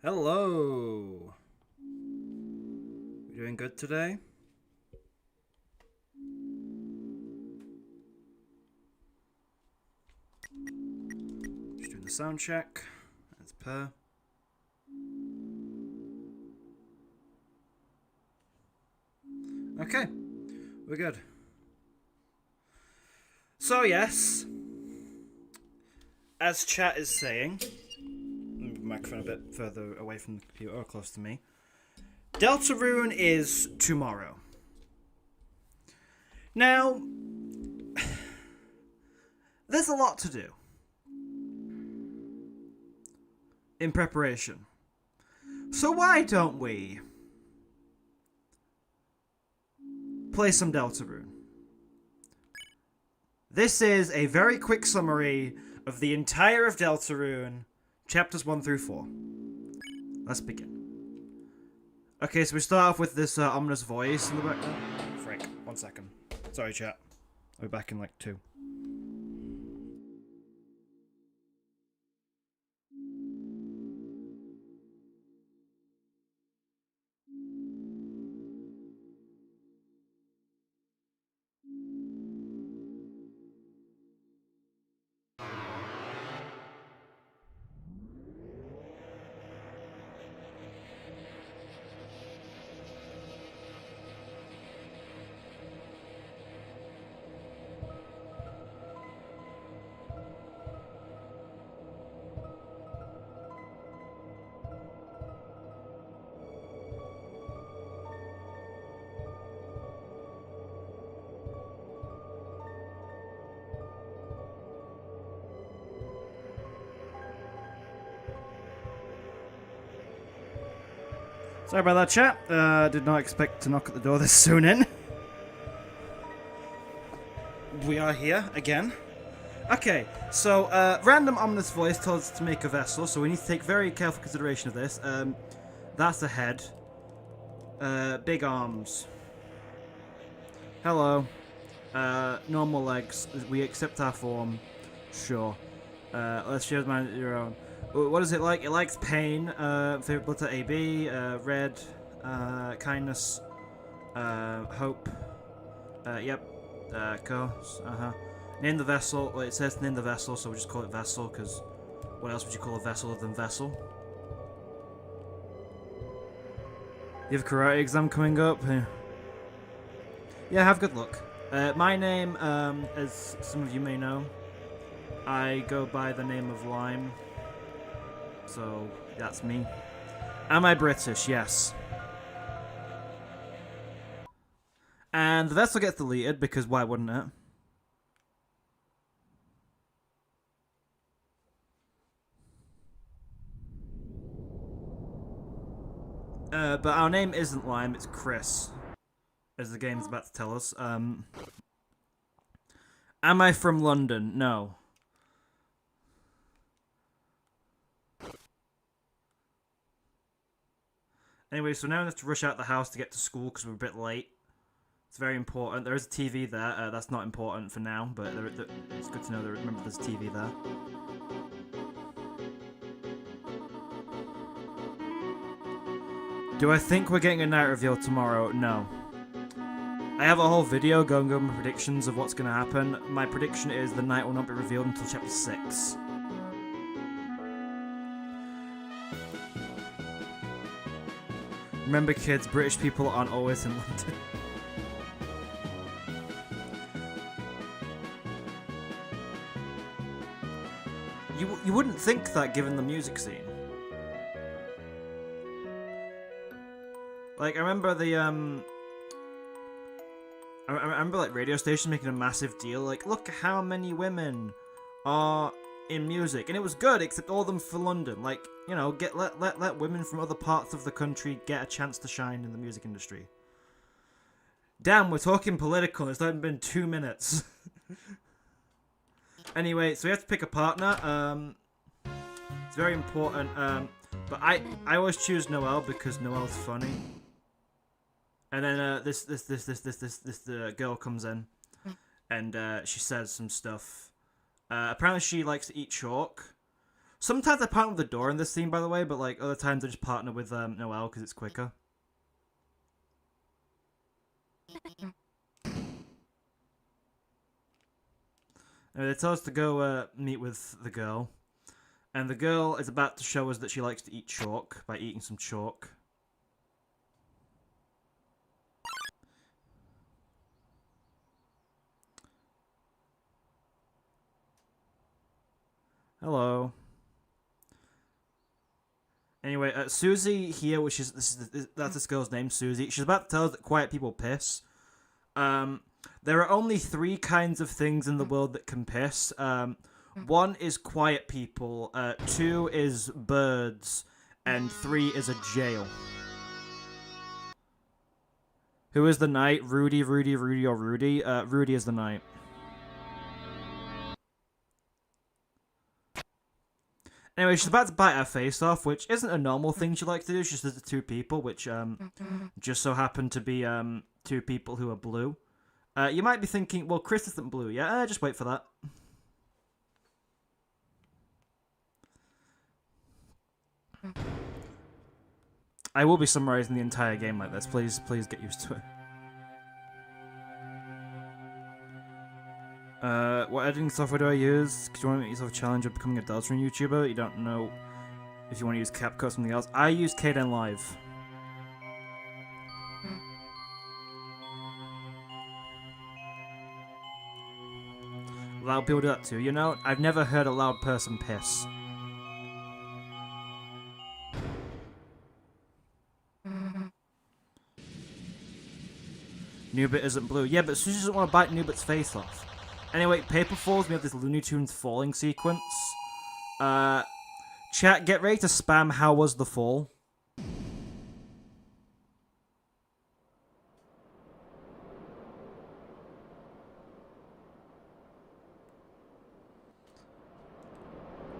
Hello. You doing good today? Just doing the sound check as per. Okay, we're good. So yes, as chat is saying, move the microphone a bit further away from the computer or close to me. Deltarune is tomorrow. Now, there's a lot to do in preparation. So why don't we play some Deltarune? This is a very quick summary of the entire of Deltarune, chapters 1 through 4. Let's begin. Okay, so we start off with this ominous voice in the background. Frick, 1 second. Sorry, chat. I'll be back in like 2. Sorry about that, chat. Did not expect to knock at the door this soon in. We are here again. Okay, so random ominous voice told us to make a vessel, so we need to take very careful consideration of this. That's a head. Big arms. Hello. Normal legs. We accept our form. Sure. Let's share mine at your own. What is it like? It likes pain. Favorite letter AB. Red. Kindness. Hope. Yep. Course. Name the vessel. Well, it says name the vessel, so we'll just call it vessel, because what else would you call a vessel other than vessel? You have a karate exam coming up? Yeah, have good luck. My name, as some of you may know, I go by the name of Lime. So, that's me. Am I British? Yes. And the vessel gets deleted, because why wouldn't it? But our name isn't Lime, it's Chris. As the game's about to tell us. Am I from London? No. Anyway, so now we have to rush out the house to get to school because we're a bit late. It's very important. There is a TV there. That's not important for now, but it's good to know that remember there's a TV there. Do I think we're getting a night reveal tomorrow? No. I have a whole video going over my predictions of what's going to happen. My prediction is the night will not be revealed until chapter 6. Remember kids, British people aren't always in London. You wouldn't think that given the music scene. Like, I remember the, I remember, like, radio stations making a massive deal, like, look how many women are in music. And it was good, except all of them for London. Like, you know, let women from other parts of the country get a chance to shine in the music industry. Damn, we're talking political, it's not even been 2 minutes. Anyway, so we have to pick a partner. It's very important, but I always choose Noelle because Noelle's funny. And then this girl comes in, and she says some stuff. Apparently she likes to eat chalk, Sometimes I partner with the door in this scene, by the way, but like other times I just partner with Noelle because it's quicker. They tell us to go meet with the girl, and the girl is about to show us that she likes to eat chalk by eating some chalk. Hello. Anyway, Susie here, which is that's this girl's name, Susie. She's about to tell us that quiet people piss. There are only 3 kinds of things in the world that can piss. 1 is quiet people, 2 is birds, and 3 is a jail. Who is the knight? Rudy, or Rudy? Rudy is the knight. Anyway, she's about to bite her face off, which isn't a normal thing she likes to do. She just does it to 2 people, which just so happen to be 2 people who are blue. You might be thinking, well, Chris isn't blue. Yeah, just wait for that. I will be summarizing the entire game like this. Please get used to it. What editing software do I use? Do you want to make yourself a challenge of becoming a Deltarune YouTuber? You don't know if you want to use CapCut or something else. I use Kdenlive. Loud people do that too, you know? I've never heard a loud person piss. Newbit isn't blue. Yeah, but Susie doesn't want to bite Newbit's face off. Anyway, paper falls. We have this Looney Tunes falling sequence. Chat, get ready to spam how was the fall.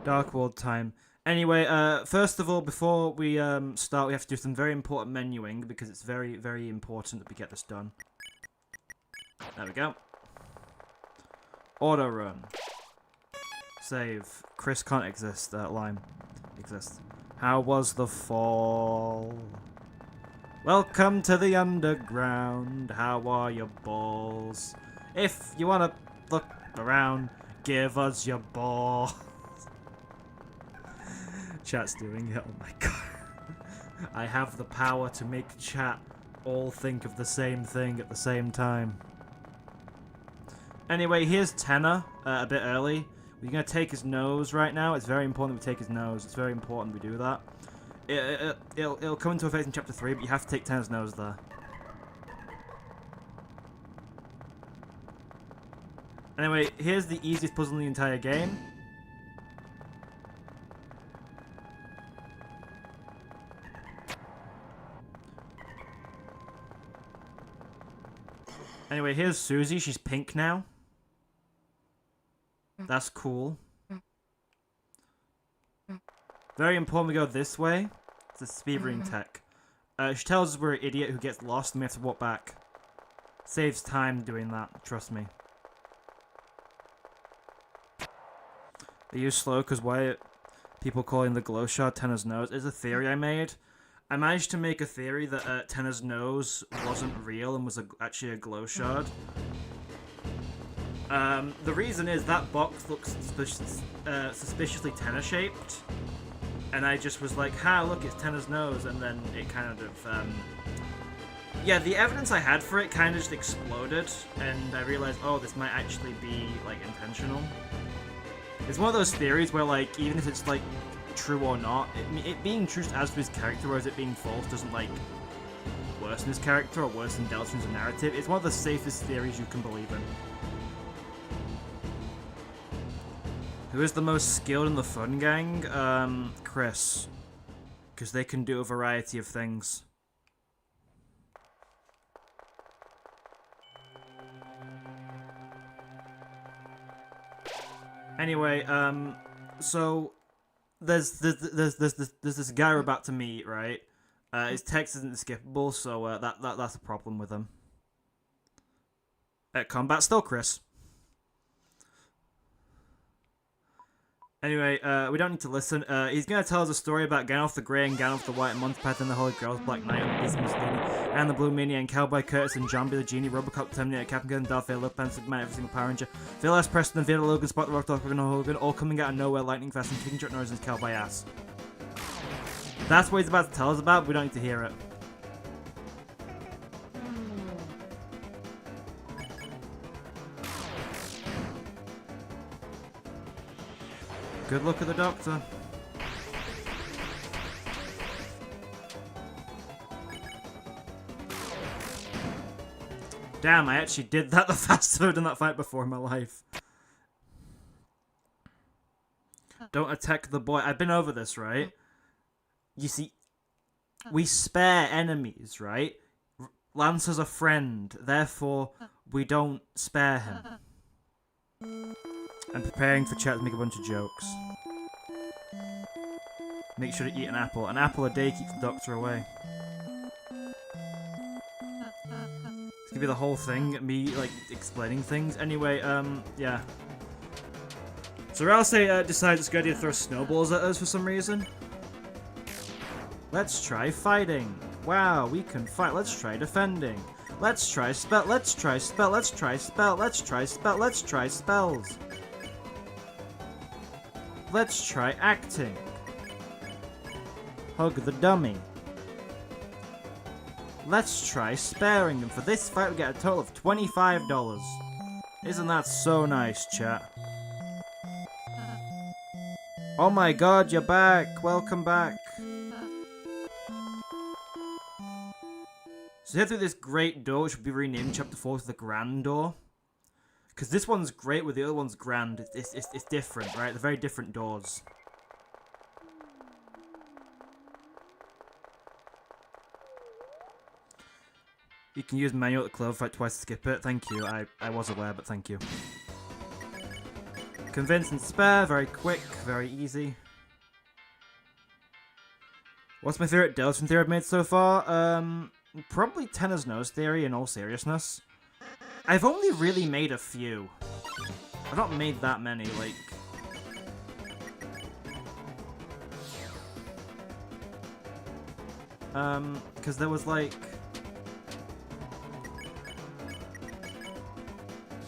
Dark World time. Anyway, first of all, before we start, we have to do some very important menuing because it's very, very important that we get this done. There we go. Auto run. Save. Chris can't exist. Lime exists. How was the fall? Welcome to the underground. How are your balls? If you want to look around, give us your balls. Chat's doing it. Oh my god. I have the power to make chat all think of the same thing at the same time. Anyway, here's Tenor, a bit early. We're going to take his nose right now. It's very important that we take his nose. It's very important we do that. It'll come into effect in Chapter 3, but you have to take Tenor's nose there. Anyway, here's the easiest puzzle in the entire game. Anyway, here's Susie. She's pink now. That's cool. Very important we go this way. It's a speed reading tech. She tells us we're an idiot who gets lost and we have to walk back. Saves time doing that, trust me. They use slow because why are people calling the glow shard Tenor's nose is a theory I made. I managed to make a theory that Tenor's nose wasn't real and was actually a glow shard. The reason is that box looks suspiciously Tenor-shaped, and I just was like, ha, look, it's Tenor's nose, and then it kind of, yeah, the evidence I had for it kind of just exploded, and I realized, oh, this might actually be, like, intentional. It's one of those theories where, like, even if it's, like, true or not, it being true as to his character, whereas it being false doesn't, like, worsen his character or worsen Deltarune's narrative. It's one of the safest theories you can believe in. Who is the most skilled in the Fun Gang? Chris. Because they can do a variety of things. Anyway, so there's this guy we're about to meet, right? His text isn't skippable, so that's a problem with him. At combat, still Chris. Anyway, we don't need to listen. He's going to tell us a story about Gandalf the Grey and Gandalf the White and Montepath and the Holy Grail's Black Knight and Beast Mussolini and the Blue Meanie and Cowboy Curtis and Jambi the Genie, Robocop, Terminator, Captain Gun, Darth Vader, Lupin, Superman, every single Power Ranger, Phil S. Preston, Vader Logan, Spot the Rock, Dog, and Hogan, all coming out of nowhere, lightning fast and kicking Chuck Norris's cowboy ass. That's what he's about to tell us about, but we don't need to hear it. Good luck at the doctor. Damn, I actually did that the fastest I've done that fight before in my life. Don't attack the boy. I've been over this, right? You see, we spare enemies, right? Lancer's a friend, therefore we don't spare him. I'm preparing for chat to make a bunch of jokes. Make sure to eat an apple. An apple a day keeps the doctor away. It's gonna be the whole thing, me, like, explaining things. Anyway, yeah. So Rouse decides it's a good idea to throw snowballs at us for some reason. Let's try fighting. Wow, we can fight. Let's try defending. Let's try spell. Let's try spell. Let's try spell. Let's try spell. Let's try spells. Let's try acting. Hug the dummy. Let's try sparing, and for this fight we get a total of $25. Isn't that so nice, chat? Oh my god, you're back! Welcome back! So head through this great door, which will be renamed Chapter 4 to the Grand Door. Because this one's great, with the other one's grand. It's different, right? They're very different doors. You can use manual at the clove fight twice to skip it. Thank you. I was aware, but thank you. Convince and spare. Very quick. Very easy. What's my favourite Deltarune theory I've made so far? Probably Tennor's Nose Theory in all seriousness. I've only really made a few. I've not made that many, like... because there was, like...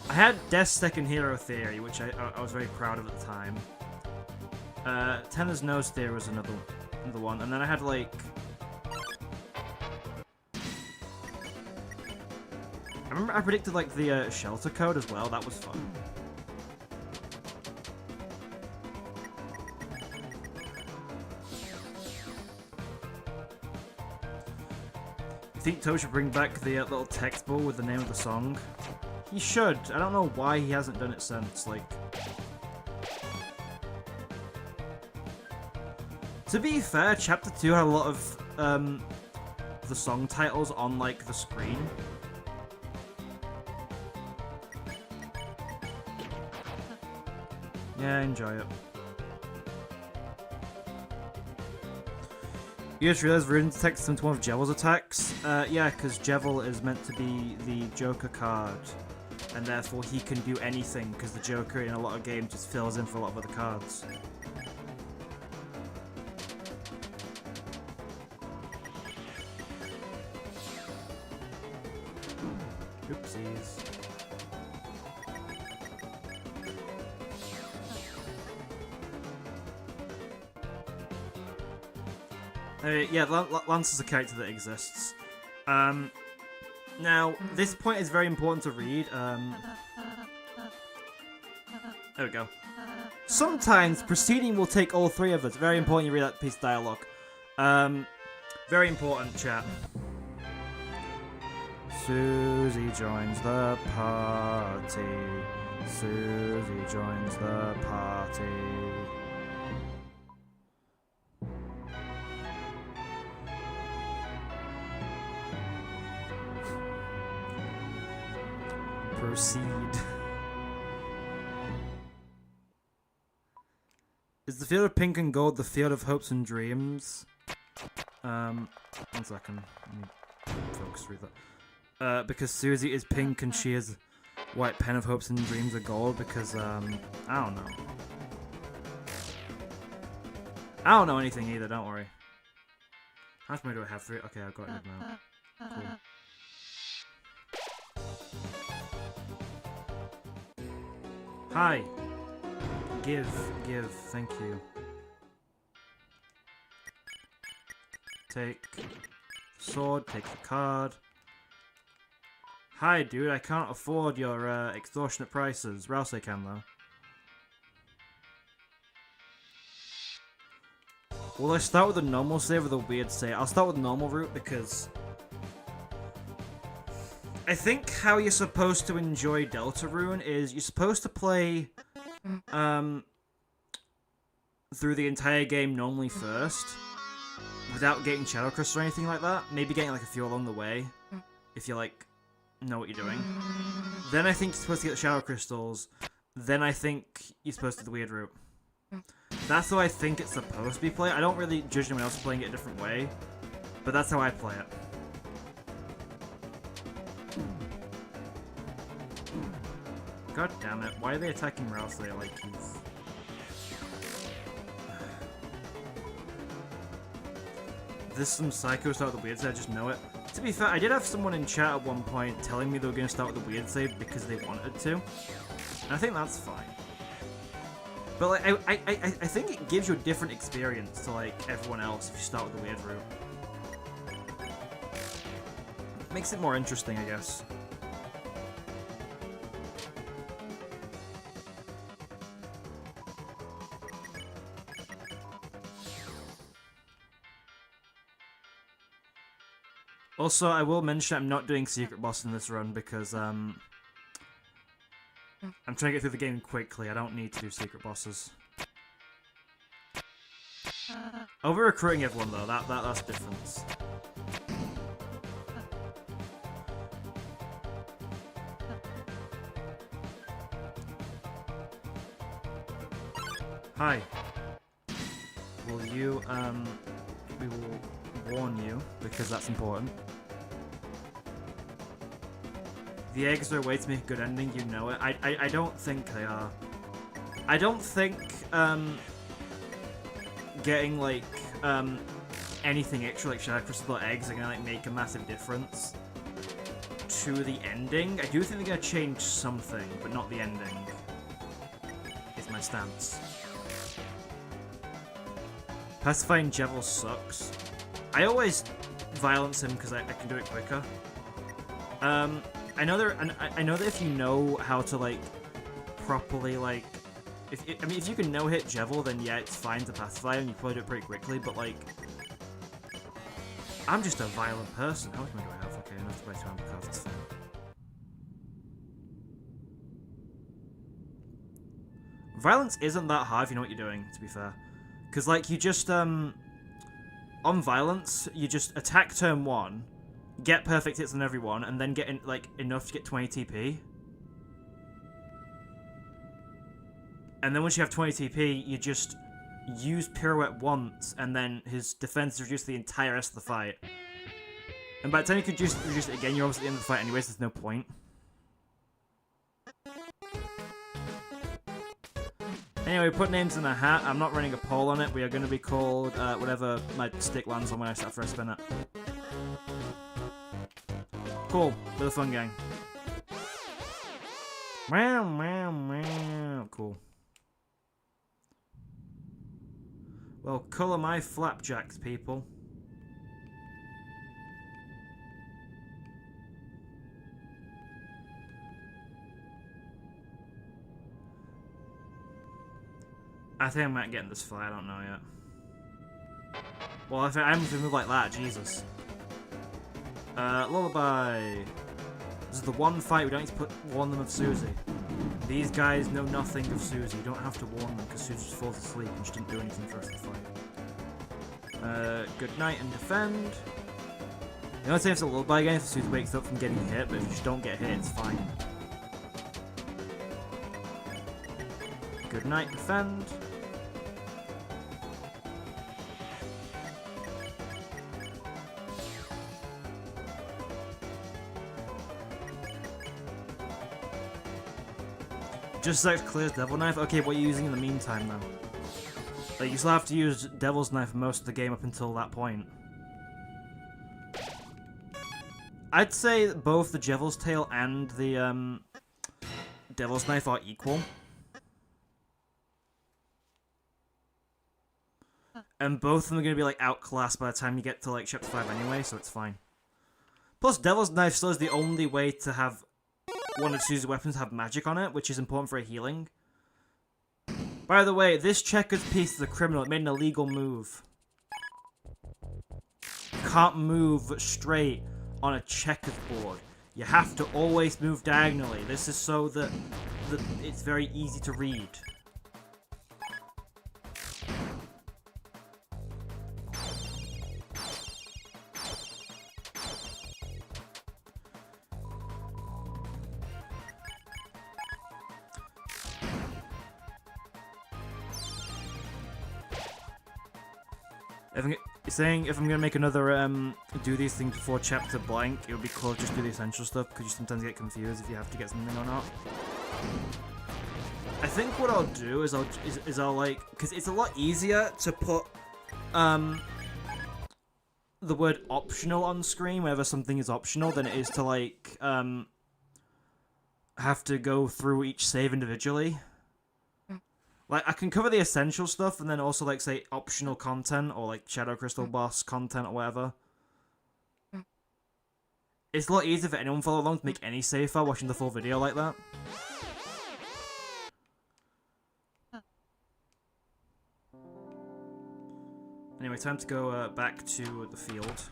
I had Death's Second Hero Theory, which I was very proud of at the time. Tennor's Nose Theory was another one, and then I had, like... I remember I predicted, like, the shelter code as well. That was fun. You think Toe should bring back the little text ball with the name of the song? He should. I don't know why he hasn't done it since. Like, to be fair, Chapter 2 had a lot of the song titles on, like, the screen. Yeah, enjoy it. You just realised Ruin detects into one of Jevil's attacks? Yeah, because Jevil is meant to be the Joker card, and therefore he can do anything, because the Joker in a lot of games just fills in for a lot of other cards. Oopsies. Yeah, Lance is a character that exists. Now, this point is very important to read. There we go. Sometimes proceeding will take all three of us. Very important you read that piece of dialogue. Very important, chat. Susie joins the party. Susie joins the party. Proceed. Is the field of pink and gold the field of hopes and dreams? 1 second. Let me focus through that. Because Susie is pink and she is white pen of hopes and dreams are gold because, I don't know. I don't know anything either, don't worry. How much money do I have for it? Okay, I've got it now. Cool. Hi. Give, thank you. Take sword, take the card. Hi, dude, I can't afford your extortionate prices. Rouse I can, though. Will I start with the normal save or the weird save? I'll start with the normal route because I think how you're supposed to enjoy Deltarune is you're supposed to play through the entire game normally first without getting Shadow Crystals or anything like that. Maybe getting like a few along the way if you like know what you're doing. Then I think you're supposed to get the Shadow Crystals. Then I think you're supposed to do the weird route. That's how I think it's supposed to be played. I don't really judge anyone else playing it a different way, but that's how I play it. God damn it, why are they attacking Rouse there like he's... This is some psycho start with the weird save, I just know it. To be fair, I did have someone in chat at one point telling me they were going to start with the weird save because they wanted to. And I think that's fine. But like, I think it gives you a different experience to like everyone else if you start with the weird route. Makes it more interesting, I guess. Also, I will mention I'm not doing secret boss in this run because I'm trying to get through the game quickly. I don't need to do secret bosses. Over recruiting everyone though, that's the difference. Hi. Will you we will warn you because that's important. The eggs are a way to make a good ending, you know it. I don't think they are. I don't think, getting, like, anything extra, like Shadow Crystal or eggs, are gonna, like, make a massive difference to the ending. I do think they're gonna change something, but not the ending, is my stance. Pacifying Jevil sucks. I always violence him because I can do it quicker. I know that if you know how to like properly like, if you can no-hit Jevil, then yeah, it's fine to pacify him. You probably do it pretty quickly. But like, I'm just a violent person. How much money do I have? Okay, enough to buy 200 cards. That's fine. Violence isn't that hard if you know what you're doing. To be fair, because like you just on violence, you just attack turn 1. Get perfect hits on everyone, and then get in, like enough to get 20 TP. And then once you have 20 TP, you just use Pirouette once, and then his defense is reduced the entire rest of the fight. And by the time you could reduce it again, you're almost at the end of the fight anyways, there's no point. Anyway, put names in a hat. I'm not running a poll on it. We are going to be called whatever my stick lands on when I start first spin it. Cool, with a fun gang. Meow, meow, meow. Cool. Well, colour my flapjacks, people. I think I might get in this fight, I don't know yet. Well, if I'm to move like that, Jesus. Lullaby. This is the one fight we don't need to warn them of Susie. These guys know nothing of Susie. You don't have to warn them because Susie just falls asleep and she didn't do anything for us to fight. Good night and defend. The only time it's a lullaby again if Susie wakes up from getting hit, but if you just don't get hit, it's fine. Good night, defend. Just search clears Devil Knife. Okay, what are you using in the meantime, then? Like, you still have to use Devil's Knife most of the game up until that point. I'd say both the Devil's Tail and the Devil's Knife are equal. And both of them are going to be like outclassed by the time you get to like chapter 5 anyway, so it's fine. Plus, Devil's Knife still is the only way to have one of Susie's weapons have magic on it, which is important for healing. By the way, this checkered piece is a criminal. It made an illegal move. You can't move straight on a checkered board. You have to always move diagonally. This is so that it's very easy to read. If I'm gonna make another do these things before chapter blank, it would be cool to just do the essential stuff because you sometimes get confused if you have to get something or not. I think what I'll do is I'll like, because it's a lot easier to put the word optional on screen whenever something is optional than it is to like have to go through each save individually. Like, I can cover the essential stuff and then also, like, say, optional content or, like, Shadow Crystal boss content or whatever. It's a lot easier for anyone follow along to make any save file watching the full video like that. Anyway, time to go back to the field.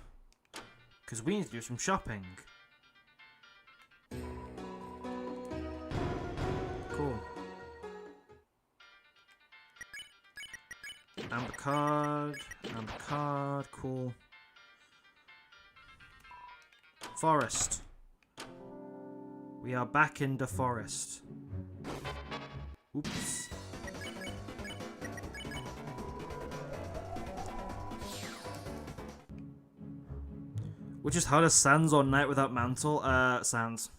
Because we need to do some shopping. Cool. Amber card, cool. Forest. We are back in the forest. Oops. Which is harder, Sans or Knight without Mantle? Sans.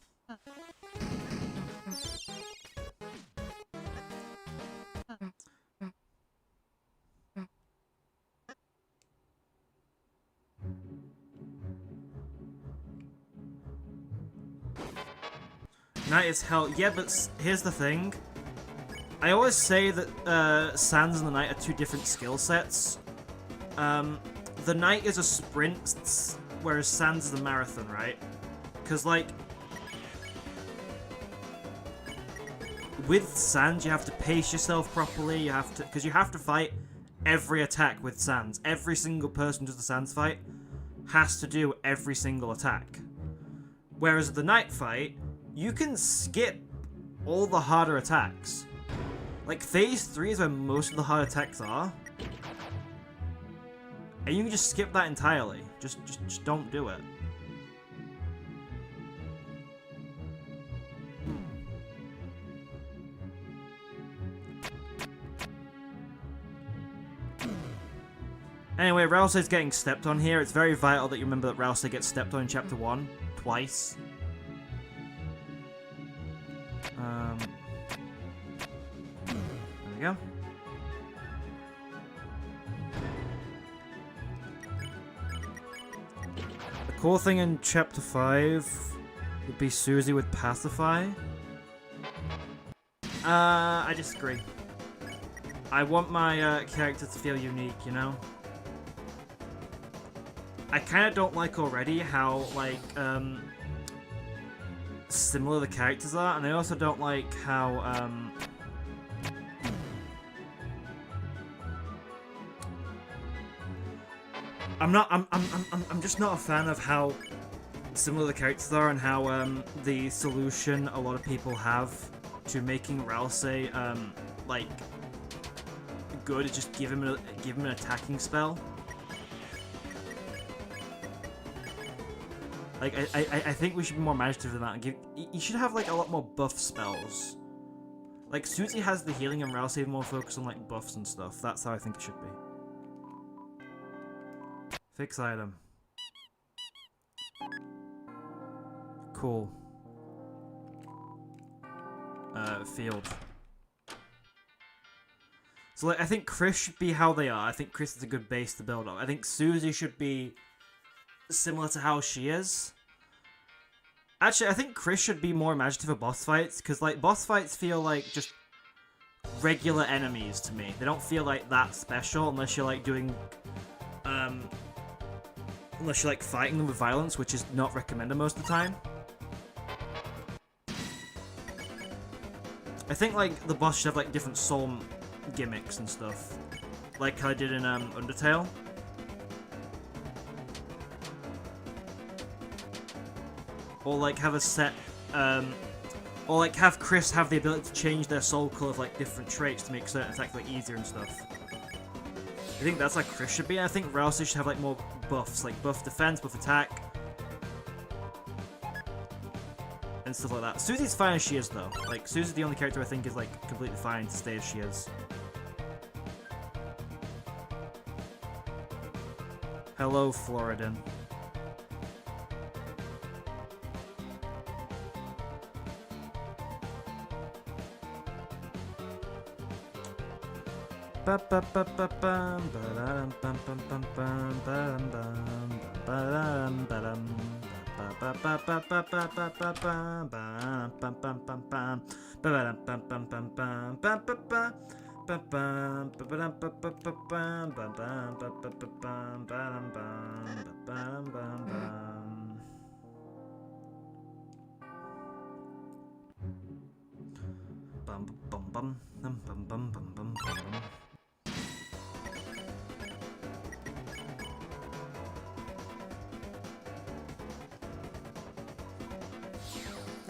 Knight is hell. Yeah, but here's the thing. I always say that Sans and the Knight are two different skill sets. The Knight is a sprint, whereas Sans is a marathon, right? Because, like, with Sans, you have to pace yourself properly. You have to, because you have to fight every attack with Sans. Every single person who does the Sans fight has to do every single attack. Whereas the Knight fight, you can skip all the harder attacks. Like, Phase 3 is where most of the hard attacks are. And you can just skip that entirely. Just don't do it. Anyway, Rousey's getting stepped on here. It's very vital that you remember that Rousey gets stepped on in Chapter 1. Twice. There we go. The cool thing in Chapter 5 would be Susie with Pacify. I disagree. I want my character to feel unique, you know? I kind of don't like already how, like, similar the characters are, and I also don't like how, I'm just not a fan of how similar the characters are and how, the solution a lot of people have to making Rousey, like, good is just give him an attacking spell. Like, I think we should be more imaginative than that. You should have, like, a lot more buff spells. Like, Susie has the healing and Rousey more focus on, like, buffs and stuff. That's how I think it should be. Fix item. Cool. Field. So like, I think Chris should be how they are. I think Chris is a good base to build on. I think Susie should be similar to how she is. Actually, I think Chris should be more imaginative for boss fights, because like boss fights feel like just regular enemies to me. They don't feel like that special unless you're like doing, unless you're like fighting them with violence, which is not recommended most of the time. I think like the boss should have like different soul gimmicks and stuff, like I did in Undertale. Or like have a set, or like have Chris have the ability to change their soul color of like different traits to make certain attacks like easier and stuff. I think that's like Chris should be. I think Rousey should have like more buffs, like buff defense, buff attack, and stuff like that. Susie's fine as she is though. Like Susie's the only character I think is like completely fine to stay as she is. Hello, Floridin.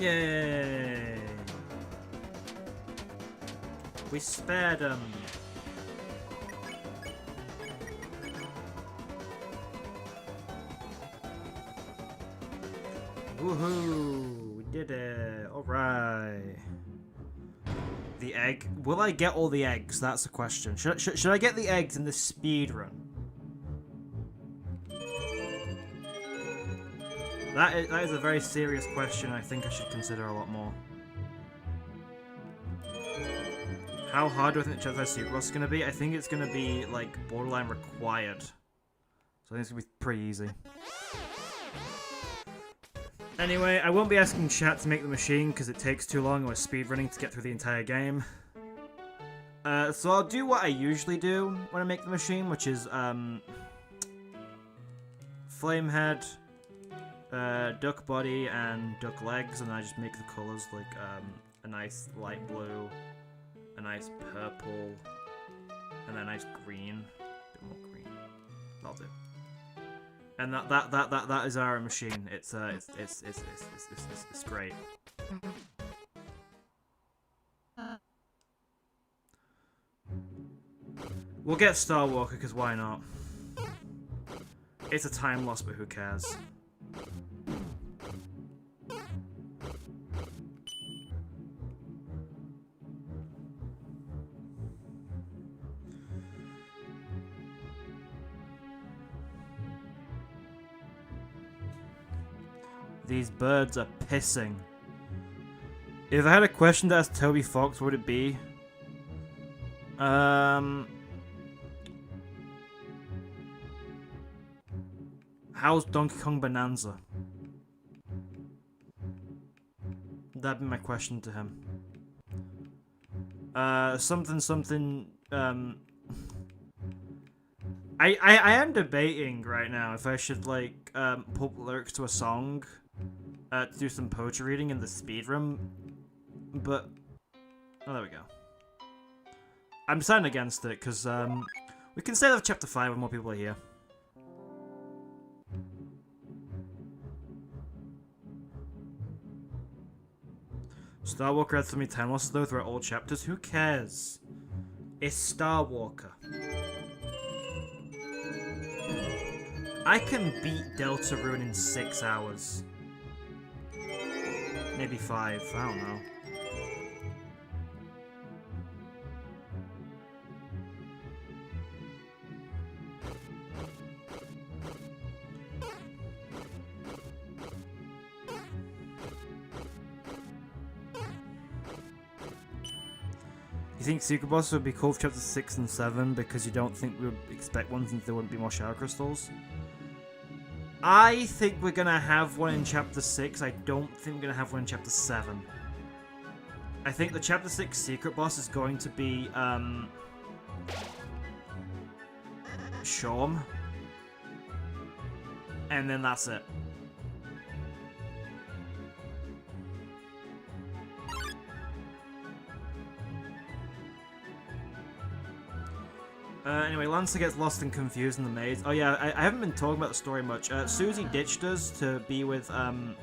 Yay! We spared him. Woohoo! We did it! Alright. The egg. Will I get all the eggs? That's the question. Should I get the eggs in the speed run? That is a very serious question I think I should consider a lot more. How hard do I think the Jedi Super Boss is going to be? I think it's going to be, like, borderline required. So I think it's going to be pretty easy. Anyway, I won't be asking chat to make the machine because it takes too long or speedrunning to get through the entire game. So I'll do what I usually do when I make the machine, which is, Flamehead, duck body, and duck legs, and I just make the colors like, a nice light blue, a nice purple, and a nice green. A bit more green. That'll do. And that is our machine. It's great. We'll get Star Walker, because why not? It's a time loss, but who cares? These birds are pissing. If I had a question to ask Toby Fox, what would it be? How's Donkey Kong Bonanza? That'd be my question to him. Something. I am debating right now if I should like put lyrics to a song to do some poetry reading in the speedrun, but oh, there we go. I'm deciding against it because we can save chapter 5 when more people are here. Star Walker had so many time losses though throughout all chapters. Who cares? It's Star Walker. I can beat Deltarune in 6 hours. Maybe 5, I don't know. You think secret bosses would be cool for chapter 6 and 7 because you don't think we would expect one since there wouldn't be more shadow crystals? I think we're gonna have one in chapter 6. I don't think we're gonna have one in chapter 7. I think the chapter 6 secret boss is going to be, Shorm. And then that's it. Anyway, Lancer gets lost and confused in the maze. Oh yeah, I haven't been talking about the story much. Susie ditched us to be with, the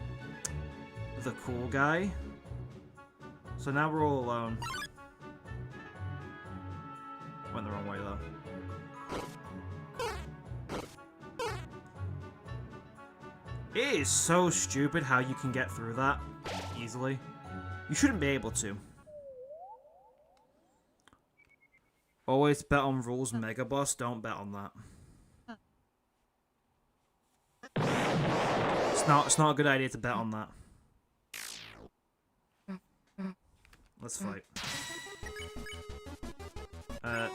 cool guy. So now we're all alone. Went the wrong way, though. It is so stupid how you can get through that easily. You shouldn't be able to. Always bet on rules, Mega Boss. Don't bet on that. It's not a good idea to bet on that. Let's fight.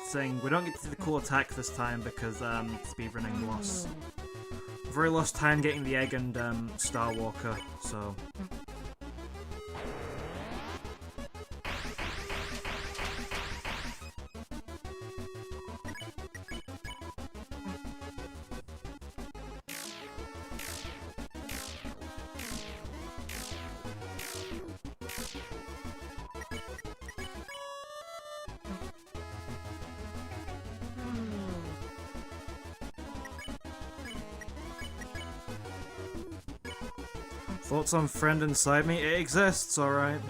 Saying we don't get to see the cool attack this time because speedrunning loss. We've already lost time getting the egg and Star Walker, so. Thoughts on friend inside me? It exists, alright.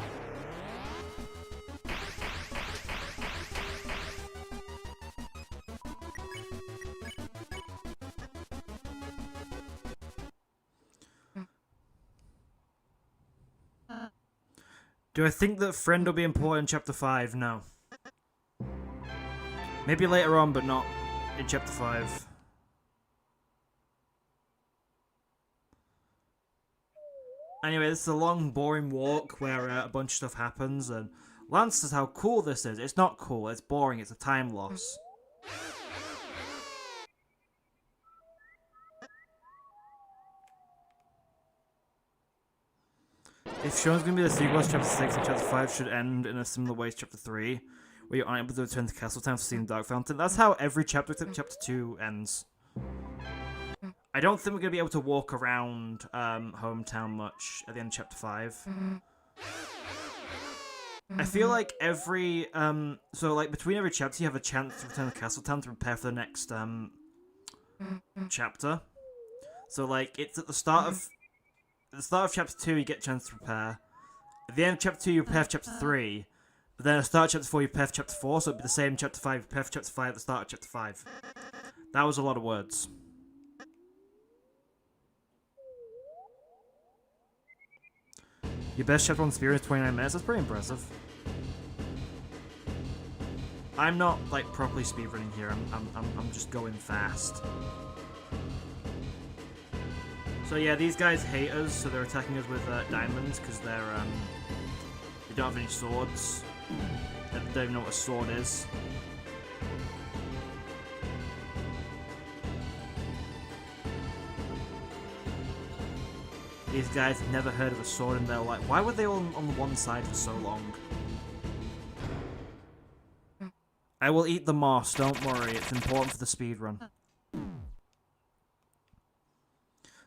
Do I think that friend will be important in chapter 5? No. Maybe later on, but not in chapter 5. Anyway, this is a long, boring walk where a bunch of stuff happens, and Lance says how cool this is. It's not cool, it's boring, it's a time loss. If Sean's going to be the sequel, chapter 6 and chapter 5 should end in a similar way to chapter 3, where you're unable to return to Castletown to see the Dark Fountain. That's how every chapter except chapter 2 ends. I don't think we're going to be able to walk around Hometown much at the end of chapter 5. I feel like every, so like between every chapter you have a chance to return to Castletown to prepare for the next chapter. So like it's at the start of chapter 2 you get a chance to prepare. At the end of chapter 2 you prepare for chapter 3. But then at the start of chapter 4 you prepare for chapter 4, so it'd be the same in chapter 5, you prepare for chapter 5 at the start of chapter 5. That was a lot of words. Your best chapter 1 spear is 29 minutes, that's pretty impressive. I'm not like properly speedrunning here, I'm just going fast. So yeah, these guys hate us, so they're attacking us with diamonds because they don't have any swords. They don't even know what a sword is. These guys have never heard of a sword and they're like, why were they all on the one side for so long? I will eat the moss, don't worry, it's important for the speedrun.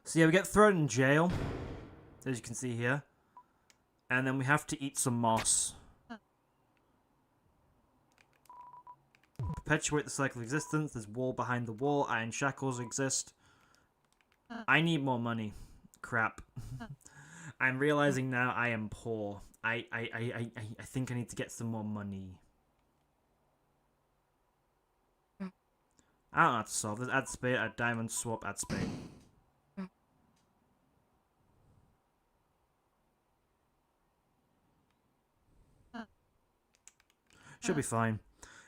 So yeah, we get thrown in jail, as you can see here. And then we have to eat some moss. Perpetuate the cycle of existence, there's wall behind the wall, iron shackles exist. I need more money. Crap. I'm realizing now I am poor. I think I need to get some more money. I don't know how to solve this. Add spade, add diamond, swap, add spade. Should be fine.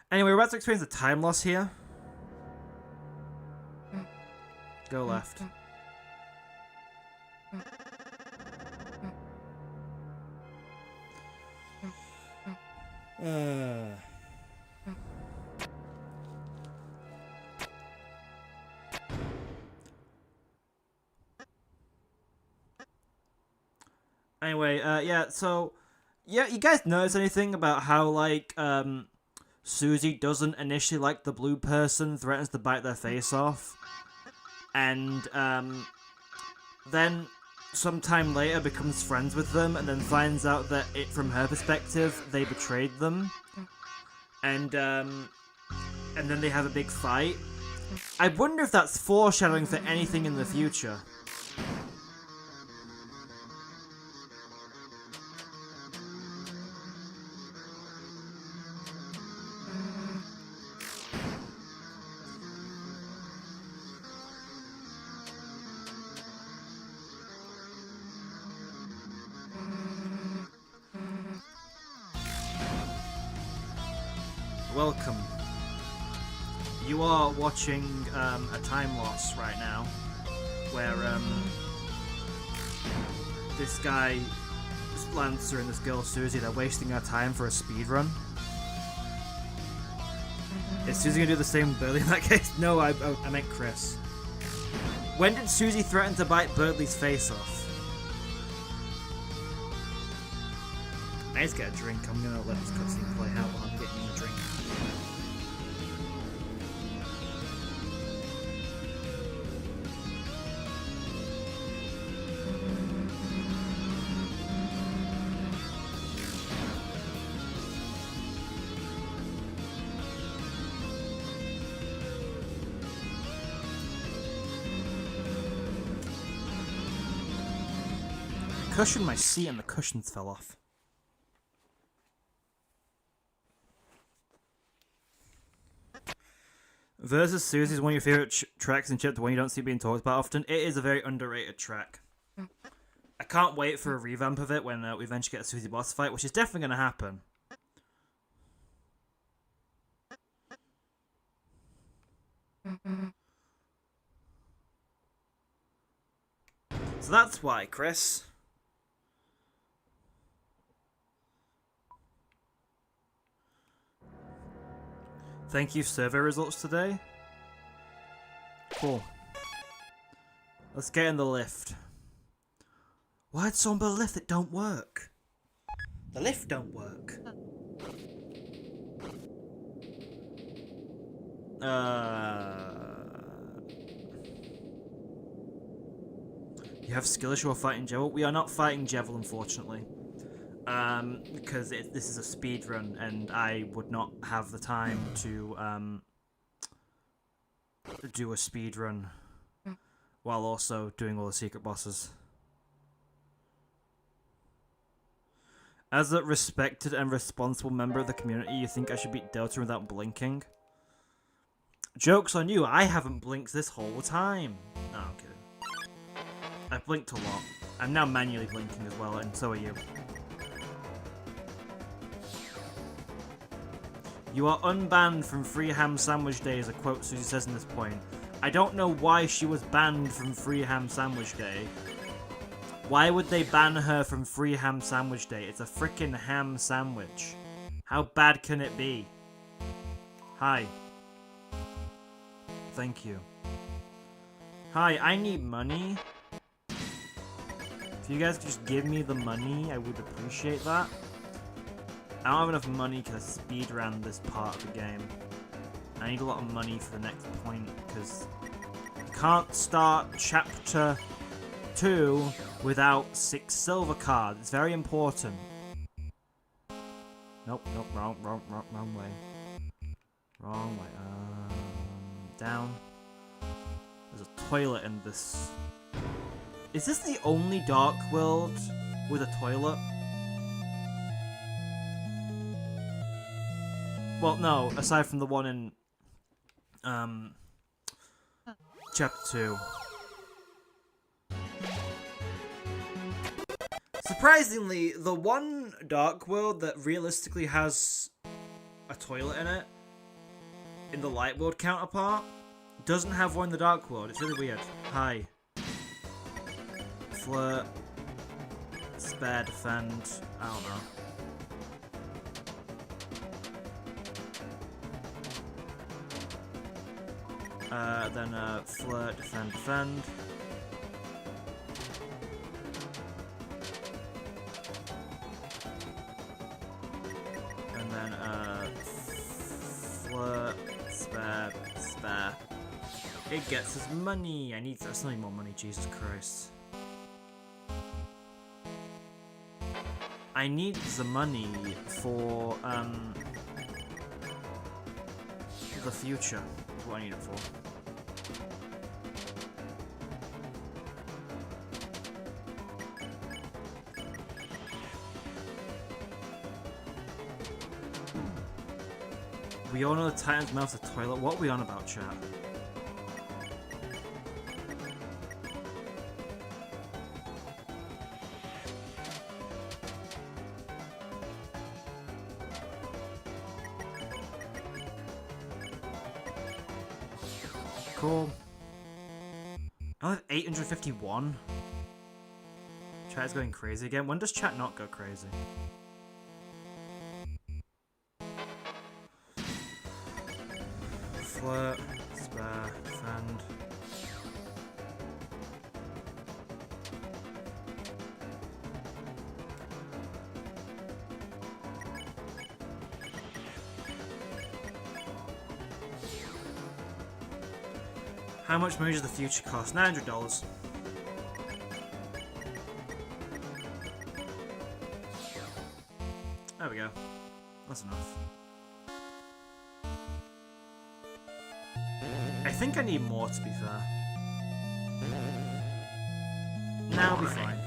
Anyway, we're about to experience a time loss here. Go left. Anyway, yeah, so, yeah, you guys notice anything about how, like, Susie doesn't initially like the blue person, threatens to bite their face off, and, then sometime later becomes friends with them, and then finds out that from her perspective, they betrayed them, and then they have a big fight. I wonder if that's foreshadowing for anything in the future. Welcome. You are watching a time loss right now, where this guy, this Lancer and this girl Susie, they're wasting our time for a speed run. Is Susie gonna do the same with Burley in that case? No, I meant Chris. When did Susie threaten to bite Burley's face off? I need to get a drink. I'm gonna let this cutscene play out while I'm getting a drink. I cushioned my seat and the cushions fell off. Versus Susie is one of your favourite tracks in Chapter 1 you don't see being talked about often. It is a very underrated track. I can't wait for a revamp of it when we eventually get a Susie boss fight, which is definitely going to happen. So that's why, Chris. Thank you, survey results today. Cool. Let's get in the lift. Why'd someone build a lift that don't work? The lift don't work. You have skill issue while fighting Jevil? We are not fighting Jevil, unfortunately. Because this is a speed run, and I would not have the time to do a speed run while also doing all the secret bosses. As a respected and responsible member of the community, you think I should beat Deltarune without blinking? Joke's on you, I haven't blinked this whole time. No, I'm kidding. I blinked a lot. I'm now manually blinking as well, and so are you. You are unbanned from Free Ham Sandwich Day, is a quote Susie says in this point. I don't know why she was banned from Free Ham Sandwich Day. Why would they ban her from Free Ham Sandwich Day? It's a frickin' ham sandwich. How bad can it be? Hi. Thank you. Hi, I need money. If you guys could just give me the money, I would appreciate that. I don't have enough money because I speed ran this part of the game. I need a lot of money for the next point because you can't start chapter 2 without 6 silver cards. It's very important. Nope, wrong way. Wrong way. Down. There's a toilet in this. Is this the only Dark World with a toilet? Well, no, aside from the one in, Chapter 2. Surprisingly, the one Dark World that realistically has a toilet in it, in the Light World counterpart, doesn't have one in the Dark World. It's really weird. Hi. Flirt. Spare, defend. I don't know. Then flirt, defend. spare. It gets us money. I need more money, Jesus Christ. I need the money for the future. That's what I need it for. We all know the Titan's mouth's a toilet. What are we on about, chat? Cool. I have 851. Chat is going crazy again. When does chat not go crazy? Flirt, spare, defend. How much money does the future cost? $900. There we go. That's enough. I think I need more, to be fair. Now I'll be fine.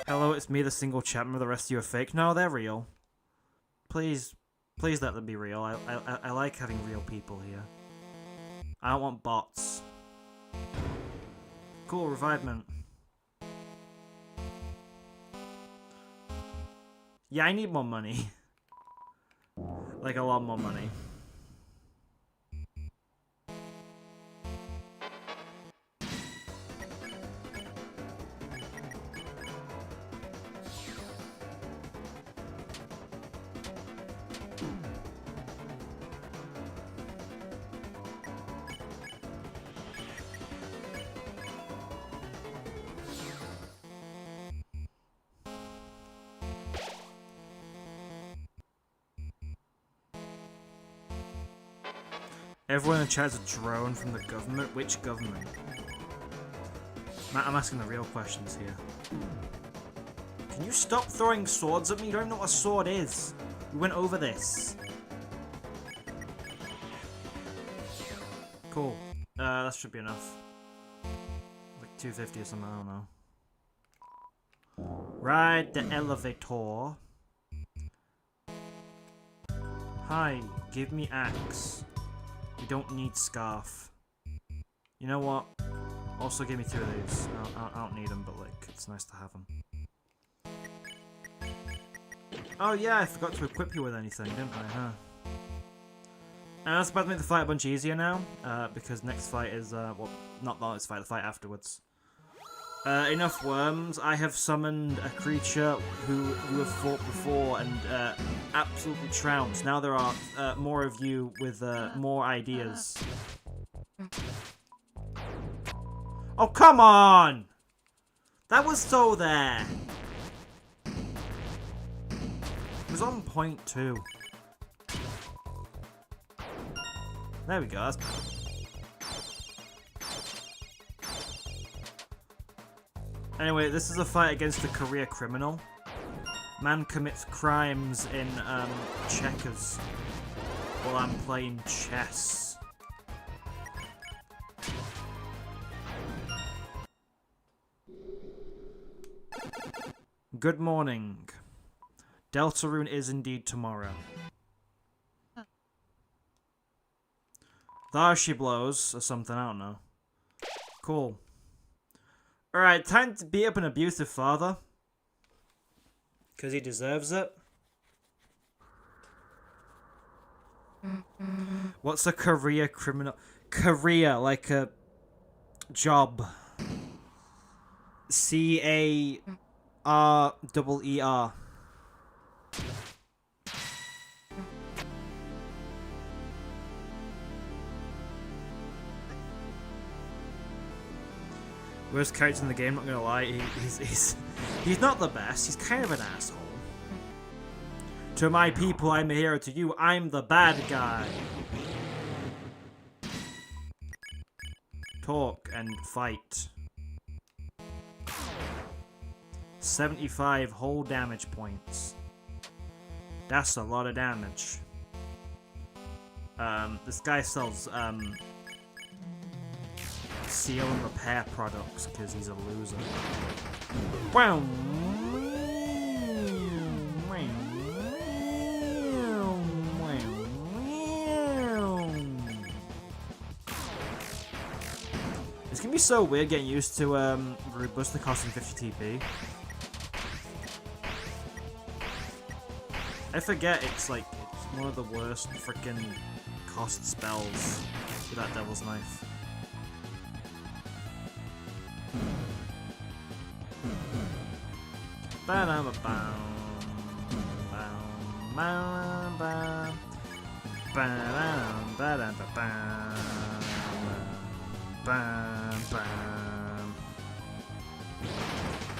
Hello, it's me, the single chat member. The rest of you are fake. No, they're real. Please let them be real. I like having real people here. I don't want bots. Cool, revivement. Yeah, I need more money. Like, a lot more money. Everyone in chat is a drone from the government. Which government? I'm asking the real questions here. Can you stop throwing swords at me? You don't even know what a sword is. We went over this. Cool. That should be enough. Like 250 or something, I don't know. Ride the elevator. Hi, give me axe. We don't need scarf. You know what? Also give me 2 of these. I don't need them, but like, it's nice to have them. Oh yeah, I forgot to equip you with anything, didn't I, huh? And that's about to make the fight a bunch easier now, because next fight is, well, not the next fight, the fight afterwards. Enough worms. I have summoned a creature who have fought before and absolutely trounced. Now there are more of you with more ideas. Oh, come on! That was so there! It was on point too. There we go, that's better. Anyway, this is a fight against a career criminal. Man commits crimes in checkers while I'm playing chess. Good morning. Deltarune is indeed tomorrow. There she blows, or something, I don't know. Cool. Alright, time to beat up an abusive father. Because he deserves it. What's a career criminal? Career, like a job. C-A-R-E-E-R. Worst character in the game, not gonna lie. He's not the best. He's kind of an asshole. To my people, I'm a hero. To you, I'm the bad guy. Talk and fight. 75 whole damage points. That's a lot of damage. This guy sells seal and repair products because he's a loser. Wow. It's gonna be so weird getting used to Robusta costing 50 TP. I forget it's like it's one of the worst freaking cost spells with that Devil's Knife.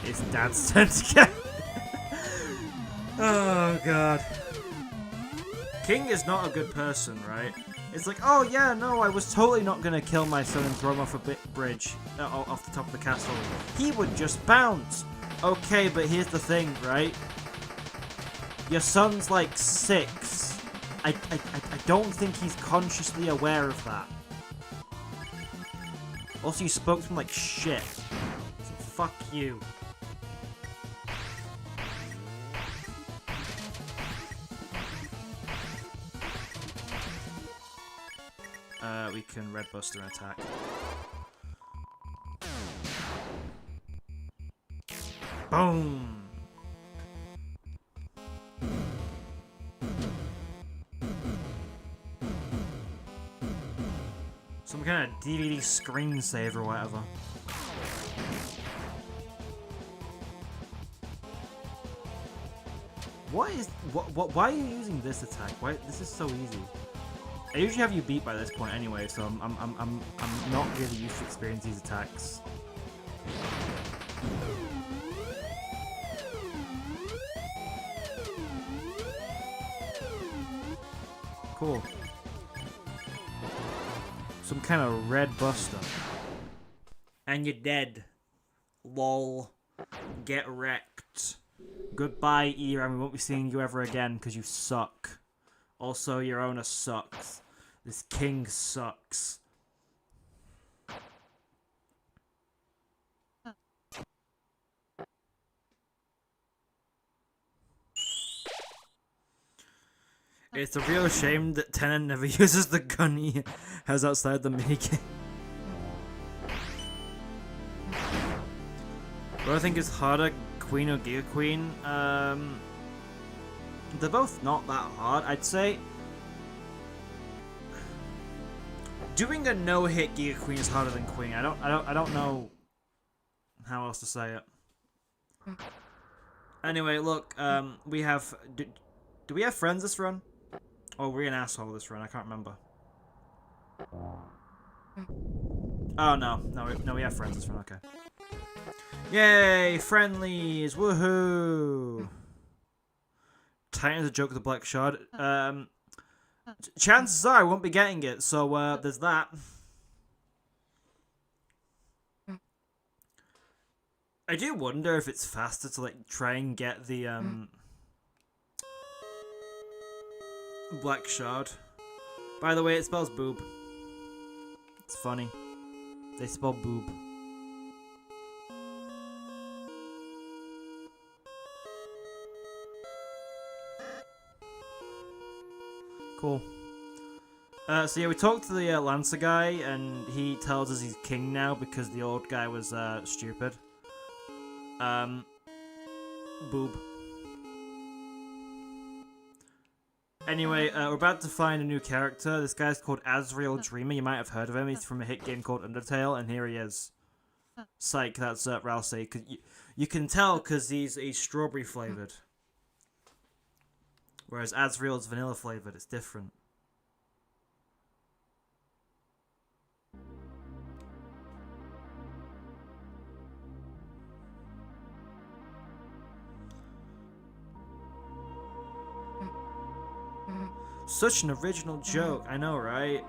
It's Dad's turn to get. Oh god. King is not a good person, right? It's like, oh yeah, no, I was totally not gonna kill my son and throw him off a bridge, off the top of the castle. He would just bounce. Okay, but here's the thing, right? Your son's like 6. I don't think he's consciously aware of that. Also, you spoke to him like shit. So fuck you. We can Red Buster and attack. Boom! Some kind of DVD screensaver or whatever. Why are you using this attack? Why? This is so easy. I usually have you beat by this point anyway, so I'm not really used to experience these attacks. Cool. Some kind of red buster. And you're dead. Lol. Get wrecked. Goodbye, Era, we won't be seeing you ever again because you suck. Also, your owner sucks. This king sucks. It's a real shame that Tennant never uses the gun he has outside the minigame. What do I think is harder, Queen or Giga Queen? They're both not that hard, I'd say. Doing a no-hit Giga Queen is harder than Queen. I don't know how else to say it. Anyway, look, we have. Do we have friends this run? Or were we an asshole this run? I can't remember. Oh no, we have friends this run. Okay. Yay, friendlies! Woohoo! Titan's a joke with the Black Shard. Chances are I won't be getting it, so there's that. I do wonder if it's faster to like try and get the Black Shard. By the way, it spells boob. It's funny. They spell boob. Cool. So yeah, we talked to the Lancer guy, and he tells us he's king now because the old guy was stupid. Boob. Anyway, we're about to find a new character. This guy's called Azrael Dreamer. You might have heard of him. He's from a hit game called Undertale, and here he is. Psych, that's Ralsei. You can tell because he's strawberry flavored. Whereas Azrael's vanilla flavored, it's different. Such an original joke, I know, right?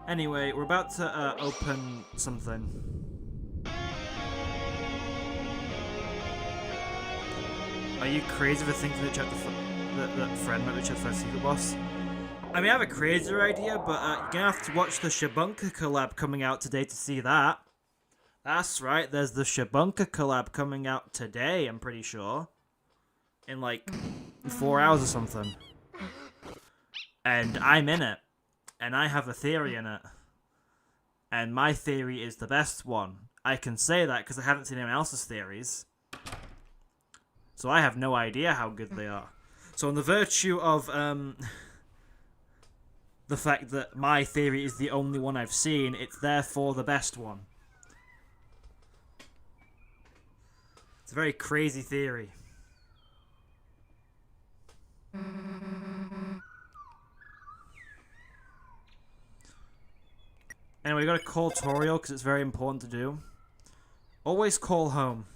Anyway, we're about to open something. Are you crazy for thinking that that Fred might be Chapter 5 secret boss? I mean, I have a crazier idea, but you're gonna have to watch the Shabunka collab coming out today to see that. That's right, there's the Shabunka collab coming out today, I'm pretty sure. In like 4 hours or something. And I'm in it. And I have a theory in it. And my theory is the best one. I can say that because I haven't seen anyone else's theories. So I have no idea how good they are. So on the virtue of the fact that my theory is the only one I've seen, it's therefore the best one. It's a very crazy theory. Anyway, we gotta call Toriel because it's very important to do. Always call home.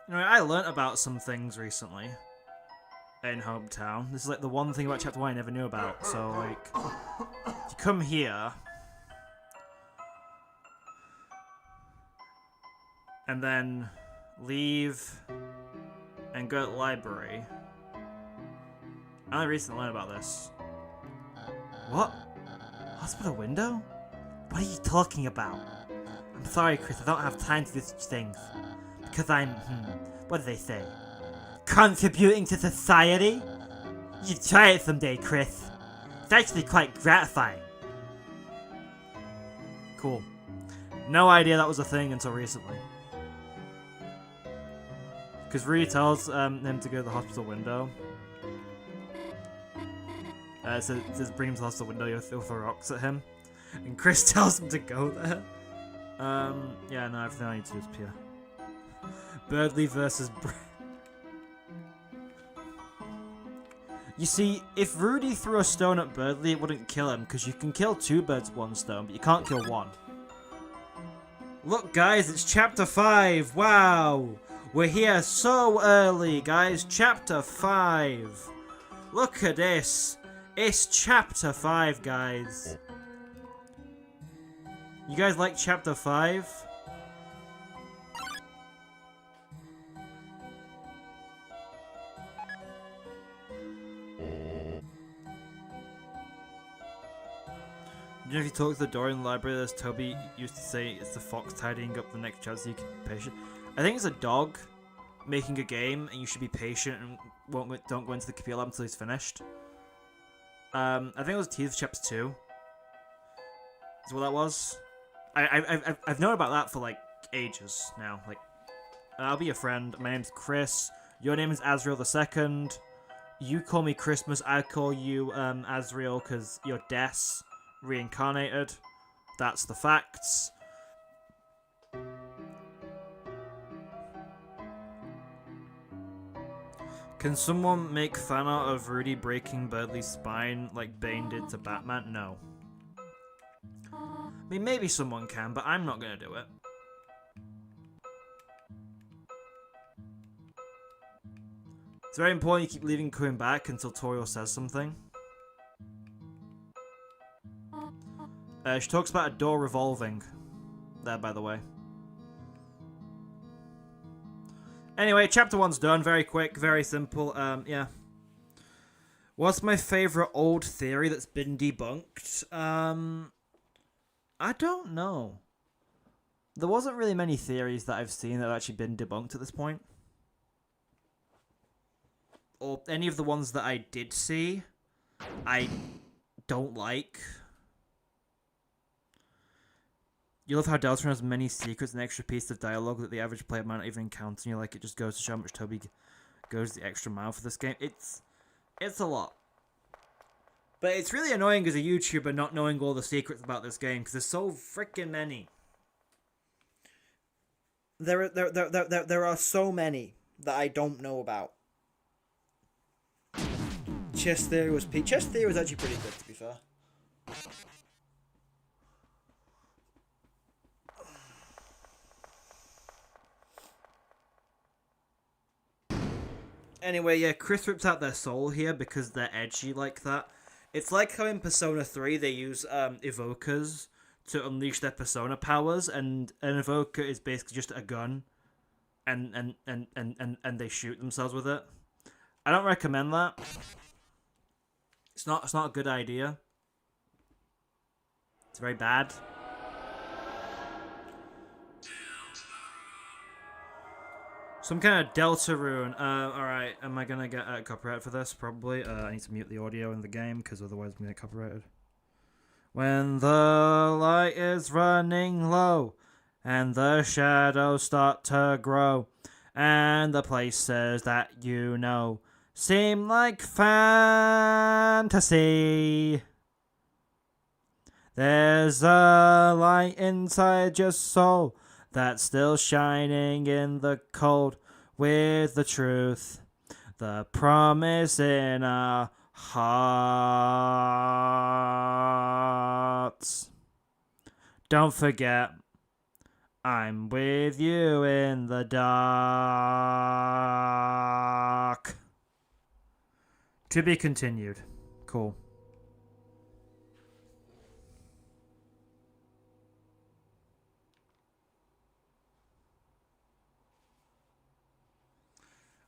Anyway, I learnt about some things recently in Hometown. This is like the one thing about Chapter 1 I never knew about. So, like, if you come here, and then leave and go to the library. I only recently learned about this. What? Hospital window? What are you talking about? I'm sorry, Chris, I don't have time to do such things. Because I'm, what do they say? Contributing to society? You should try it someday, Chris. It's actually quite gratifying. Cool. No idea that was a thing until recently. Because Rudy tells him to go to the hospital window. It says bring him to the hospital window, you'll throw rocks at him. And Chris tells him to go there. Yeah, no, everything I need to do is appear. Birdley versus You see, if Rudy threw a stone at Birdley, it wouldn't kill him, because you can kill 2 birds with 1 stone, but you can't kill 1. Look, guys, it's Chapter 5! Wow! We're here so early, guys! Chapter 5! Look at this! It's Chapter 5, guys! You guys like Chapter 5? You know, if you talk to the door in the library, as Toby used to say, it's the fox tidying up the next chapter so you can be patient. I think it's a dog making a game, and you should be patient and don't go into the computer lab until he's finished. I think it was Teeth Chapter 2. Is what that was. I've known about that for like ages now. Like, I'll be your friend. My name's Chris. Your name is Azrael II. You call me Christmas. I call you Azrael because you're Des. Reincarnated. That's the facts. Can someone make fan art of Rudy breaking Birdley's spine like Bane did to Batman? No. I mean, maybe someone can, but I'm not gonna do it. It's very important you keep leaving coming back until Toriel says something. She talks about a door revolving. There, by the way. Anyway, Chapter 1's done. Very quick, very simple. Yeah. What's my favourite old theory that's been debunked? I don't know. There wasn't really many theories that I've seen that have actually been debunked at this point. Or any of the ones that I did see, I don't like. You love how Deltarune has many secrets and extra pieces of dialogue that the average player might not even encounter, and you're like, it just goes to show how much Toby goes the extra mile for this game. It's a lot. But it's really annoying as a YouTuber not knowing all the secrets about this game, because there's so freaking many. There are so many that I don't know about. Chess Theory was Chess Theory was actually pretty good, to be fair. Anyway, yeah, Chris rips out their soul here because they're edgy like that. It's like how in Persona 3 they use evokers to unleash their persona powers, and an evoker is basically just a gun, and they shoot themselves with it. I don't recommend that. It's not a good idea. It's very bad. Some kind of Deltarune. Alright, am I gonna get copyright for this? Probably. I need to mute the audio in the game, because otherwise I'm gonna get copyrighted. When the light is running low, and the shadows start to grow, and the places that you know seem like fantasy, there's a light inside your soul that's still shining in the cold, with the truth, the promise in our hearts. Don't forget, I'm with you in the dark. To be continued. Cool.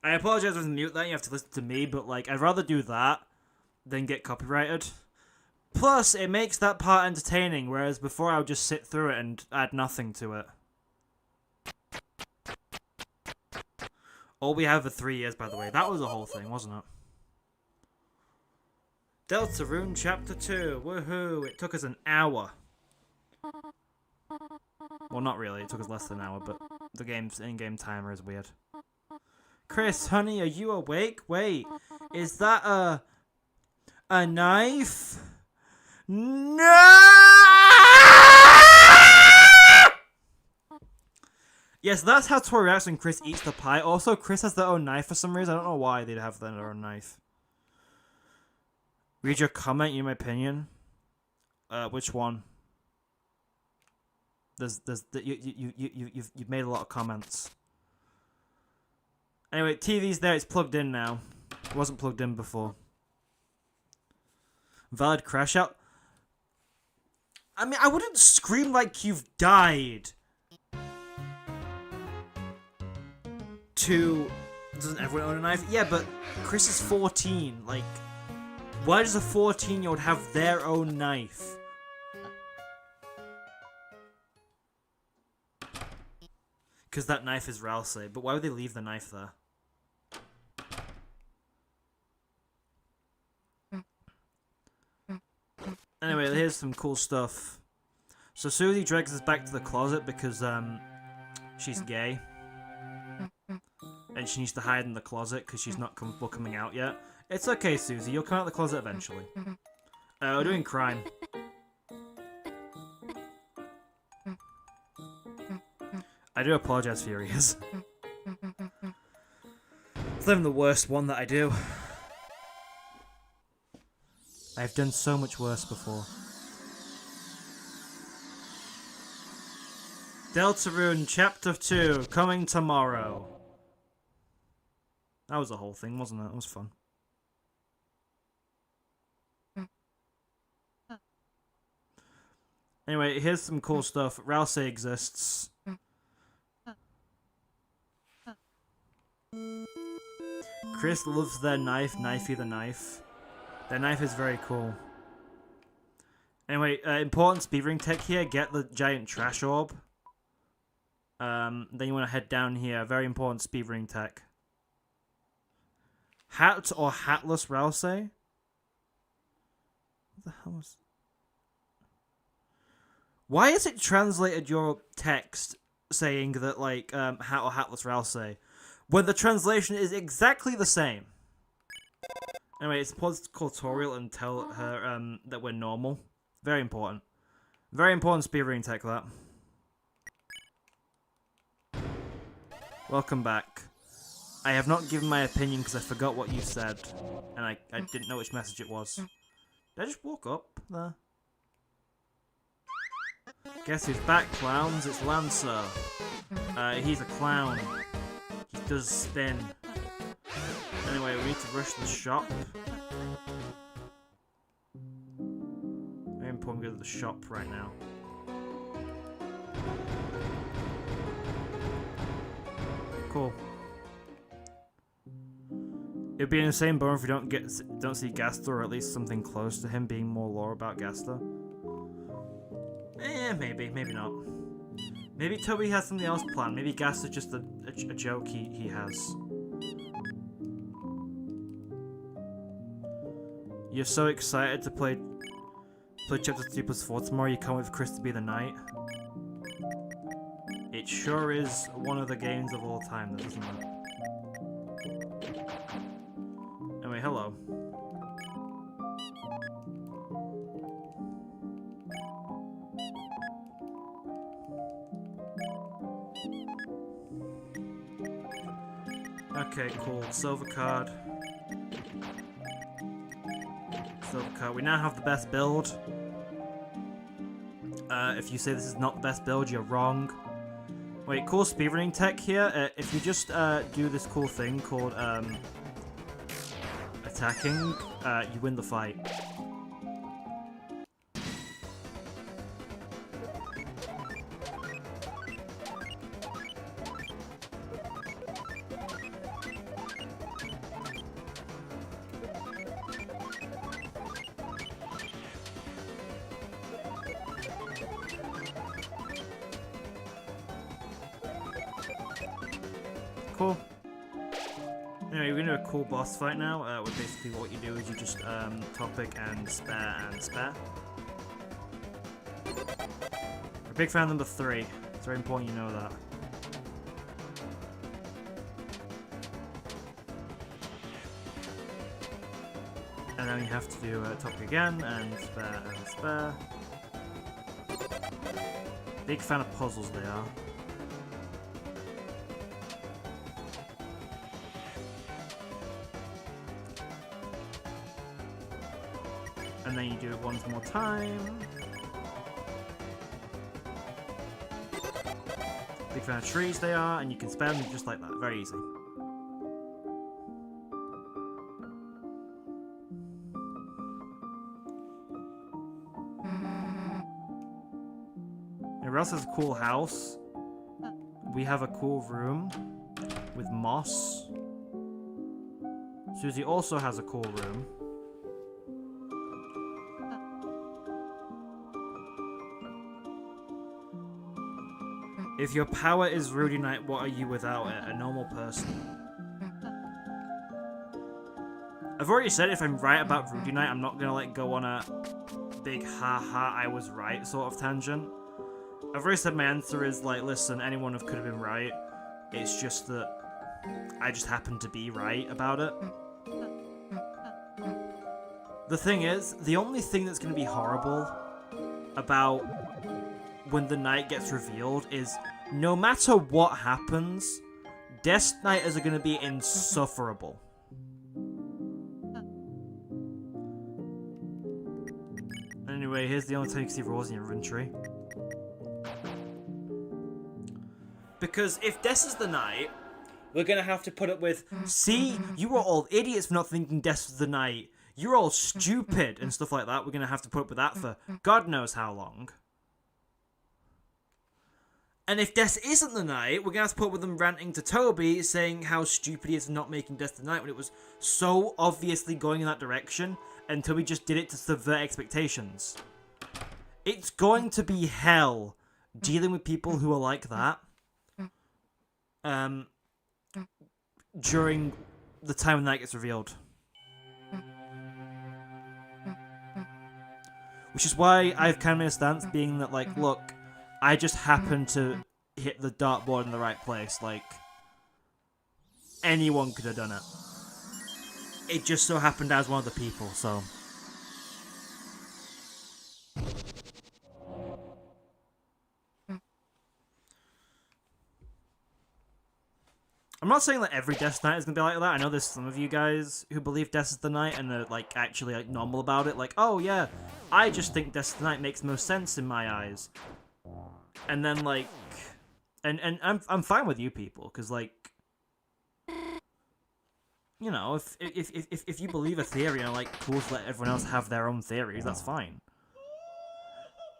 I apologize for the mute that, you have to listen to me, but like, I'd rather do that than get copyrighted. Plus, it makes that part entertaining, whereas before I would just sit through it and add nothing to it. All we have for 3 years, by the way. That was the whole thing, wasn't it? Deltarune Chapter 2. Woohoo! It took us an hour. Well, not really. It took us less than an hour, but the game's in-game timer is weird. Chris, honey, are you awake? Wait, is that a knife? No! Yes, that's how Tori reacts when Chris eats the pie. Also, Chris has their own knife for some reason. I don't know why they'd have their own knife. Read your comment, in my opinion. Which one? You've made a lot of comments. Anyway, TV's there. It's plugged in now. It wasn't plugged in before. Valid crash out. I mean, I wouldn't scream like you've died. Doesn't everyone own a knife? Yeah, but Chris is 14. Like, why does a 14-year-old have their own knife? Because that knife is Rousey. But why would they leave the knife there? Anyway, here's some cool stuff. So Susie drags us back to the closet because she's gay. And she needs to hide in the closet because she's not comfortable coming out yet. It's okay, Susie. You'll come out of the closet eventually. We're doing crime. I do apologize for your ears. It's even the worst one that I do. I've done so much worse before. Deltarune Chapter 2, coming tomorrow. That was the whole thing, wasn't it? It was fun. Anyway, here's some cool stuff. Rousey exists. Chris loves their knife, Knifey the knife. Their knife is very cool. Anyway, important speedrun tech here. Get the giant trash orb. Then you want to head down here. Very important speedrun tech. Hat or hatless Rousey? What the hell is... Why is it translated your text saying that, like, hat or hatless Rousey, when the translation is exactly the same? Anyway, it's supposed to call Toriel and tell her that we're normal. Very important. Very important speedrun tech, that. Welcome back. I have not given my opinion because I forgot what you said. And I didn't know which message it was. Did I just walk up there? Guess who's back, clowns? It's Lancer. He's a clown. He does spin. Anyway, we need to rush the shop. Very important to go to the shop right now. Cool. It'd be an insane bummer if we don't see Gaster, or at least something close to him being more lore about Gaster. Maybe not. Maybe Toby has something else planned. Maybe Gaster's just a joke he has. You're so excited to play chapter 2+4 tomorrow. You come with Chris to be the knight. It sure is one of the games of all time, though, isn't it? Anyway, hello. Okay, cool. Silver card. Silver card. We now have the best build. If you say this is not the best build, you're wrong. Wait, cool speedrunning tech here. If you just do this cool thing called attacking, you win the fight. Cool. Anyway, we're gonna do a cool boss fight now, where basically what you do is you just topic and spare. We're a big fan of number 3. It's very important you know that. And then you have to do topic again, and spare. Big fan of puzzles they are. And then you do it one more time. Big fan of trees they are, and you can spam them just like that. Very easy. Everyone else has a cool house. We have a cool room with moss. Susie also has a cool room. If your power is Rudy Knight, what are you without it? A normal person. I've already said if I'm right about Rudy Knight, I'm not gonna like go on a big ha I was right sort of tangent. I've already said my answer is like, listen, anyone could have been right. It's just that I just happened to be right about it. The thing is, the only thing that's gonna be horrible about when the knight gets revealed is no matter what happens, Death Knighters are going to be insufferable. Anyway, here's the only time you can see rolls in your inventory. Because if Death is the knight, we're going to have to put up with, see, you were all idiots for not thinking Death was the knight. You're all stupid and stuff like that. We're going to have to put up with that for God knows how long. And if Des isn't the knight, we're going to have to put up with them ranting to Toby, saying how stupid he is for not making Des the knight when it was so obviously going in that direction, and Toby just did it to subvert expectations. It's going to be hell dealing with people who are like that during the time when that gets revealed. Which is why I've kind of made a stance being that, like, look, I just happened to hit the dartboard in the right place. Like, anyone could have done it. It just so happened I was one of the people, so. I'm not saying that every Death Knight is gonna be like that. I know there's some of you guys who believe Death is the Knight and are like actually like normal about it. Like, oh yeah, I just think Death is the Knight makes most sense in my eyes. And then like, and I'm fine with you people, because like, you know, if you believe a theory and are like cool to let everyone else have their own theories, that's fine.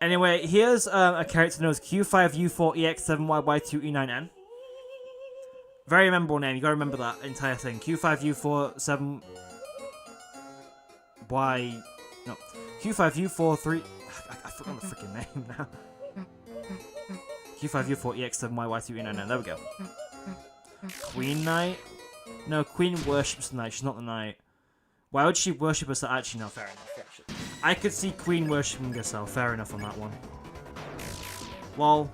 Anyway, here's a character known as Q5U4EX7YY2E9N. Very memorable name. You gotta remember that entire thing. Q5U47Y. No, Q5U43. I forgot the freaking name now. Q5U4EX7YY2E9N. There we go. Queen Knight. No, Queen worships the knight. She's not the knight. Why would she worship herself? Actually, no, fair enough. Actually. I could see Queen worshipping herself. Fair enough on that one. Lol.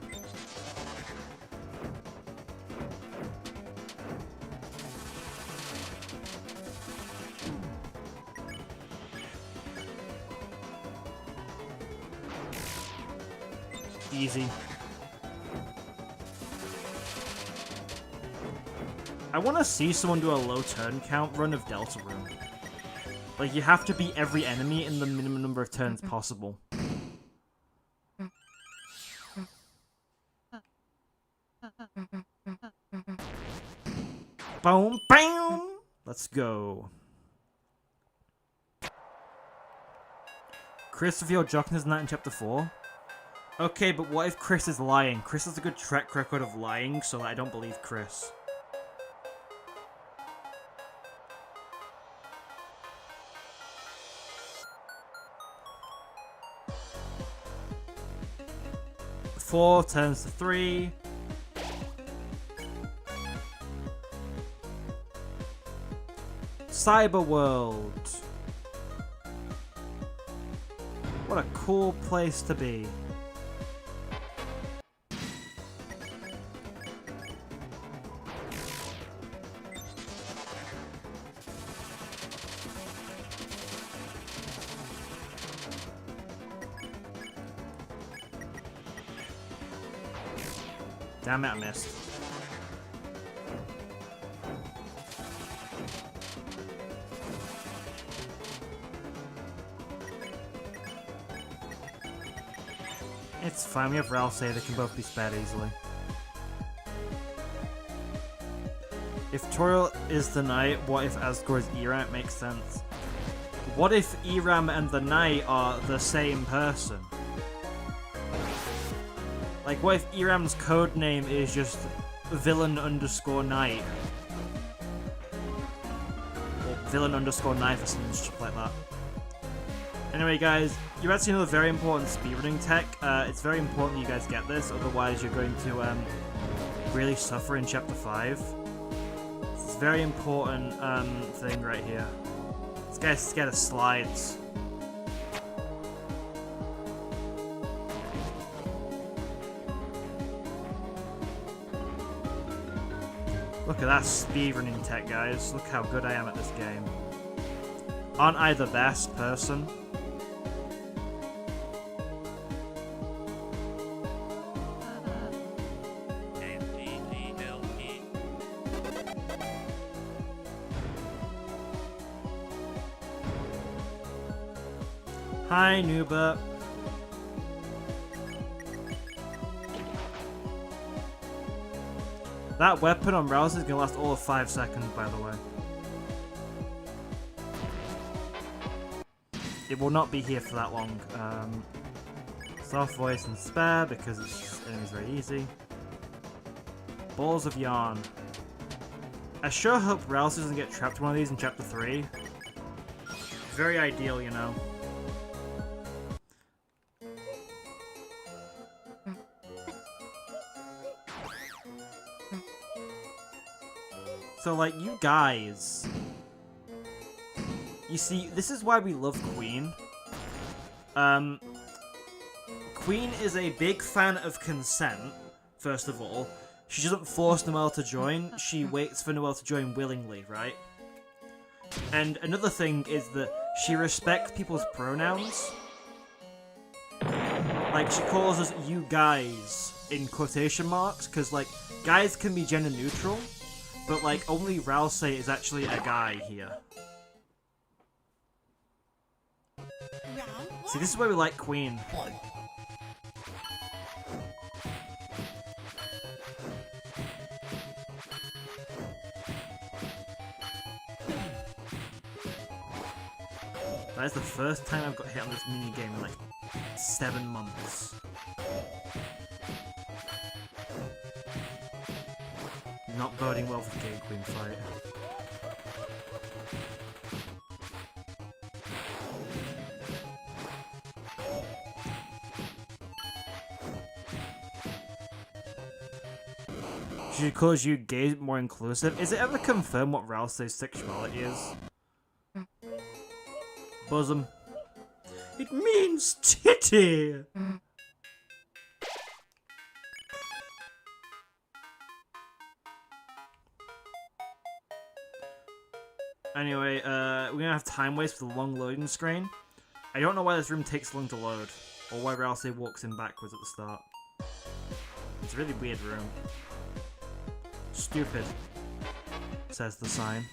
Easy. I want to see someone do a low turn count run of Deltarune. Like, you have to beat every enemy in the minimum number of turns possible. Boom, bam! Let's go. Chris revealed Jockner's Knight in Chapter 4. Okay, but what if Chris is lying? Chris has a good track record of lying, so I don't believe Chris. Four turns to 3. Cyber World. What a cool place to be. Damn it, I missed. It's fine, we have Ralph say they can both be spared easily. If Toriel is the knight, what if Asgore is Eram? It makes sense. What if Eram and the knight are the same person? Like, what if Eram's code name is just villain_knight? Or villain_knife or something stupid like that. Anyway, guys, you're about to see another very important speedrunning tech. It's very important that you guys get this, otherwise you're going to really suffer in Chapter 5. It's a very important thing right here. This guy's scared of slides. Look at that speedrunning tech, guys. Look how good I am at this game. Aren't I the best person? Hi, Nooba. That weapon on Rouse is gonna last all of 5 seconds, by the way. It will not be here for that long. Soft voice and spare because it's enemy's very easy. Balls of yarn. I sure hope Rouse doesn't get trapped in one of these in Chapter 3. Very ideal, you know. So, like, you guys... You see, this is why we love Queen. Queen is a big fan of consent, first of all. She doesn't force Noelle to join, she waits for Noelle to join willingly, right? And another thing is that she respects people's pronouns. Like, she calls us you guys in quotation marks, because, like, guys can be gender neutral. But, like, only Rouse is actually a guy here. See, this is why we like Queen. That is the first time I've got hit on this mini game in like 7 months. Not boding well for the Game Queen fight. Should cause you gay more inclusive? Is it ever confirmed what Rousey's sexuality is? Bosom. It means titty! Anyway, we're gonna have time waste for the long loading screen. I don't know why this room takes long to load, or why Rousey walks in backwards at the start. It's a really weird room. Stupid, says the sign.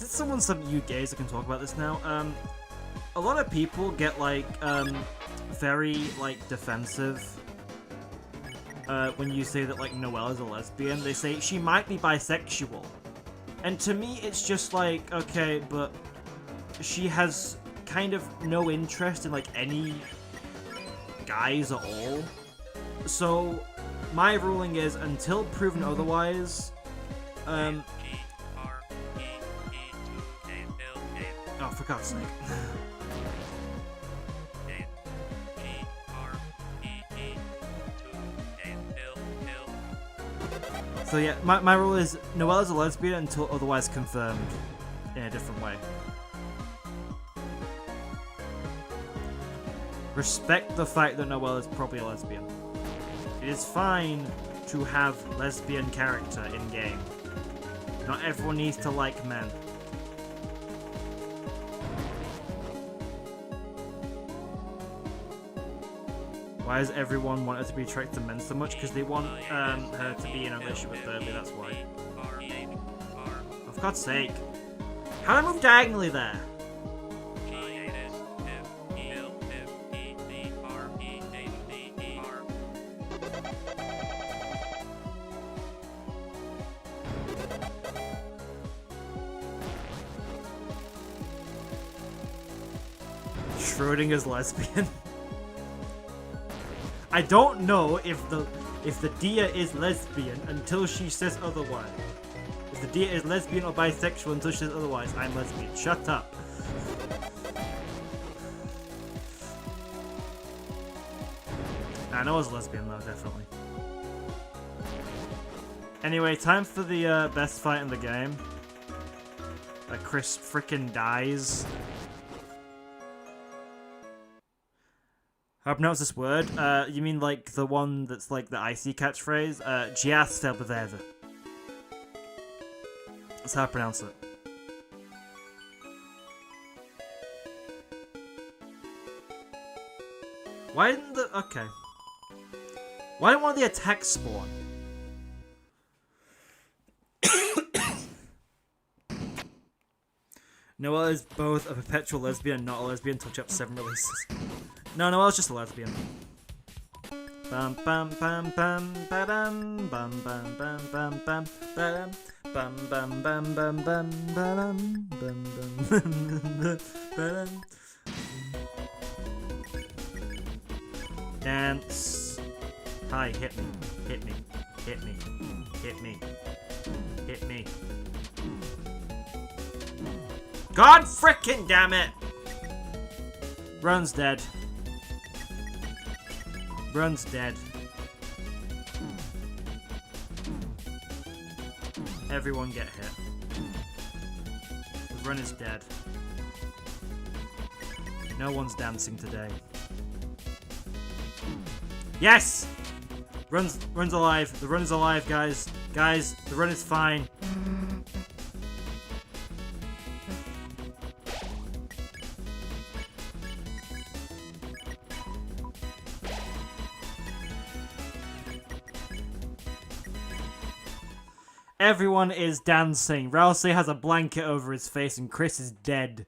Is someone some you gays that can talk about this now? A lot of people get like very like defensive when you say that like Noelle is a lesbian. They say she might be bisexual, and to me it's just like, okay, but she has kind of no interest in like any guys at all. So my ruling is, until proven otherwise, oh, for God's sake. So yeah, my rule is Noelle is a lesbian until otherwise confirmed in a different way. Respect the fact that Noelle is probably a lesbian. It is fine to have lesbian character in game. Not everyone needs to like men. Why does everyone want her to be attracted to men so much? Because they want her to be in a relationship with Thirdly, that's why. Oh, for God's sake. How did I move diagonally there? Schrodinger's lesbian. I don't know if the Dia is lesbian until she says otherwise. If the Dia is lesbian or bisexual until she says otherwise, I'm lesbian. Shut up. I know I was lesbian though, definitely. Anyway, time for the best fight in the game. Chris frickin' dies. How I pronounce this word? You mean like the one that's like the icy catchphrase? Giastelbeveve. That's how I pronounce it. Why didn't the... Okay. Why didn't one of the attacks spawn? Noelle is both a perpetual lesbian and not a lesbian until chapter 7 releases. No, Noelle's just a lesbian. Bum bum bum bum ba-dum bum bum bum bum bum ba-dum bum bum bum bum bum ba-dum bum bum ba-dum. Dance. Hi, hit me. Hit me. Hit me. Hit me. Hit me. God frickin' damn it! Run's dead. Run's dead. Everyone get hit. Run is dead. No one's dancing today. Yes! Run's alive. The run is alive, guys. Guys, the run is fine. Everyone is dancing. Rousey has a blanket over his face and Chris is dead.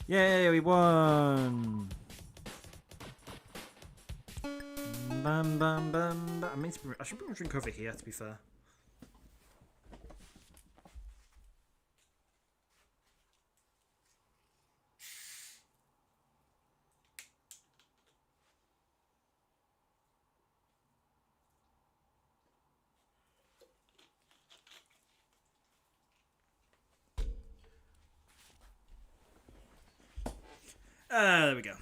Yay, we won! Bam, bam, bam, bam. I should bring a drink over here, to be fair. There we go.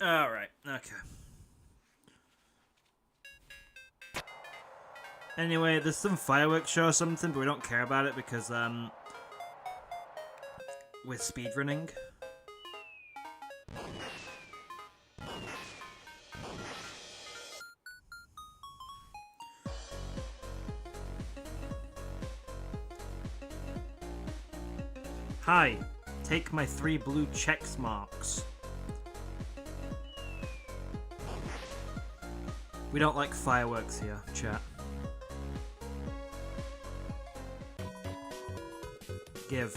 Alright, okay. Anyway, there's some fireworks show or something, but we don't care about it because, we're speedrunning. Hi, take my 3 blue checks marks. We don't like fireworks here, chat. Give.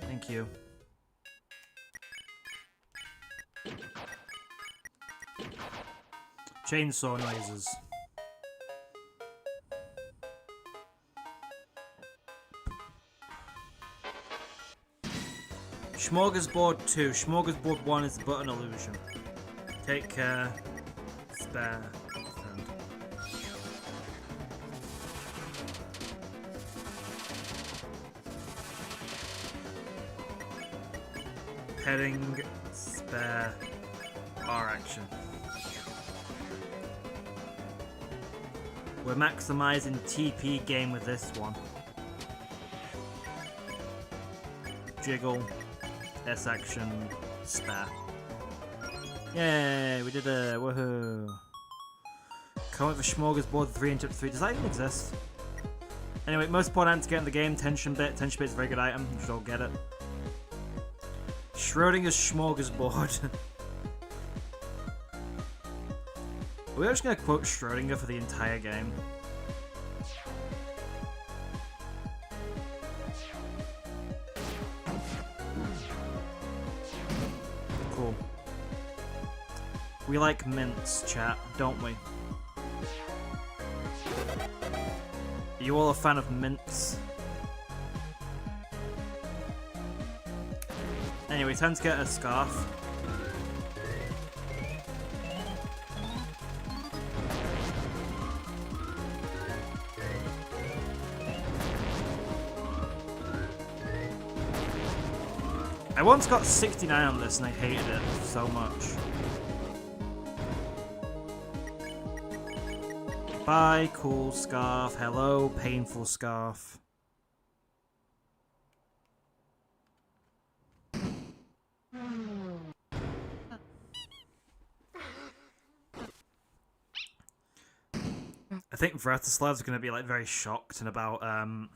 Thank you. Chainsaw noises. Smorgasbord 2. Smorgasbord 1 is the button illusion. Take care. Spare. Friend. Heading. Spare. R action. We're maximizing TP game with this one. Jiggle. S action. Spare. Yay, we did it. Woohoo. Can't wait for Smorgasbord 3 and Chapter 3. Does that even exist? Anyway, most important item to get in the game, Tension Bit. Tension Bit is a very good item. You should all get it. Schrodinger's Smorgasbord. We're just going to quote Schrodinger for the entire game. Cool. We like mints, chat, don't we? Are you all a fan of mints? Anyway, time to get a scarf. I once got 69 on this and I hated it so much. Bye, cool scarf. Hello, painful scarf. I think Vratislav's gonna be like very shocked in about an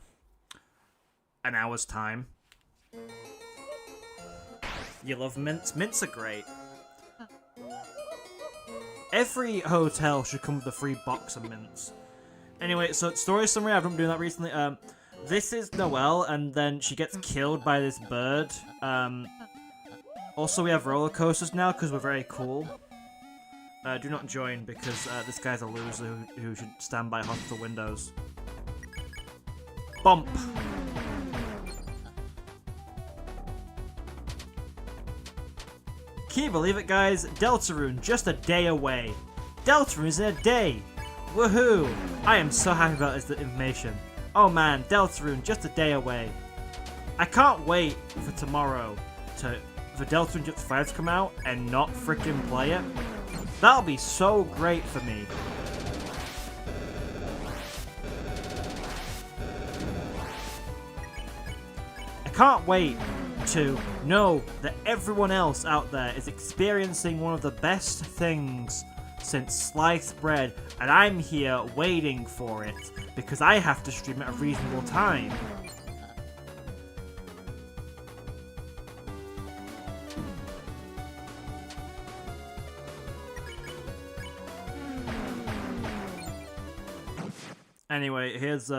hour's time. You love mints? Mints are great. Every hotel should come with a free box of mints. Anyway, so story summary, I've been doing that recently. This is Noelle, and then she gets killed by this bird. Also, we have roller coasters now, because we're very cool. Do not join, because this guy's a loser who should stand by hospital windows. Bump! Can you believe it, guys? Deltarune, just a day away. Deltarune is in a day! Woohoo! I am so happy about this information. Oh man, Deltarune, just a day away. I can't wait for tomorrow for Deltarune Chapter 5 to come out and not freaking play it. That'll be so great for me. I can't wait to know that everyone else out there is experiencing one of the best things since sliced bread, and I'm here waiting for it because I have to stream at a reasonable time. Anyway, here's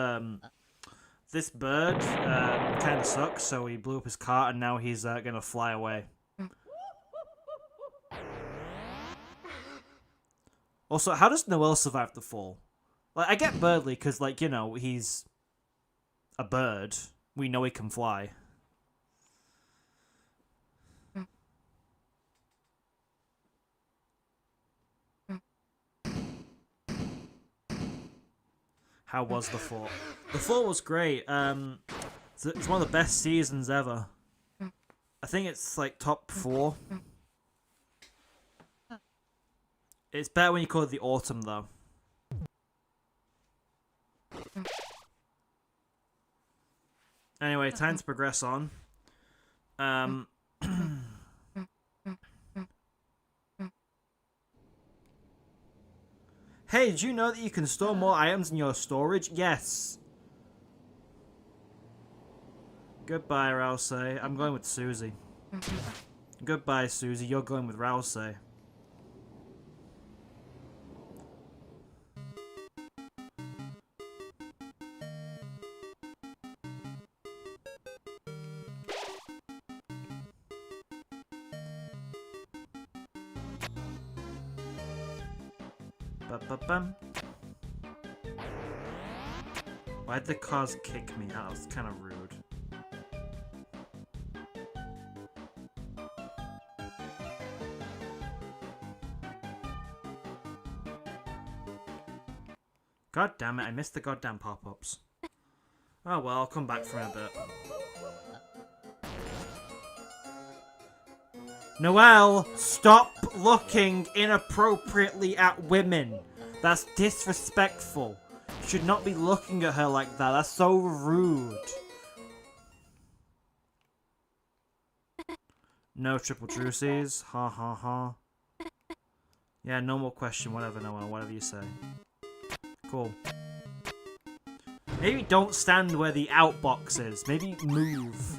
this bird kind of sucks, so he blew up his cart and now he's gonna fly away. Also, how does Noel survive the fall? Like, I get Birdly because, like, you know, he's a bird. We know he can fly. How was the fall? The fall was great. It's one of the best seasons ever. I think it's like top 4. It's better when you call it the autumn, though. Anyway, time to progress on. Hey, did you know that you can store more items in your storage? Yes. Goodbye, Rousey. I'm going with Susie. Goodbye, Susie. You're going with Rousey. Ba-ba-bum. Why'd the cars kick me? That was kind of rude. God damn it, I missed the goddamn pop-ups. Oh well, I'll come back for a bit. Noelle, stop looking inappropriately at women. That's disrespectful. You should not be looking at her like that. That's so rude. No triple truces. Ha ha ha. Yeah, no more question. Whatever, Noelle. Whatever you say. Cool. Maybe don't stand where the outbox is. Maybe move.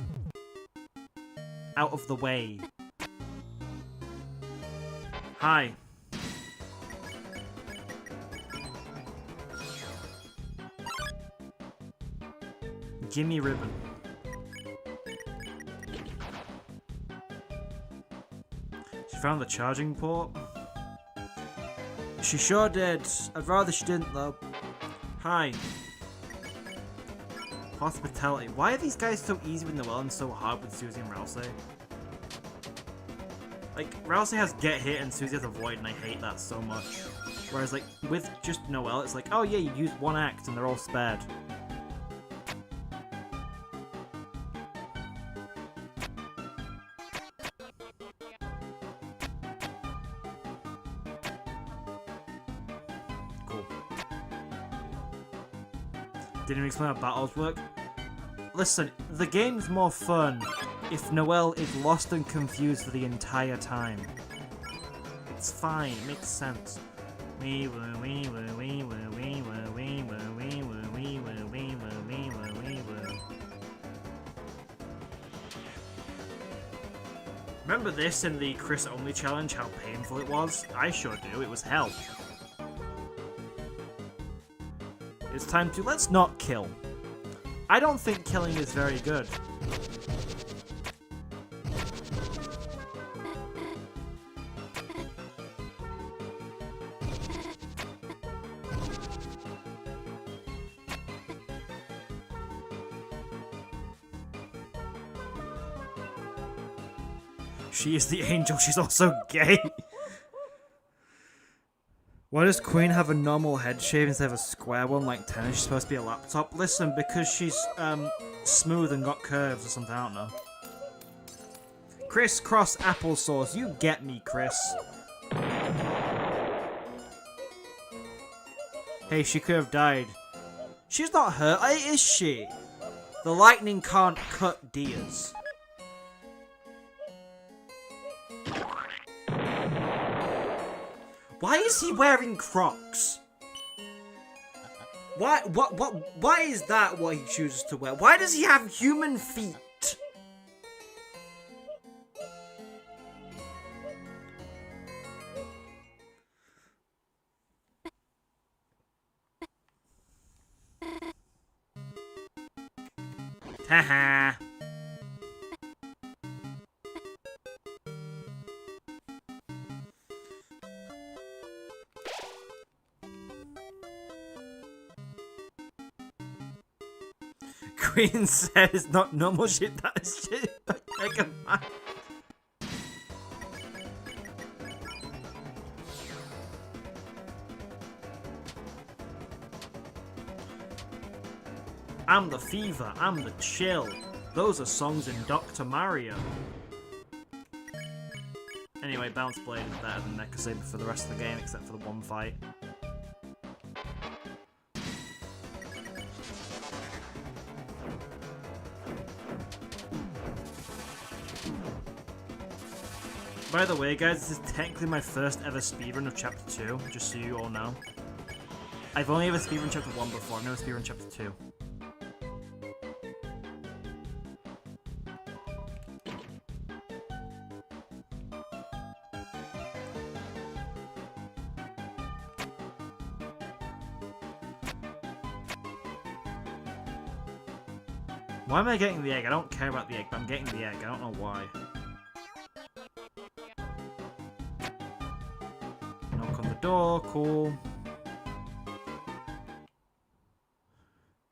Out of the way. Hi. Gimme ribbon. She found the charging port? She sure did. I'd rather she didn't though. Hi. Hospitality. Why are these guys so easy with Noelle and so hard with Susie and Rousey? Like, Rousey has get hit and Susie has avoid, and I hate that so much. Whereas, like, with just Noelle, it's like, oh yeah, you use one act and they're all spared. Cool. Didn't even explain how battles work. Listen, the game's more fun if Noelle is lost and confused for the entire time. It's fine, it makes sense. Remember this in the Chris Only challenge, how painful it was? I sure do, it was hell. It's time to let's not kill. I don't think killing is very good. She is the angel, she's also gay. Why does Queen have a normal head shave instead of a square one like tennis? She's supposed to be a laptop. Listen, because she's smooth and got curves or something, I don't know. Crisscross applesauce, you get me, Chris. Hey, she could have died. She's not hurt, is she? The lightning can't cut deers. Why is he wearing Crocs? Why is that what he chooses to wear? Why does he have human feet? Haha. Queen says not normal shit, that is shit. Mega Man. I'm the fever, I'm the chill. Those are songs in Dr. Mario. Anyway, Bounce Blade is better than Mecha Saber for the rest of the game, except for the one fight. By the way, guys, this is technically my first ever speedrun of Chapter 2, just so you all know. I've only ever speedrun Chapter 1 before, I've never speedrun Chapter 2. Why am I getting the egg? I don't care about the egg, but I'm getting the egg. I don't know why. Knock on the door, cool.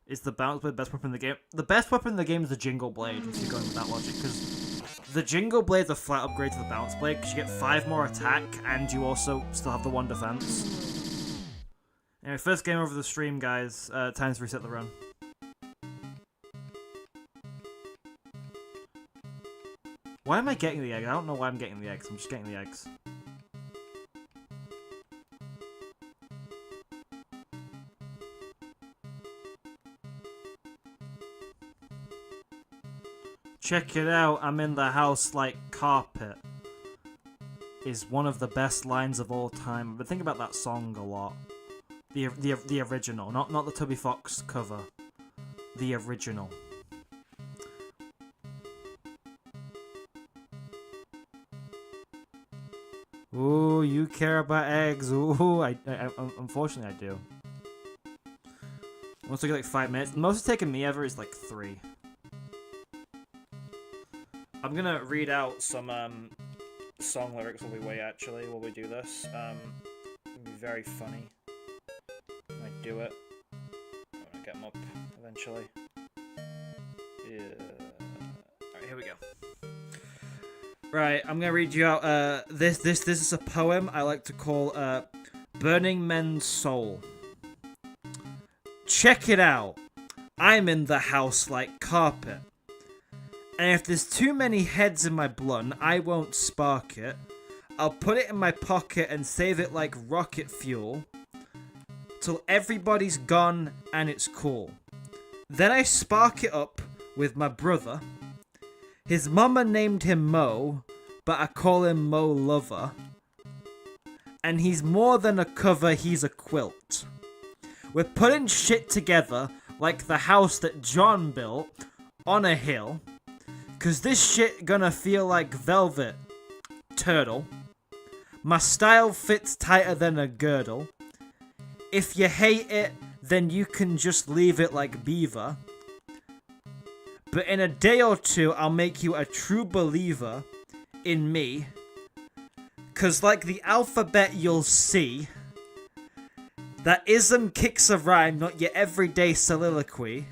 Is the Bounce Blade the best weapon in the game? The best weapon in the game is the Jingle Blade, if you're going with that logic, because the Jingle Blade's a flat upgrade to the Bounce Blade, because you get 5 more attack, and you also still have the 1 defense. Anyway, first game over the stream, guys. Time to reset the run. Why am I getting the egg? I don't know why I'm getting the eggs. I'm just getting the eggs. Check it out, I'm in the house like carpet. Is one of the best lines of all time. I've been thinking about that song a lot. The original, not the Toby Fox cover. The original. Ooh, you care about eggs. Ooh, I unfortunately I do. Once I get like 5 minutes. The most it's taken me ever is like 3. I'm gonna read out some song lyrics while we wait. Actually, while we do this, it's gonna be very funny. I do it. I'm gonna get them up eventually. Yeah. All right, here we go. Right, I'm gonna read you out. This is a poem I like to call "Burning Men's Soul." Check it out. I'm in the house like carpet, and if there's too many heads in my blunt, I won't spark it. I'll put it in my pocket and save it like rocket fuel till everybody's gone and it's cool. Then I spark it up with my brother. His mama named him Mo, but I call him Mo Lover. And he's more than a cover, he's a quilt. We're putting shit together like the house that John built on a hill. 'Cause this shit gonna feel like velvet, turtle. My style fits tighter than a girdle. If you hate it, then you can just leave it like beaver. But in a day or two, I'll make you a true believer in me. 'Cause like the alphabet you'll see, that ism kicks a rhyme, not your everyday soliloquy.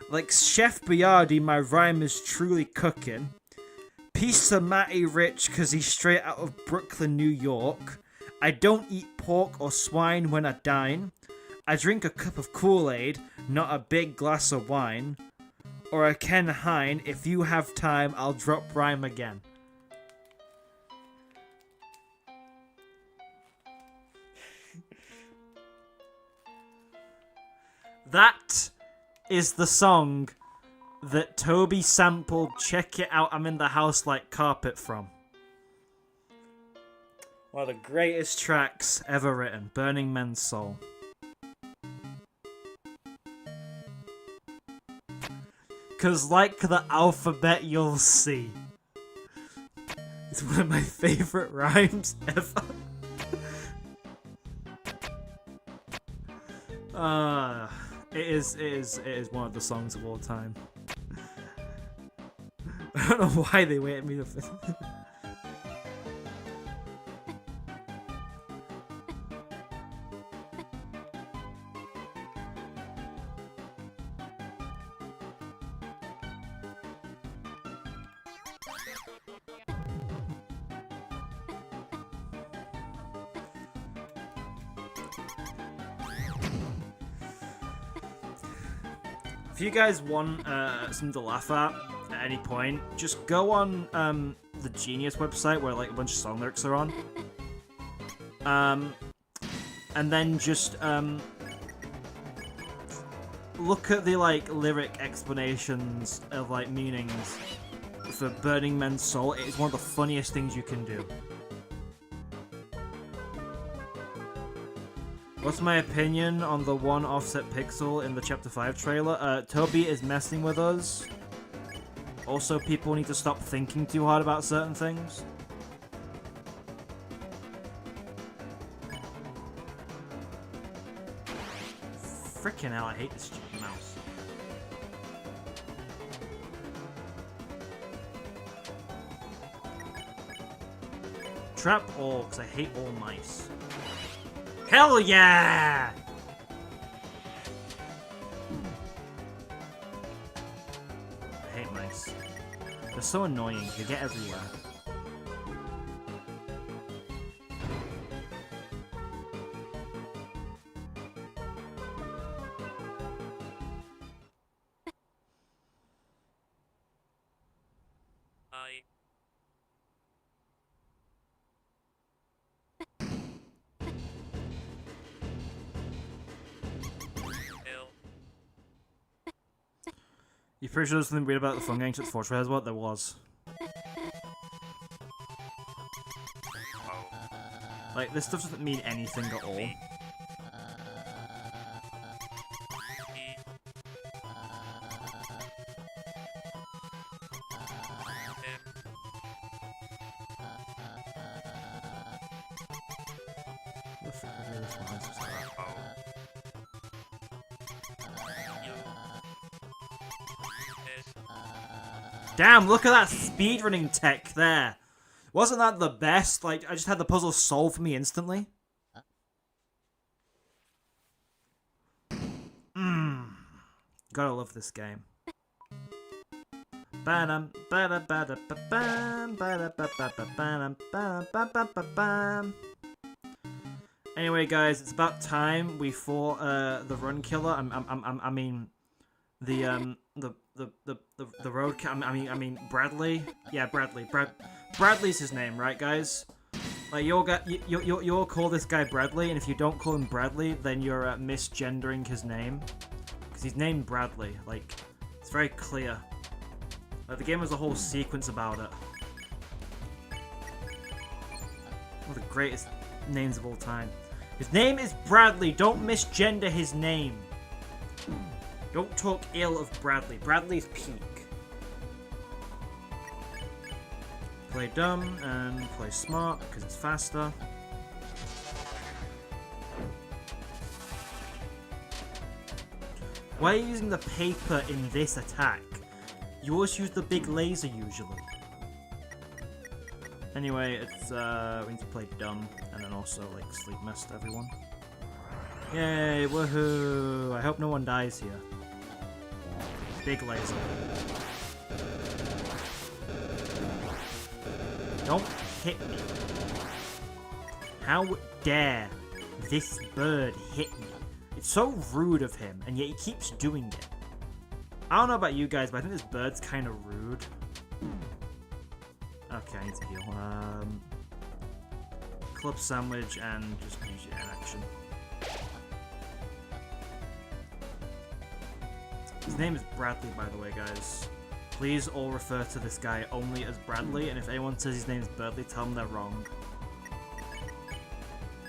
Like Chef Boyardee, my rhyme is truly cooking. Peace to Matty Rich, 'cause he's straight out of Brooklyn, New York. I don't eat pork or swine when I dine. I drink a cup of Kool-Aid, not a big glass of wine. Or a Ken Hine, if you have time, I'll drop rhyme again. That is the song that Toby sampled Check It Out, I'm in the House Like Carpet from. One of the greatest tracks ever written, Burning Man's Soul. Cause like the alphabet you'll see. It's one of my favorite rhymes ever. It is one of the songs of all time. I don't know why they waited me to finish. If you guys want something to laugh at any point, just go on the Genius website where like a bunch of song lyrics are on. And then just look at the like lyric explanations of like meanings for Burning Man's Soul. It is one of the funniest things you can do. What's my opinion on the one offset pixel in the Chapter 5 trailer? Toby is messing with us. Also, people need to stop thinking too hard about certain things. Frickin' hell, I hate this stupid mouse. Trap all, because I hate all mice. Hell yeah! I hate mice. They're so annoying. They get everywhere. You pretty sure there's something weird about the phone games at Fortress as well? There was. Like, this stuff doesn't mean anything at all. Damn, look at that speedrunning tech there. Wasn't that the best? Like, I just had the puzzle solved for me instantly. Gotta love this game. Anyway, guys, it's about time we fought the Run Killer. I mean, the road. I mean Bradley. Yeah, Bradley. Bradley's his name, right, guys? Like you'll call this guy Bradley, and if you don't call him Bradley, then you're misgendering his name, because he's named Bradley. Like, it's very clear. Like, the game has a whole sequence about it. One of the greatest names of all time. His name is Bradley. Don't misgender his name. Don't talk ill of Bradley. Bradley's peak. Play dumb and play smart because it's faster. Why are you using the paper in this attack? You always use the big laser usually. Anyway, it's we need to play dumb and then also like sleep mist everyone. Yay, woohoo! I hope no one dies here. Big laser. Don't hit me. How dare this bird hit me? It's so rude of him, and yet he keeps doing it. I don't know about you guys, but I think this bird's kind of rude. Okay, I need to heal. Club sandwich and just use your action. His name is Bradley, by the way, guys. Please all refer to this guy only as Bradley, and if anyone says his name is Bradley, tell them they're wrong.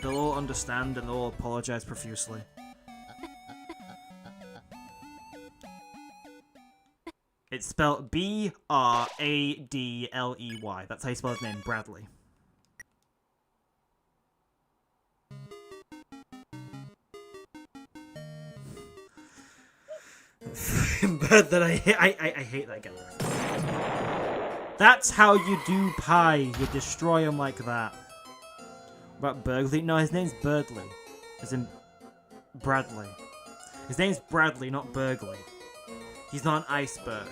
they'll all understand and they'll all apologize profusely. It's spelled B-R-A-D-L-E-Y. That's how you spell his name, Bradley. But that I hate that guy. That's how you do pie. You destroy him like that. What about Burgley? No, his name's Birdley. As in Bradley. His name's Bradley, not Burgley. He's not an iceberg.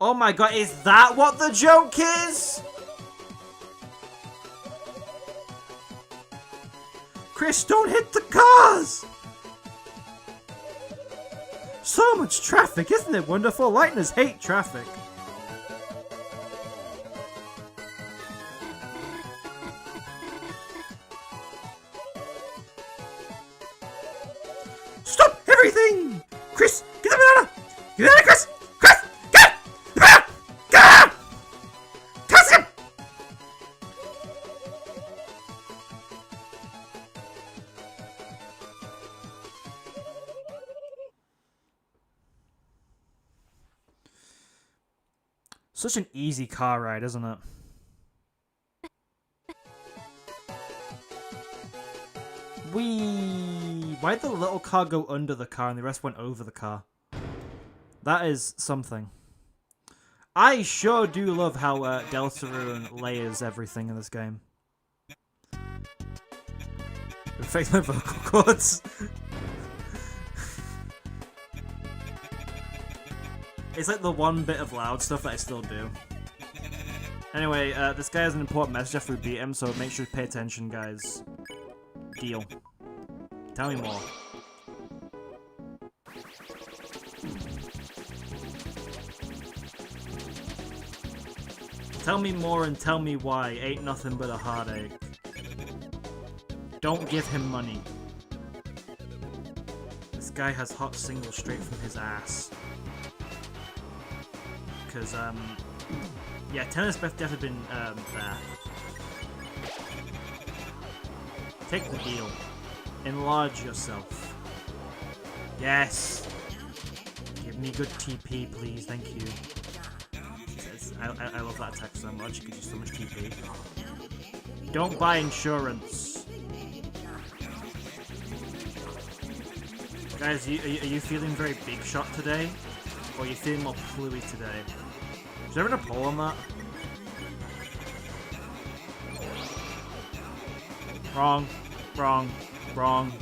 Oh my god, is that what the joke is? Chris, don't hit the cars! So much traffic, isn't it wonderful? Lightners hate traffic. Stop everything! Chris, get the banana! Get the banana, Chris! Chris! Get it! The banana! Get it! Toss him! Such an easy car ride, isn't it? Why'd the little car go under the car and the rest went over the car? That is something. I sure do love how Deltarune layers everything in this game. It affects my vocal cords. It's like the one bit of loud stuff that I still do. Anyway, this guy has an important message after we beat him, so make sure to pay attention, guys. Deal. Tell me more. Tell me more and tell me why. Ain't nothing but a heartache. Don't give him money. This guy has hot singles straight from his ass. Because, yeah, Tennis Beth definitely been, there. Take the deal. Enlarge yourself. Yes! Give me good TP, please, thank you. I love that text so much, it gives you so much TP. Don't buy insurance. Guys, are you feeling very big shot today? Or are you feeling more fluey today? Is there ever a poll on that? Wrong. Wrong. Wrong.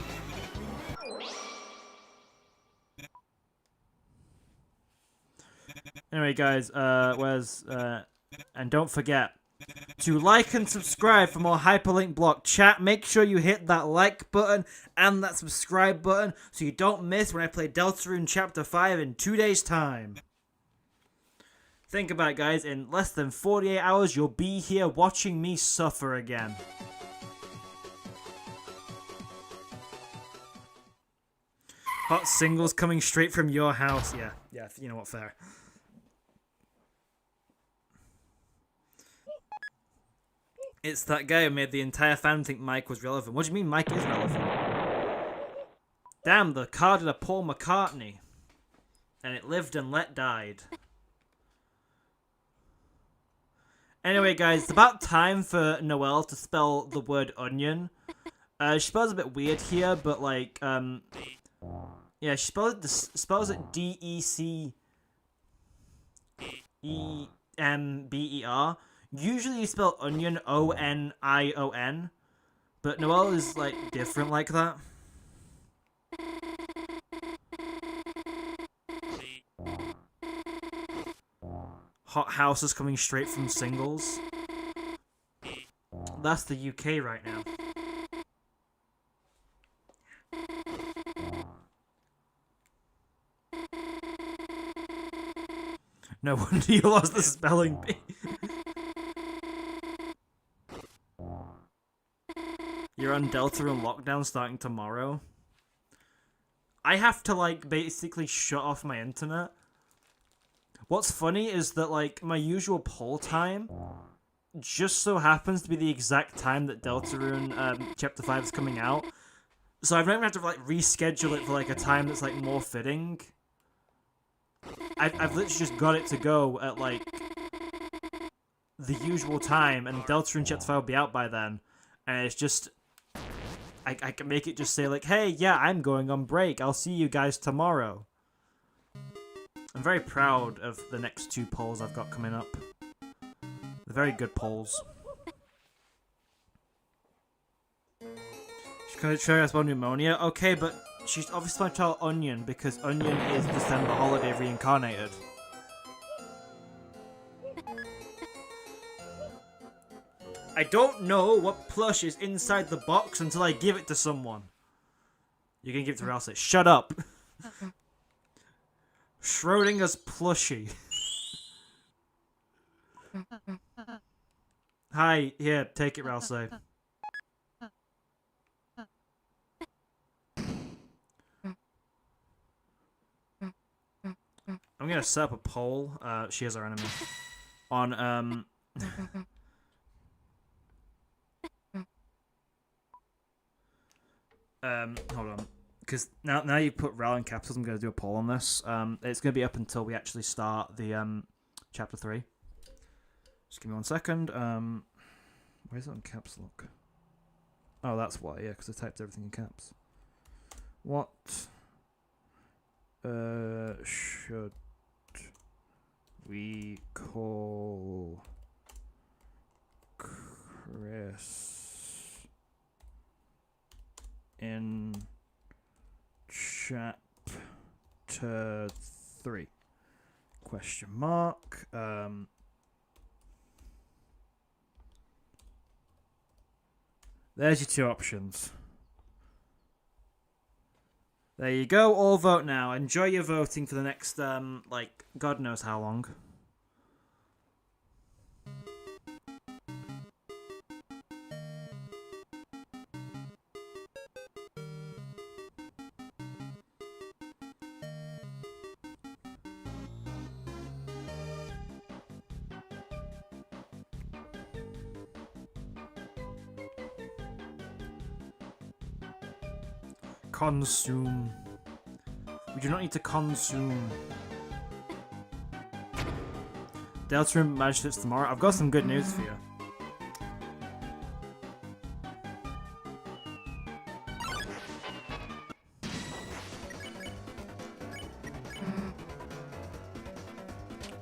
Anyway, guys, and don't forget to like and subscribe for more Hyperlink Block chat. Make sure you hit that like button and that subscribe button so you don't miss when I play Deltarune Chapter 5 in 2 days' time. Think about it, guys. In less than 48 hours, you'll be here watching me suffer again. Hot singles coming straight from your house. Yeah, you know what, fair. It's that guy who made the entire fan think Mike was relevant. What do you mean Mike is relevant? Damn, the car did a Paul McCartney. And it lived and let died. Anyway, guys, it's about time for Noelle to spell the word onion. She spells a bit weird here, but like, yeah, she spells it D-E-C-E-M-B-E-R. Usually you spell onion O-N-I-O-N, but Noelle is like different like that. Hot houses coming straight from singles. That's the UK right now. No wonder you lost the spelling bee. You're on Deltarune lockdown starting tomorrow. I have to like basically shut off my internet. What's funny is that like my usual poll time just so happens to be the exact time that Deltarune Chapter 5 is coming out. So I've not even had to like reschedule it for like a time that's like more fitting. I've literally just got it to go at like the usual time, and Deltarune Chapter 5 will be out by then. And it's just I can make it just say like, hey, yeah, I'm going on break. I'll see you guys tomorrow. I'm very proud of the next 2 polls I've got coming up. They're very good polls. She's going to try us about pneumonia. Okay, but she's obviously my child Onion because Onion is December holiday reincarnated. I don't know what plush is inside the box until I give it to someone. You're going to give it to Ralsei. Shut up. Schrodinger's plushie. Hi, here, take it, Ralsei. I'm gonna set up a poll. She is our enemy. On hold on. Because now you put Ral in capitals, I'm going to do a poll on this. It's going to be up until we actually start the chapter 3. Just give me 1 second. Where is it on caps lock? Oh, that's why, yeah, because I typed everything in caps. What should we call Chris in chapter 3? Question mark. There's your 2 options. There you go. All vote now. Enjoy your voting for the next, like, God knows how long. Consume. We do not need to consume. Deltarune magistrates tomorrow. I've got some good news for you.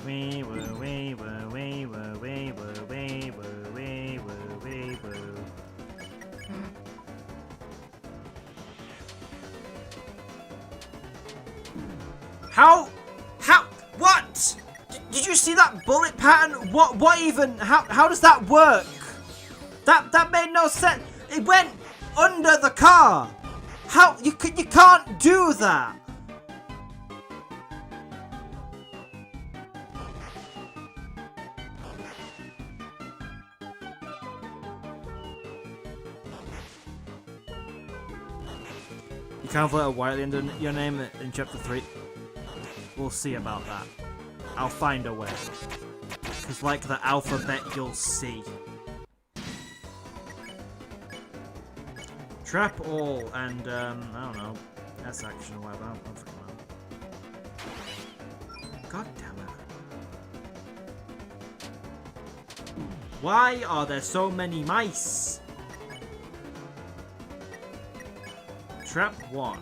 We woo, we woo, we woo, we woo, we woo, we woo, we woo. How? What? Did you see that bullet pattern? What even? How does that work? That made no sense. It went under the car. How? You can't do that. You can't put a Y at the end of your name in chapter 3. We'll see about that. I'll find a way. Because like the alphabet, you'll see. Trap all and, I don't know, S action or whatever. I don't fucking know. God damn it. Why are there so many mice? Trap 1.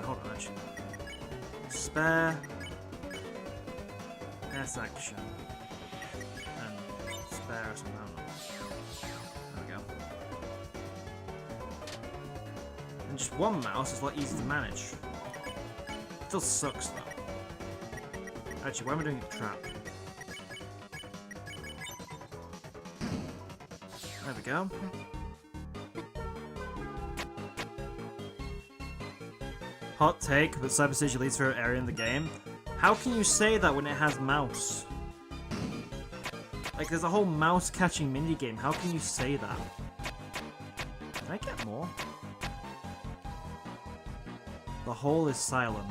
Hold on, actually. Spare. S action. And spare or something, I don't know. There we go. And just 1 mouse is a lot easier to manage. Still sucks though. Actually, why am I doing a trap? There we go. Hot take, but Cyber Siege leads for area in the game. How can you say that when it has mouse? Like, there's a whole mouse catching minigame. How can you say that? Can I get more? The hole is silent.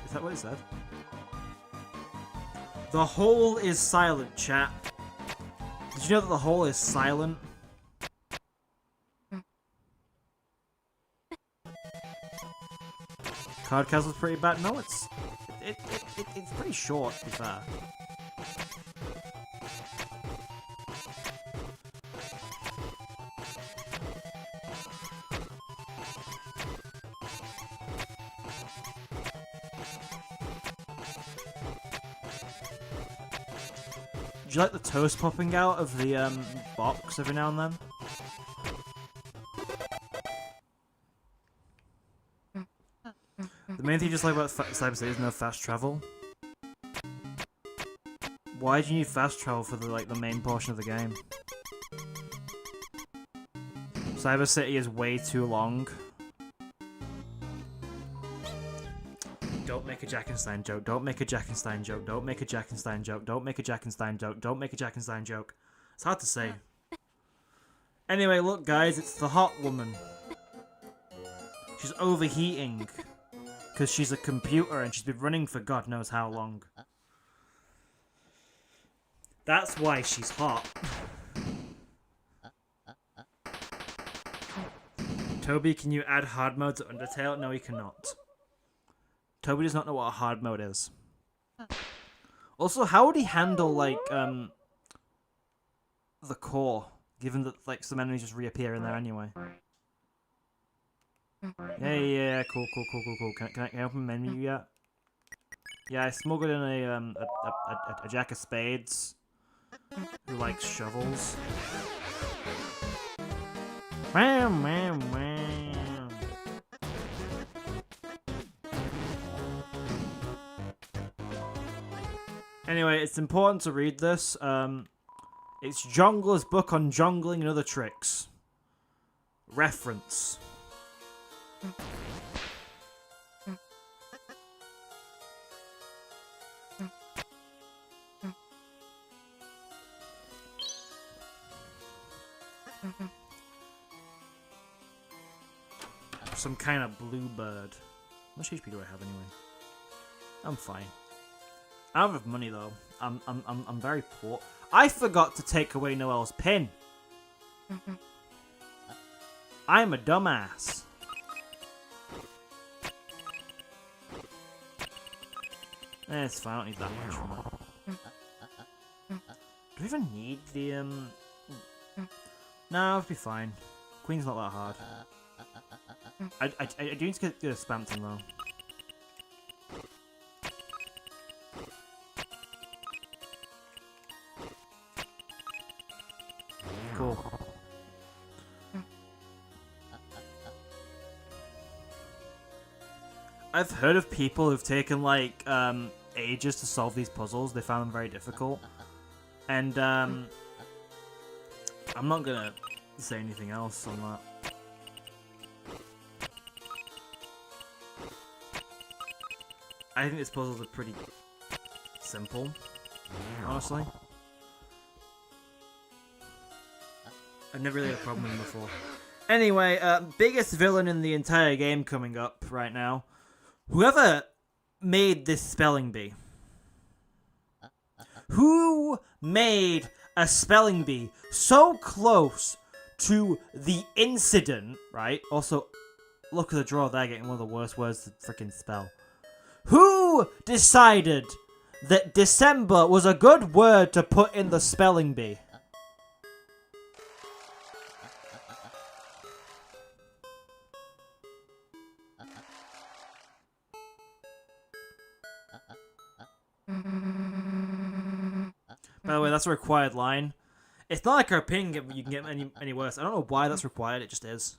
Is that what it said? The hole is silent, chat. Did you know that the hole is silent? Card Castle's pretty bad. No, it's pretty short, to be fair. Do you like the toast popping out of the box every now and then? The main thing you just like about Cyber City is no fast travel. Why do you need fast travel for the main portion of the game? Cyber City is way too long. Don't make a Jackenstein joke. Don't make a Jackenstein joke. Don't make a Jackenstein joke. Don't make a Jackenstein joke. Don't make a Jackenstein joke. It's hard to say. Anyway, look guys, it's the hot woman. She's overheating. Because she's a computer and she's been running for God knows how long. That's why she's hot. Toby, can you add hard mode to Undertale? No, he cannot. Toby does not know what a hard mode is. Also, how would he handle, like, the core? Given that, like, some enemies just reappear in there anyway. Yeah, cool. Can I open menu yet? Yeah, I smuggled in a jack of spades who likes shovels. Wham. Anyway, it's important to read this. It's Jongler's book on jongling and other tricks. Reference. Some kind of bluebird. How much HP do I have anyway? I'm fine. I don't have money though. I'm very poor. I forgot to take away Noelle's pin. I'm a dumbass. It's fine, I don't need that much from it. Do we even need the, No, it'll be fine. Queen's not that hard. I do need to get a spam thing though. Cool. I've heard of people who've taken like ages to solve these puzzles. They found them very difficult, and I'm not gonna say anything else on that. I think these puzzles are pretty simple, honestly. I've never really had a problem with them before. Anyway, biggest villain in the entire game coming up right now. Whoever made this spelling bee. Who made a spelling bee so close to the incident, right? Also, look at the draw there, getting one of the worst words to freaking spell. Who decided that December was a good word to put in the spelling bee? By the way, that's a required line. It's not like our opinion you can get any worse. I don't know why that's required, it just is.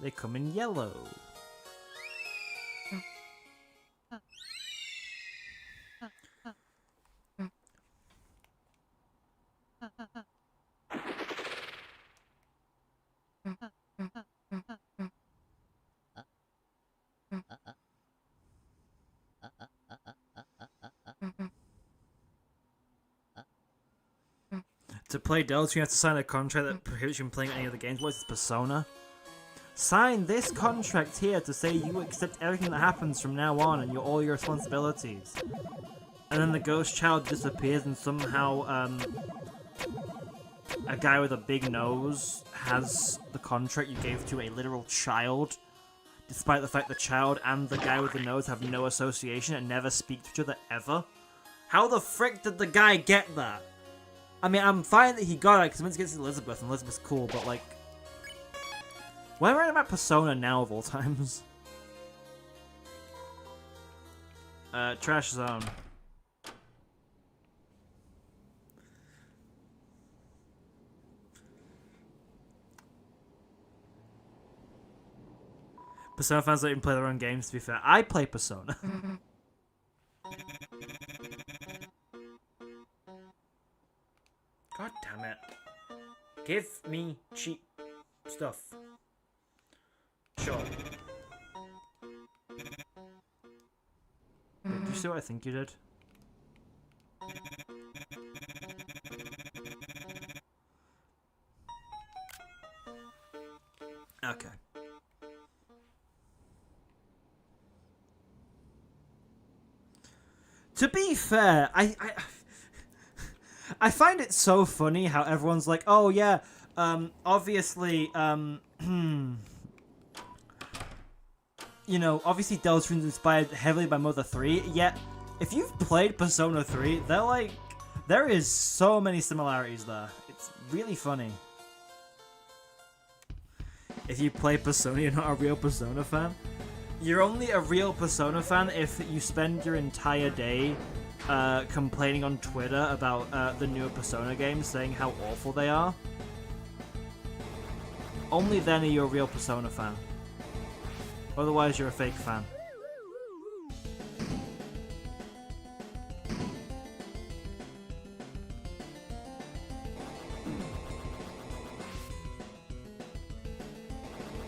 They come in yellow. To play Deltarune, you have to sign a contract that prohibits you from playing any other games. What is this, Persona? Sign this contract here to say you accept everything that happens from now on and all your responsibilities. And then the ghost child disappears and somehow, a guy with a big nose has the contract you gave to a literal child, despite the fact the child and the guy with the nose have no association and never speak to each other ever. How the frick did the guy get that? I mean, I'm fine that he got it because once he gets Elizabeth, and Elizabeth's cool, but like, why am I about Persona now of all times? Trash zone. Persona fans don't even play their own games, to be fair. I play Persona. God damn it. Give me cheap stuff. Sure. Wait, do you see what I think you did? Okay. To be fair, I find it so funny how everyone's like, oh yeah, obviously, you know, obviously Deltarune's inspired heavily by Mother 3, yet if you've played Persona 3, they're like, there is so many similarities there. It's really funny. If you play Persona, you're not a real Persona fan. You're only a real Persona fan if you spend your entire day complaining on Twitter about the newer Persona games, saying how awful they are. Only then are you a real Persona fan. Otherwise, you're a fake fan.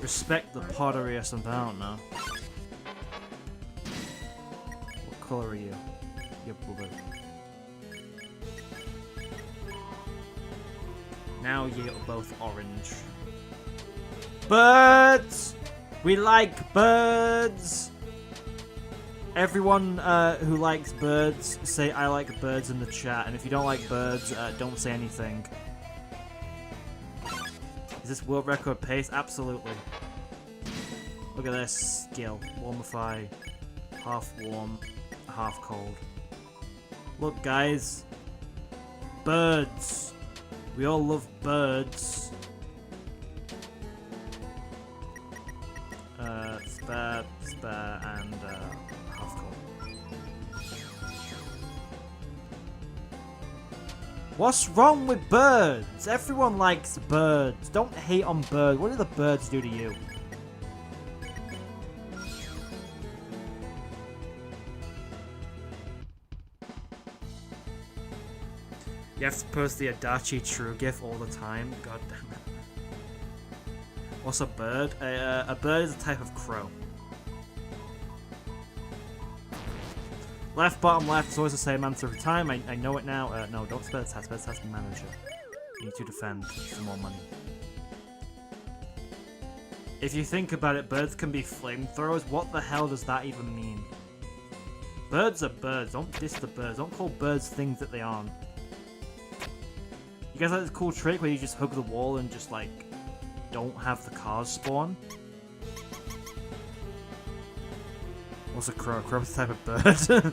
Respect the pottery or something, I don't know. What color are you? You're blue. Now you're both orange. Birds! We like birds! Everyone who likes birds, say I like birds in the chat. And if you don't like birds, don't say anything. Is this world record pace? Absolutely. Look at this skill. Warmify. Half warm, half cold. Look, guys. Birds. We all love birds. Spare, and half cold. What's wrong with birds? Everyone likes birds. Don't hate on birds. What do the birds do to you? You have to post the Adachi True GIF all the time. God damn it. What's a bird? A bird is a type of crow. Left, bottom, left is always the same answer every time. I know it now. No, don't spell the task. Spell the task manager. You need to defend for more money. If you think about it, birds can be flamethrowers. What the hell does that even mean? Birds are birds. Don't diss the birds. Don't call birds things that they aren't. You guys like this cool trick where you just hug the wall and just like don't have the cars spawn? What's a crow? A crow's a type of bird.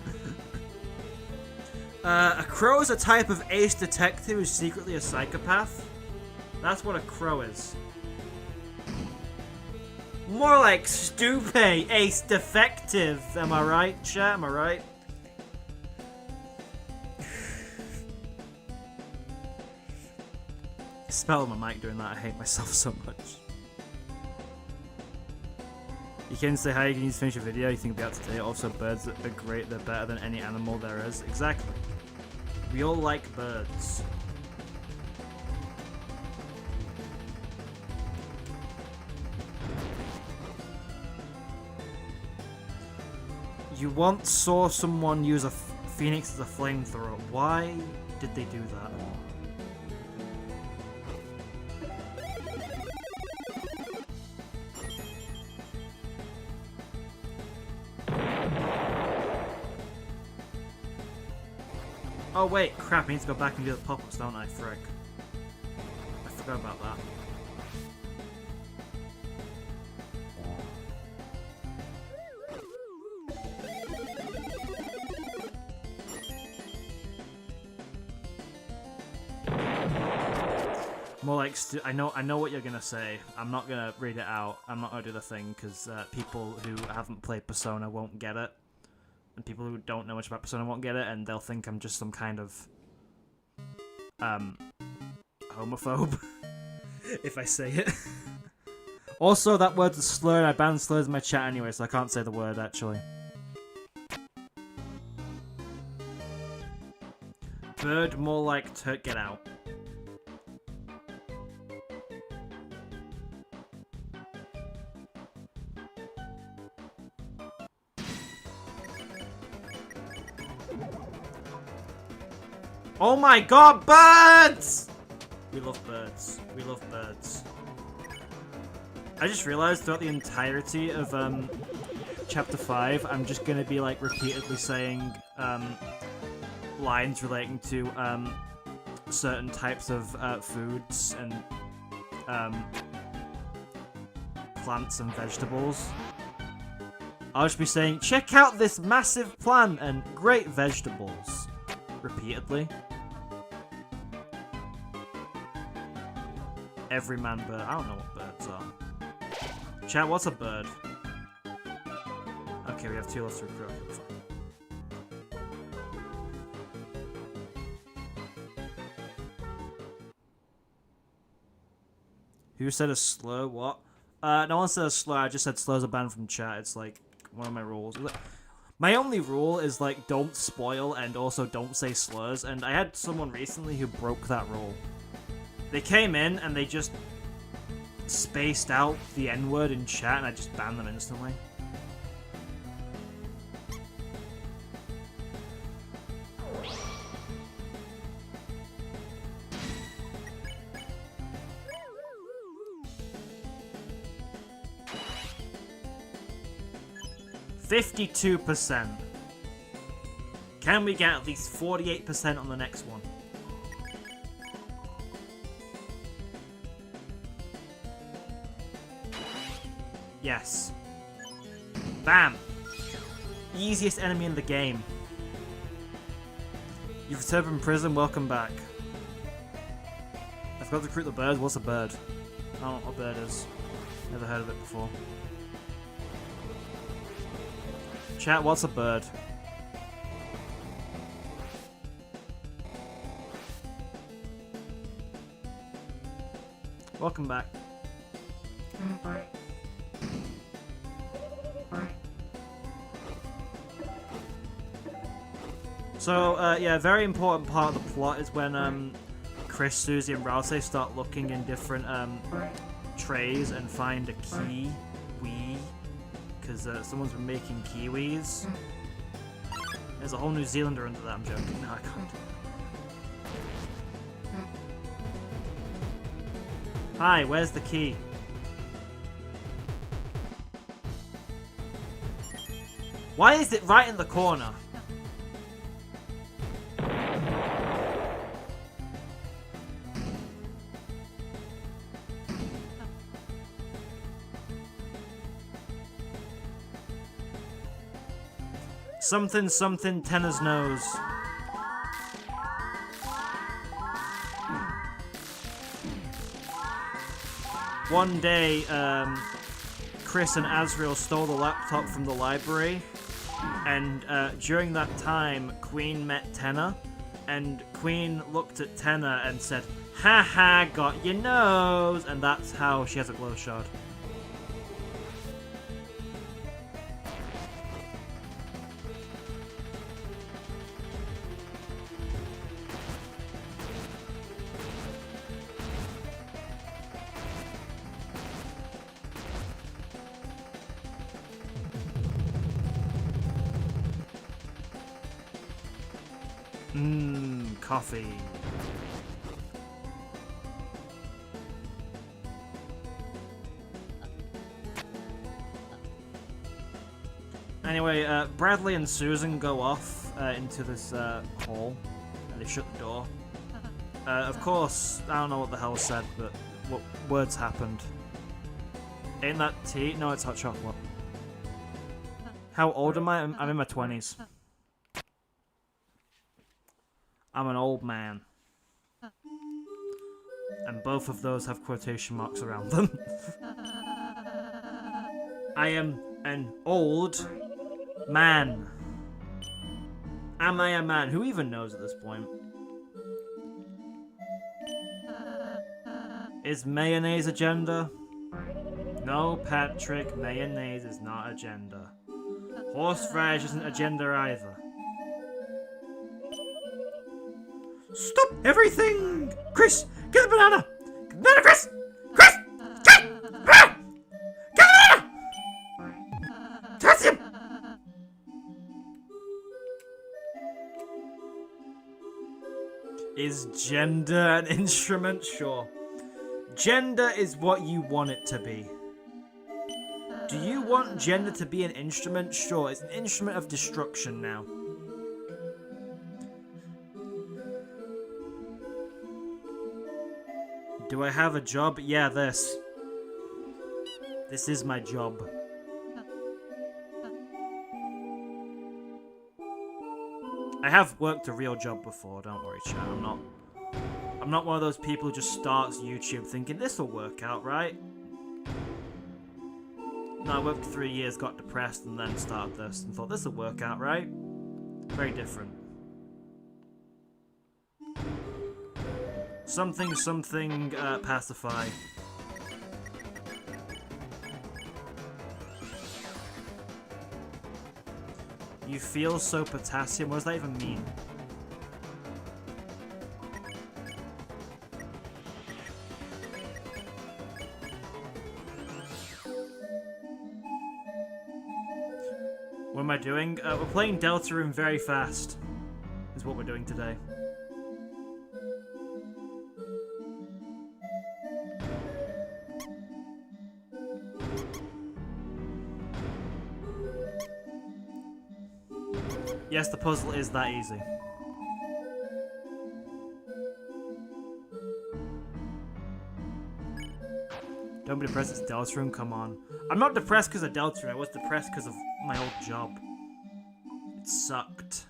A crow is a type of ace detective who's secretly a psychopath. That's what a crow is. More like Stupe, ace defective. Am I right, chat? Am I right? Spell on my mic doing that. I hate myself so much. You can say hi, you can use to finish a video, you think about today. Also, birds are great, they're better than any animal there is. Exactly. We all like birds. You once saw someone use a phoenix as a flamethrower. Why did they do that? Oh wait, crap, I need to go back and do the pop-ups, don't I? Frick. I forgot about that. More like, I know what you're gonna say. I'm not gonna read it out. I'm not gonna do the thing, because people who haven't played Persona won't get it. And people who don't know much about Persona won't get it, and they'll think I'm just some kind of homophobe if I say it. Also, that word's a slur, and I banned slurs in my chat anyway, so I can't say the word, actually. Bird, more like get out. Oh my god, birds! We love birds. We love birds. I just realized throughout the entirety of chapter 5, I'm just gonna be like repeatedly saying lines relating to certain types of foods and plants and vegetables. I'll just be saying, check out this massive plant and great vegetables. Repeatedly. Everyman bird. I don't know what birds are. Chat, what's a bird? Okay, we have 2 left to recruit. Who said a slur? What? No one said a slur. I just said slurs are banned from chat. It's like one of my rules. My only rule is like don't spoil and also don't say slurs. And I had someone recently who broke that rule. They came in and they just spaced out the N-word in chat, and I just banned them instantly. %52%. Can we get at least 48% on the next one? Yes. Bam! Easiest enemy in the game. You've returned from prison, welcome back. I forgot to recruit the bird. What's a bird? I don't know what a bird is. Never heard of it before. Chat, what's a bird? Welcome back. So, yeah, very important part of the plot is when Chris, Susie, and Rousey start looking in different trays and find a kiwi, because someone's been making kiwis. There's a whole New Zealander under that, I'm joking. No, I can't. Hi, where's the key? Why is it right in the corner? Something, something, Tenna's nose. One day, Chris and Asriel stole the laptop from the library, and during that time, Queen met Tenna, and Queen looked at Tenna and said, "Haha, got your nose," and that's how she has a glow shard. Coffee. Anyway, Bradley and Susan go off into this hall, And they shut the door. Of course, I don't know what the hell was said, but what words happened. Ain't that tea? No, it's hot chocolate. How old am I? I'm in my 20s. I'm an old man. And both of those have quotation marks around them. I am an old man. Am I a man? Who even knows at this point? Is mayonnaise a gender? No, Patrick, mayonnaise is not a gender. Horseradish isn't a gender either. Stop everything! Chris, get the banana! Get the banana, Chris! Chris! Get the banana! Get the banana! Touch him! Is gender an instrument? Sure. Gender is what you want it to be. Do you want gender to be an instrument? Sure, it's an instrument of destruction now. Do I have a job? Yeah, this. This is my job. I have worked a real job before, don't worry, chat. I'm not one of those people who just starts YouTube thinking this will work out, right? No, I worked 3 years, got depressed, and then started this and thought this will work out, right? Very different. Something, pacify. You feel so potassium? What does that even mean? What am I doing? We're playing Deltarune very fast, is what we're doing today. Yes, the puzzle is that easy. Don't be depressed, it's Deltarune, come on. I'm not depressed because of Deltarune, I was depressed because of my old job. It sucked.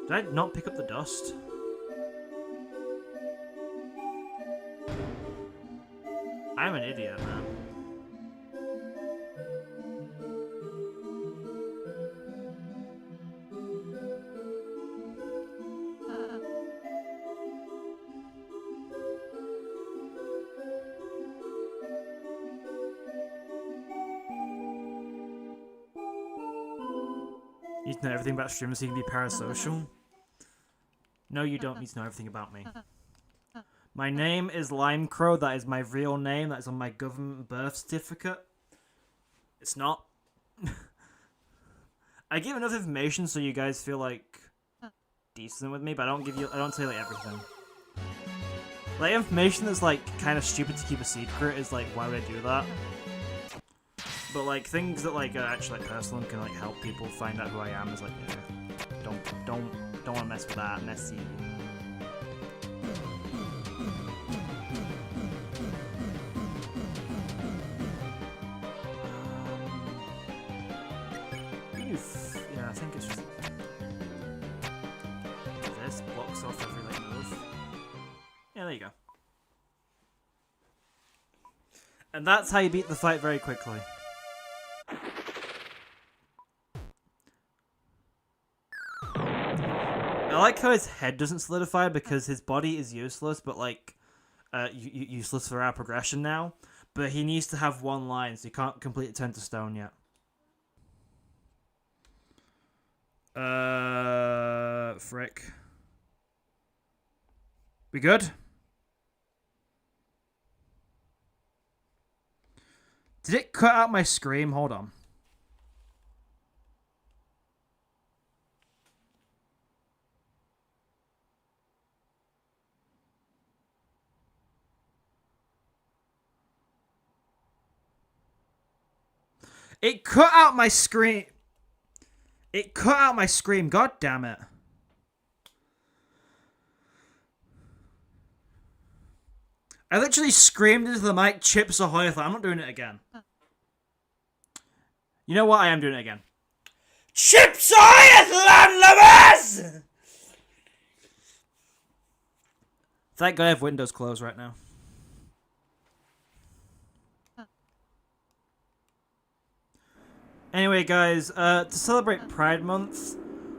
Did I not pick up the dust? I'm an idiot, man. You need to know everything about streamers so you can be parasocial? No, you don't need to know everything about me. My name is Limecrow, that is my real name, that is on my government birth certificate. It's not. I give enough information so you guys feel like decent with me, but I don't tell you like everything. Like information that's like kind of stupid to keep a secret is like, why would I do that? But like things that like are actually like personal and can like help people find out who I am is like, yeah, don't want to mess with that. Messy. Yeah, I think it's just this blocks off every like move. Yeah, there you go. And that's how you beat the fight very quickly. I like how his head doesn't solidify because his body is useless, but like useless for our progression now. But he needs to have one line, so he can't complete Turn to Stone yet. Frick. We good? Did it cut out my scream? Hold on. It cut out my screen. It cut out my scream, god damn it. I literally screamed into the mic, Chips Ahoy. I thought, I'm not doing it again. You know what? I am doing it again. Chips Ahoy, landlubbers! Thank God I have windows closed right now. Anyway, guys, to celebrate Pride Month,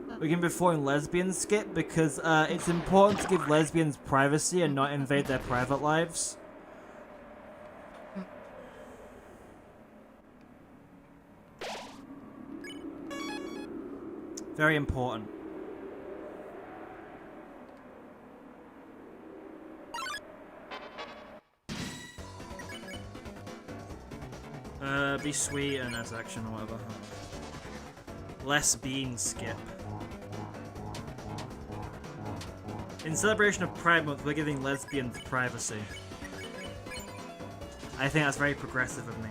we're going to be performing Lesbian Skit because it's important to give lesbians privacy and not invade their private lives. Very important. Be sweet and as action or whatever. Lesbian skip. In celebration of Pride Month, we're giving lesbians privacy. I think that's very progressive of me.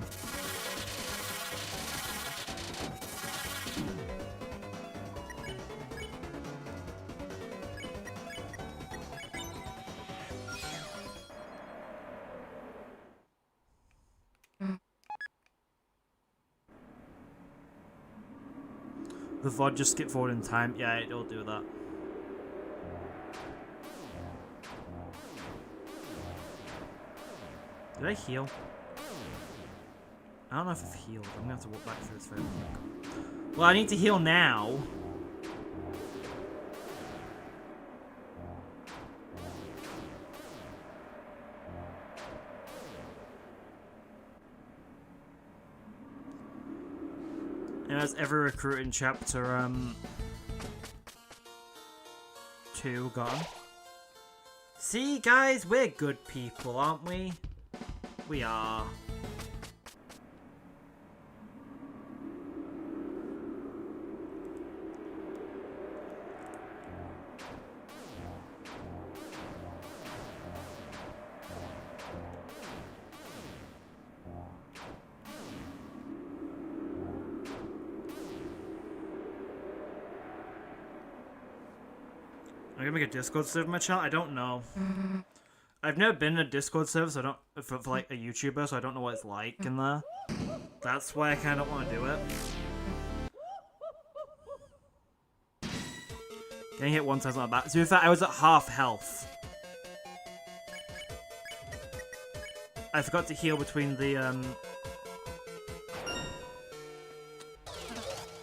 The VOD just skip forward in time. Yeah, it'll do that. Did I heal? I don't know if I've healed. I'm gonna have to walk back through this very quick. Well, I need to heal now. And as every recruit in chapter 2 gone. See, guys, we're good people, aren't we? We are. I'm gonna make a Discord server in my channel? I don't know. I've never been in a Discord server, so I don't for like a YouTuber, so I don't know what it's like in there. That's why I kind of don't want to do it. Getting hit one time's not bad. So in fact, I was at half health. I forgot to heal between the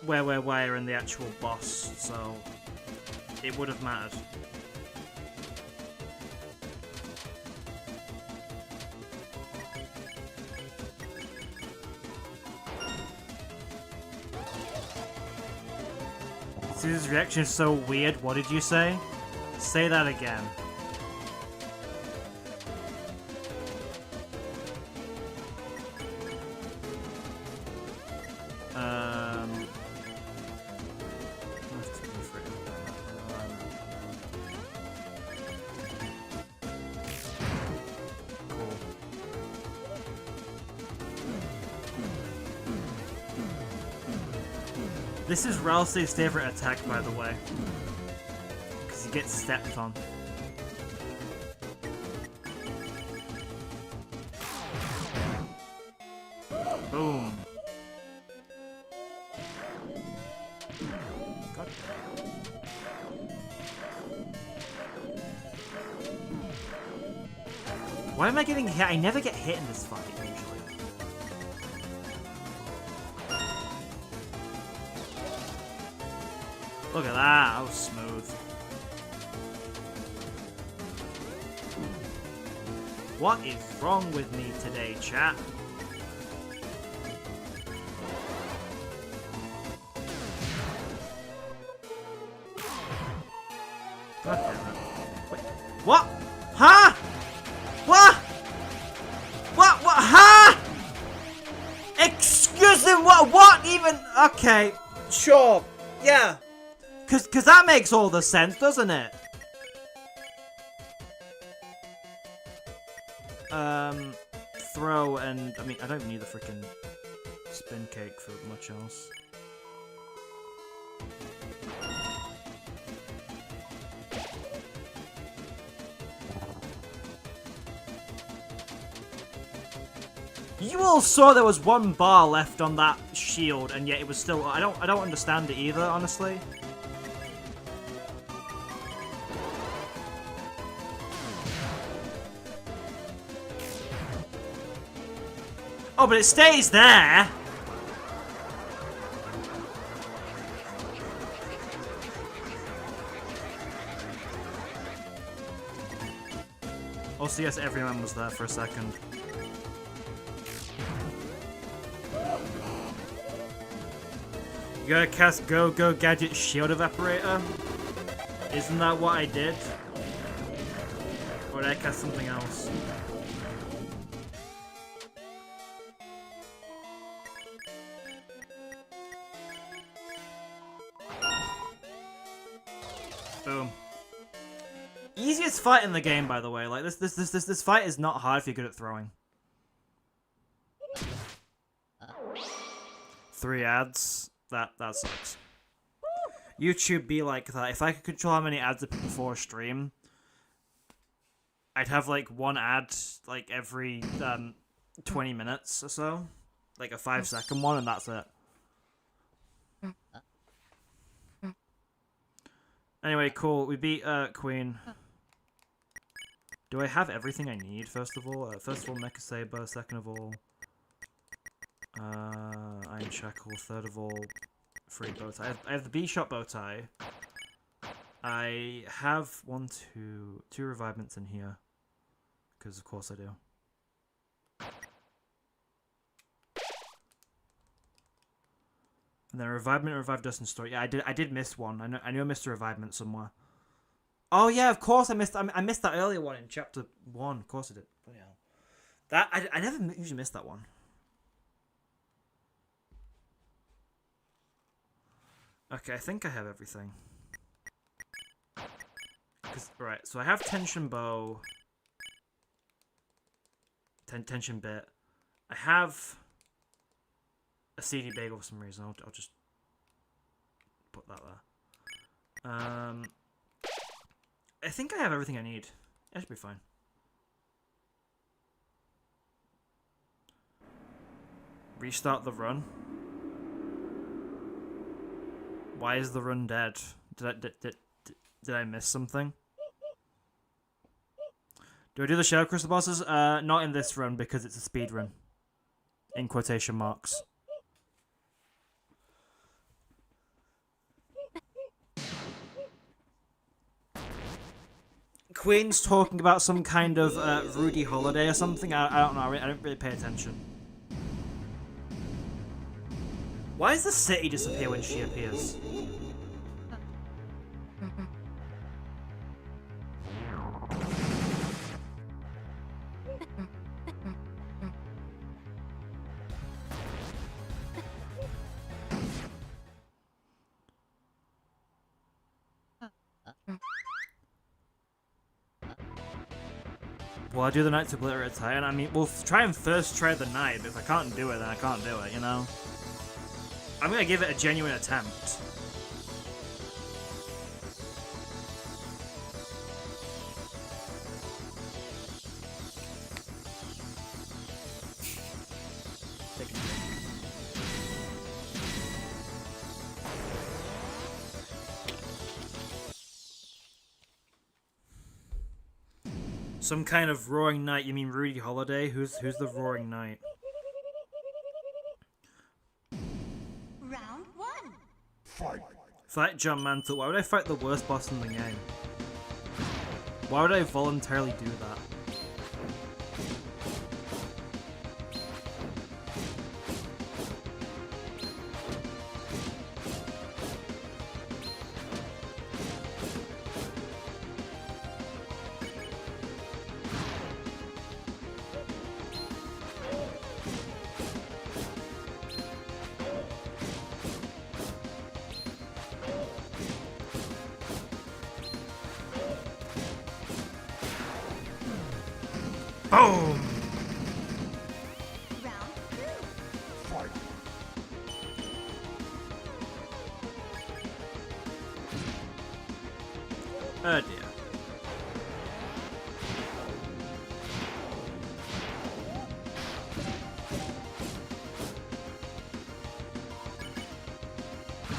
where and the actual boss, so it would have mattered. Susan's reaction is so weird. What did you say? Say that again. This is Ralsei's favorite attack, by the way, because he gets stepped on. Boom. God. Why am I getting hit? I never get hit in this fight, usually. Look at that, that was smooth. What is wrong with me today, chat? God damn it. Wait, what? Huh? What? What? Huh? Excuse me, what even? Okay, sure, yeah. Cause that makes all the sense, doesn't it? Throw and I mean I don't need the freaking spin cake for much else. You all saw there was one bar left on that shield, and yet it was still. I don't understand it either, honestly. Oh, but it stays there. Also, yes, everyone was there for a second. You gotta cast Go Gadget Shield Evaporator? Isn't that what I did? Or did I cast something else? Boom. Easiest fight in the game, by the way. Like this fight is not hard if you're good at throwing. 3 ads. That sucks. YouTube be like that. If I could control how many ads I put before a stream, I'd have like 1 ad like every 20 minutes or so. Like a 5-second one, and that's it. Anyway, cool. We beat Queen. Do I have everything I need, first of all? First of all, Mecha Saber. Second of all, Iron Shackle. Third of all, free bow tie. I have the B-Shot bow tie. I have two revivements in here. Because of course I do. And then revive dust and store. Yeah, I did miss one. I knew I missed a revivement somewhere. Oh yeah, of course I missed that earlier one in chapter 1. Of course I did. Bloody hell. That I never usually miss that one. Okay, I think I have everything. Right, so I have tension bow, tension bit. I have a CD bagel for some reason. I'll just put that there. I think I have everything I need. That should be fine. Restart the run. Why is the run dead? Did I miss something? Do I do the Shadow Crystal bosses? Not in this run because it's a speed run. In quotation marks. Queen's talking about some kind of Rudy holiday or something. I don't know. I don't really pay attention. Why does the city disappear when she appears? Well, I do the night to obliterate Titan. I mean, we'll try and first try the night, but if I can't do it, then I can't do it, you know? I'm gonna give it a genuine attempt. Some kind of roaring knight? You mean Rudy Holiday? Who's the roaring knight? Round 1. Fight John Mantle. Why would I fight the worst boss in the game? Why would I voluntarily do that? Boom! Round 2. Oh dear.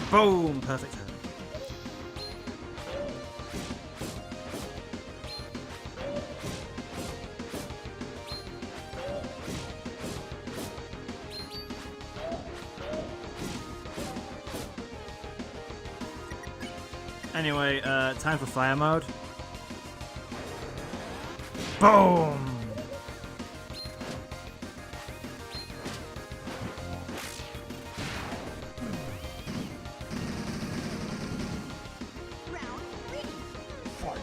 Boom! Perfect timing. Anyway, time for fire mode. Boom! Round 3. Fight.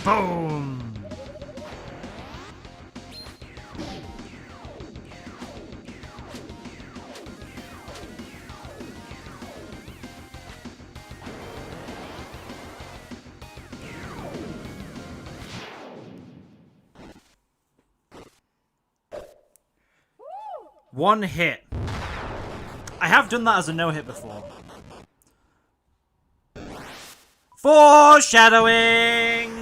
Boom! One hit. I have done that as a no-hit before. Foreshadowing!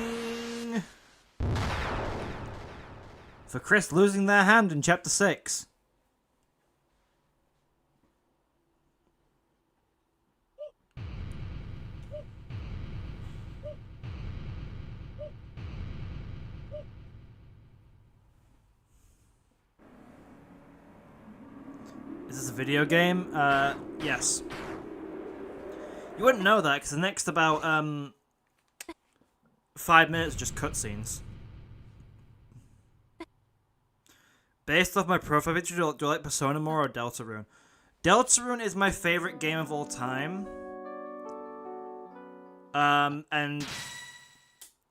For Chris losing their hand in Chapter 6. Is this a video game? Yes. You wouldn't know that, because the next about, 5 minutes just cutscenes. Based off my profile picture, do you like Persona more or Deltarune? Deltarune is my favorite game of all time. And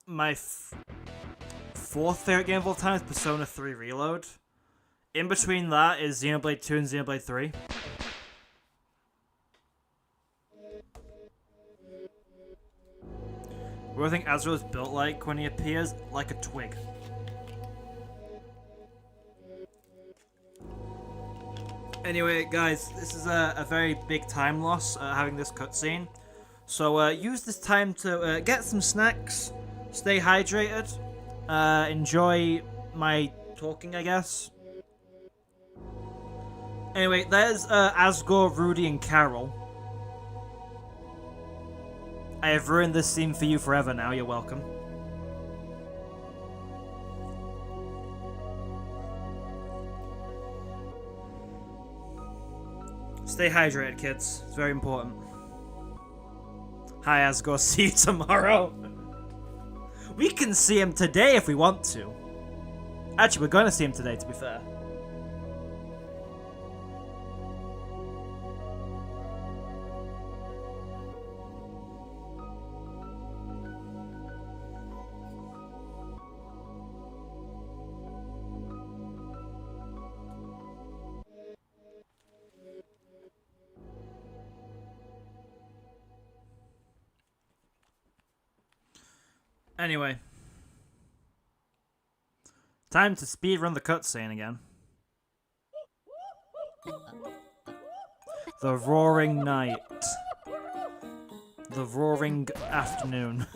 my fourth favorite game of all time is Persona 3 Reload. In between that is Xenoblade 2 and Xenoblade 3. What do I think Azrael is built like when he appears? Like a twig. Anyway, guys, this is a very big time loss, having this cutscene. So use this time to get some snacks, stay hydrated, enjoy my talking, I guess. Anyway, there's Asgore, Rudy, and Carol. I have ruined this scene for you forever now, you're welcome. Stay hydrated, kids. It's very important. Hi, Asgore. See you tomorrow. We can see him today if we want to. Actually, we're going to see him today, to be fair. Anyway. Time to speedrun the cutscene again. The roaring night. The roaring afternoon.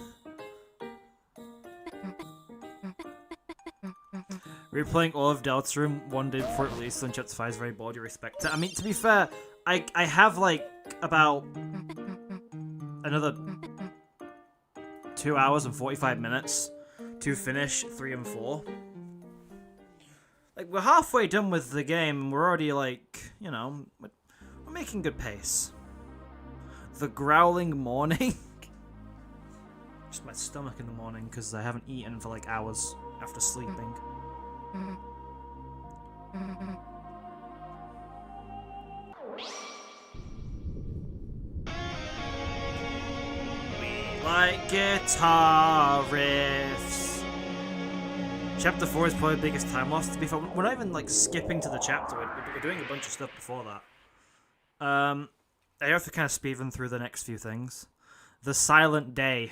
Replaying all of Deltarune one day before it releases on Chapter 5 is very bored, you respect it. I mean, to be fair, I have like about another 2 hours and 45 minutes to finish 3 and 4. Like, we're halfway done with the game, and we're already, like, you know, we're making good pace. The growling morning. Just my stomach in the morning, because I haven't eaten for, like, hours after sleeping. Like guitar riffs. Chapter 4 is probably the biggest time loss. To be fair, we're not even like skipping to the chapter. We're doing a bunch of stuff before that. I have to kind of speed run through the next few things. The Silent Day.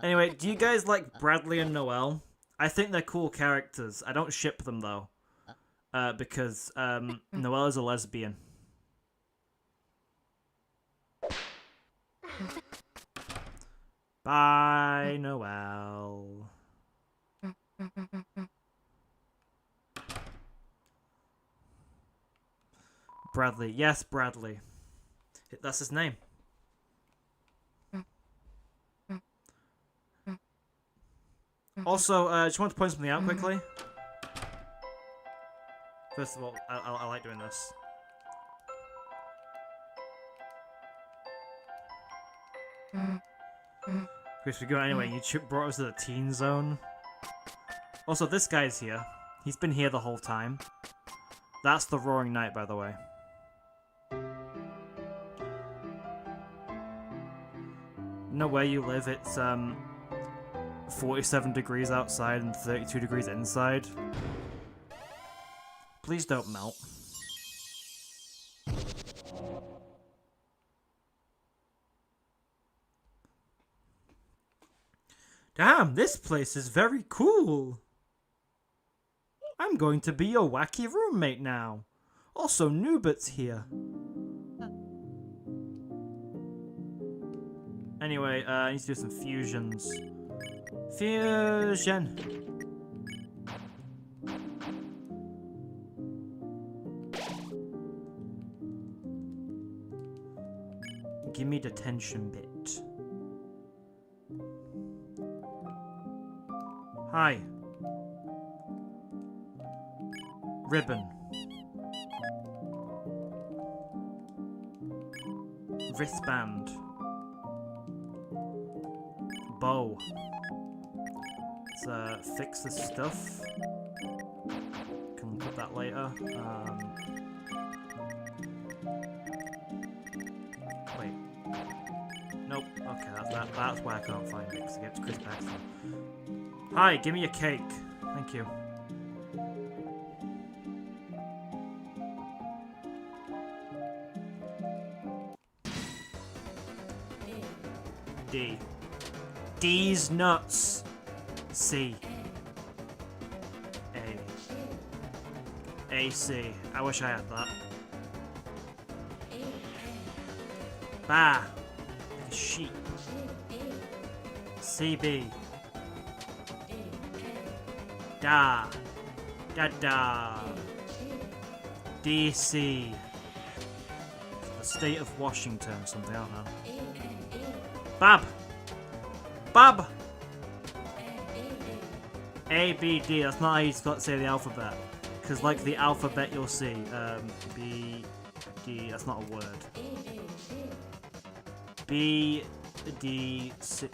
Anyway, do you guys like Bradley and Noelle? I think they're cool characters. I don't ship them though, because Noelle is a lesbian. Bye, Noelle. Bradley. Yes, Bradley. That's his name. Also, I just want to point something out quickly. First of all, I like doing this. Chris, we go anyway. You brought us to the teen zone. Also, this guy's here. He's been here the whole time. That's the Roaring Night, by the way. You know where you live? It's 47 degrees outside and 32 degrees inside. Please don't melt. Damn, this place is very cool. I'm going to be your wacky roommate now. Also, Nubert's here. Anyway, I need to do some fusions. Fusion. Give me the tension bit. Hi. Ribbon. Wristband. Bow. Let's fix this stuff. Can put that later. Wait. Nope. Okay, that's why I can't find it, because I get to Chris back from. Hi, give me a cake. Thank you. D. D's nuts. C. A. AC. I wish I had that. Bah. Like a sheep. CB. Da. Da da. DC. The state of Washington or something, I don't know. Bab. Bab. A, B, D. That's not how you say the alphabet. Because like the alphabet you'll see. B, D. That's not a word. B, D, C.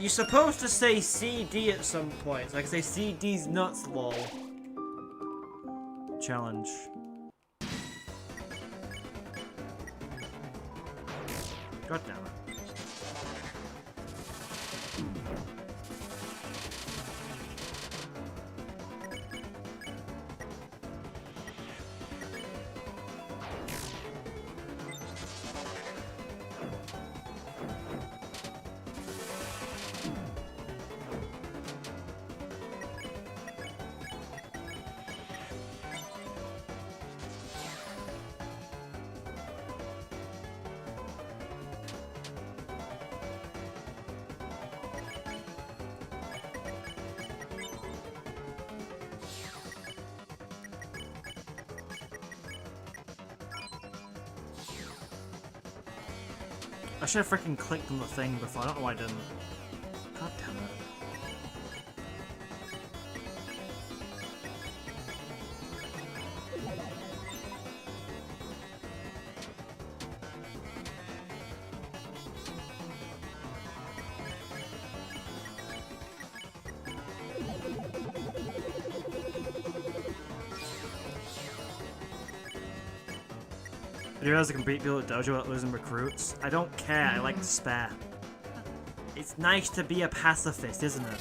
You're supposed to say C, D at some point. Like say C, D's nuts, lol. Challenge. God damn it. I should have freaking clicked on the thing before. I don't know why I didn't. God damn it. I realize I can beat people at Dojo without losing recruits. I don't care, I like to spare. It's nice to be a pacifist, isn't it?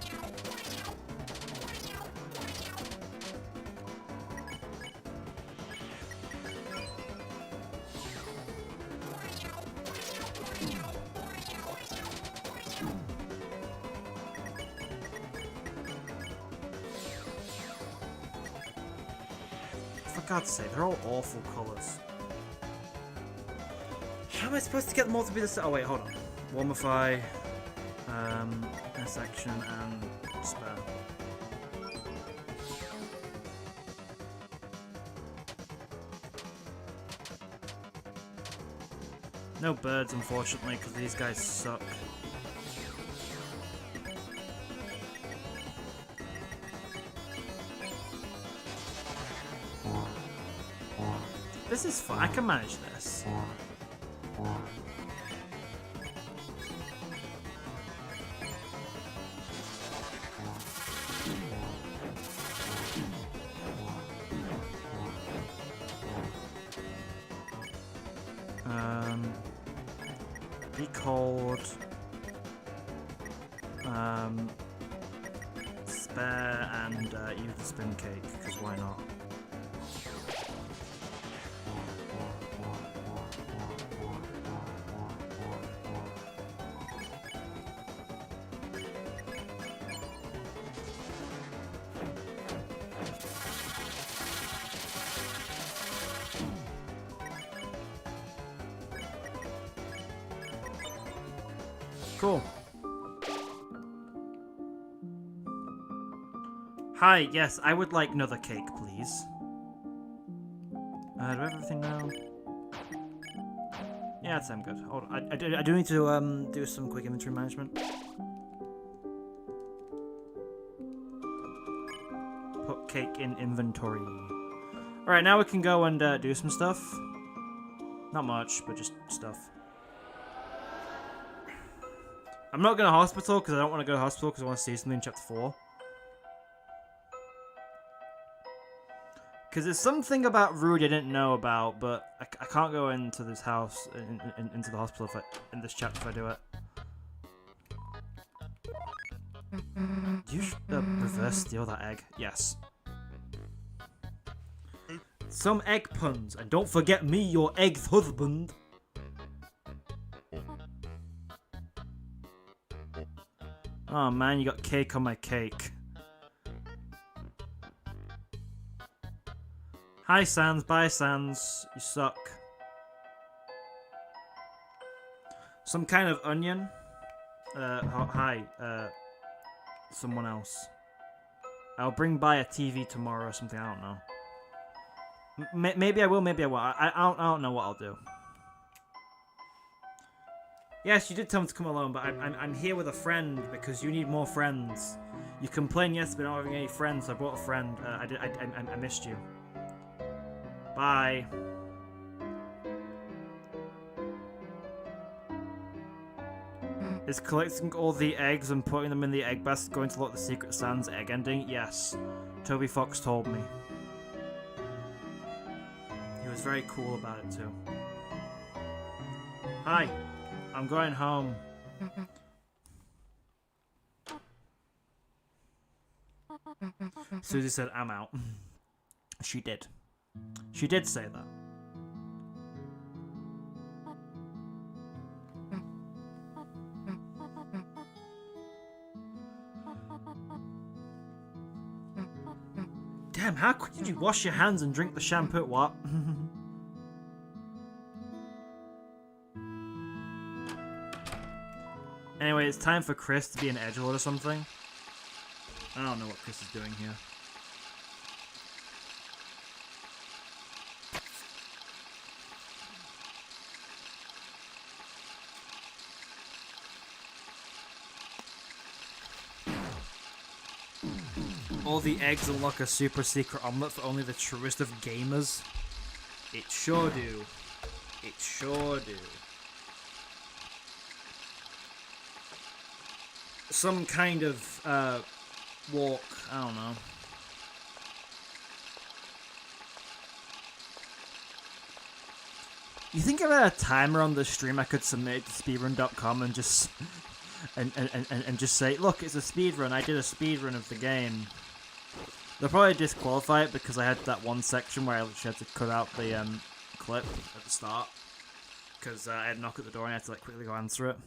God's sake, they're all awful colours. How am I supposed to get them all to be the same? Oh wait, hold on. Warmify, section and spare. No birds, unfortunately, because these guys suck. This is fun. I can manage this. Be cold. Spare and use the spin cake, because why not? Cool. Hi, yes, I would like another cake, please. Do I have everything now? Yeah, that's I'm good. Hold on. I do need to do some quick inventory management. Put cake in inventory. Alright, now we can go and do some stuff. Not much, but just stuff. I'm not going to hospital because I don't want to go to hospital because I want to see something in chapter 4. Because there's something about Rude I didn't know about, but I can't go into this house, into the hospital in this chapter if I do it. Do you reverse steal that egg? Yes. Some egg puns, and don't forget me, your egg's husband. Oh man, you got cake on my cake. Hi Sans, bye Sans, you suck. Some kind of onion. Hi, someone else. I'll bring by a TV tomorrow or something, I don't know. Maybe I will, maybe I won't. I don't know what I'll do. Yes, you did tell me to come alone, but I'm here with a friend because you need more friends. You complained yesterday about not having any friends, so I brought a friend. I missed you. Bye. Is collecting all the eggs and putting them in the egg basket going to lock the Secret Sans egg ending? Yes. Toby Fox told me. He was very cool about it too. Hi. I'm going home. Susie said, I'm out. She did. She did say that. Damn, how quick did you wash your hands and drink the shampoo? What? Anyway, it's time for Chris to be an edgelord or something. I don't know what Chris is doing here. All the eggs unlock a super secret omelette for only the truest of gamers. It sure do. It sure do. Some kind of walk, I don't know. You think if I had a timer on the stream I could submit it to speedrun.com and just and just say, look, it's a speedrun, I did a speedrun of the game. They'll probably disqualify it because I had that one section where I literally had to cut out the clip at the start. Because I had a knock at the door and I had to like quickly go answer it.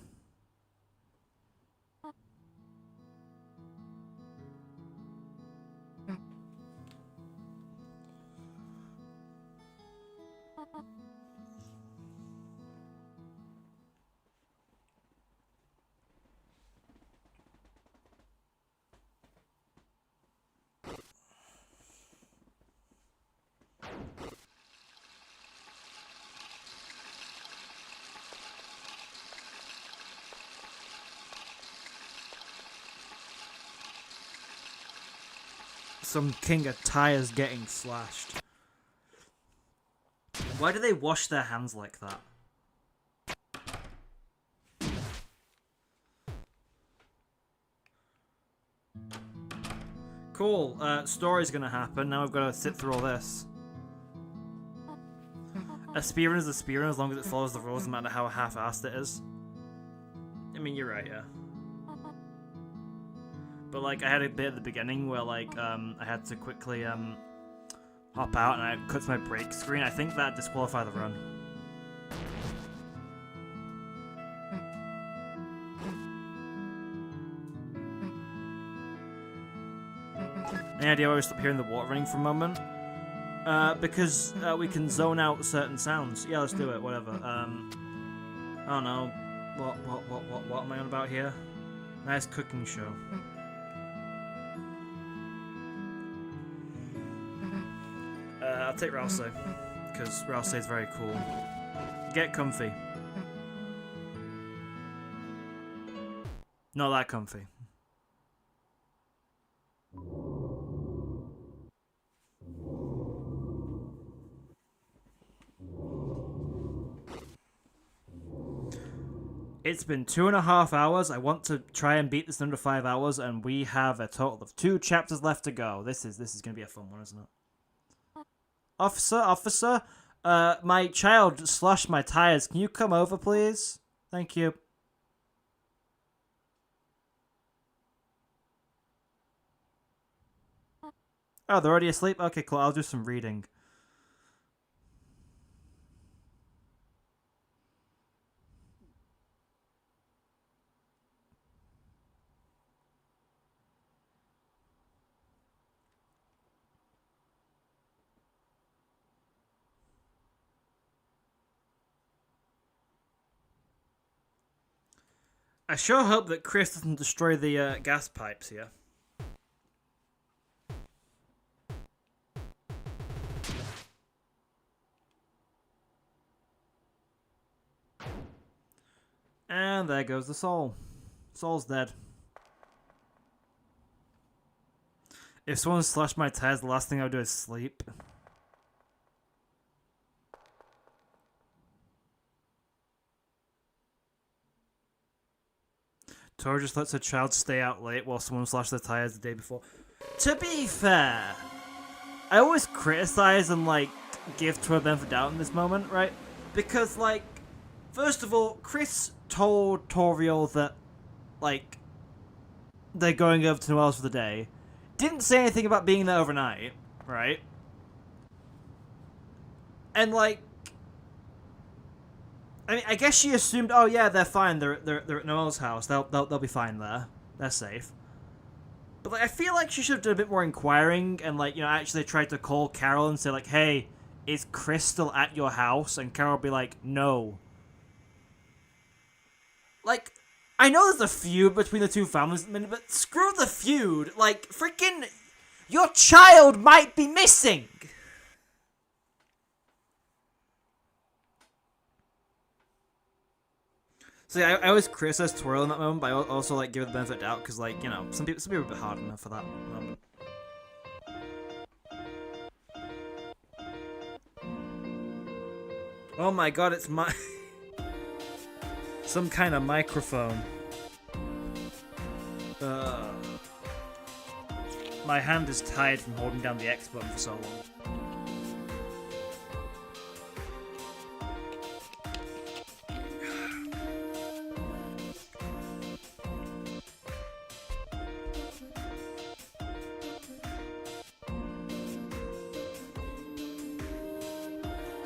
some king of tires getting slashed. Why do they wash their hands like that? Cool. Story's gonna happen. Now we've got to sit through all this. A spearrun is a spearrun as long as it follows the rules, no matter how half-assed it is. I mean, you're right, yeah. But like, I had a bit at the beginning where like, I had to quickly hop out and I cut to my break screen. I think that disqualified the run. Any idea why we stopped hearing the water running for a moment? Because we can zone out certain sounds. Yeah, let's do it. Whatever. I don't know. What am I on about here? Nice cooking show. I'll take Rousey because Rousey is very cool. Get comfy. Not that comfy. It's been 2.5 hours. I want to try and beat this in under 5 hours, and we have a total of 2 chapters left to go. This is going to be a fun one, isn't it? Officer, my child slashed my tires. Can you come over, please? Thank you. Oh, they're already asleep? Okay, cool. I'll do some reading. I sure hope that Chris doesn't destroy the gas pipes here. And there goes the soul. Soul's dead. If someone slashed my tires, the last thing I would do is sleep. Tora just lets her child stay out late while someone slashed their tires the day before. To be fair, I always criticize and, like, give Tora the benefit of doubt in this moment, right? Because, like, first of all, Chris told Toriel that, like, they're going over to Noelle's for the day. Didn't say anything about being there overnight, right? And, like, I mean, I guess she assumed, oh yeah, they're fine. They're at Noelle's house. They'll be fine there. They're safe. But like, I feel like she should have done a bit more inquiring and like, you know, actually tried to call Carol and say like, hey, is Chris still at your house? And Carol would be like, no. Like, I know there's a feud between the two families, but screw the feud. Like, freaking, your child might be missing. So yeah, I always criticize Twirl in that moment, but I also like give it the benefit of the doubt because, like, you know, some people are a bit hard enough for that moment. Oh my god, it's my some kind of microphone. My hand is tired from holding down the X button for so long.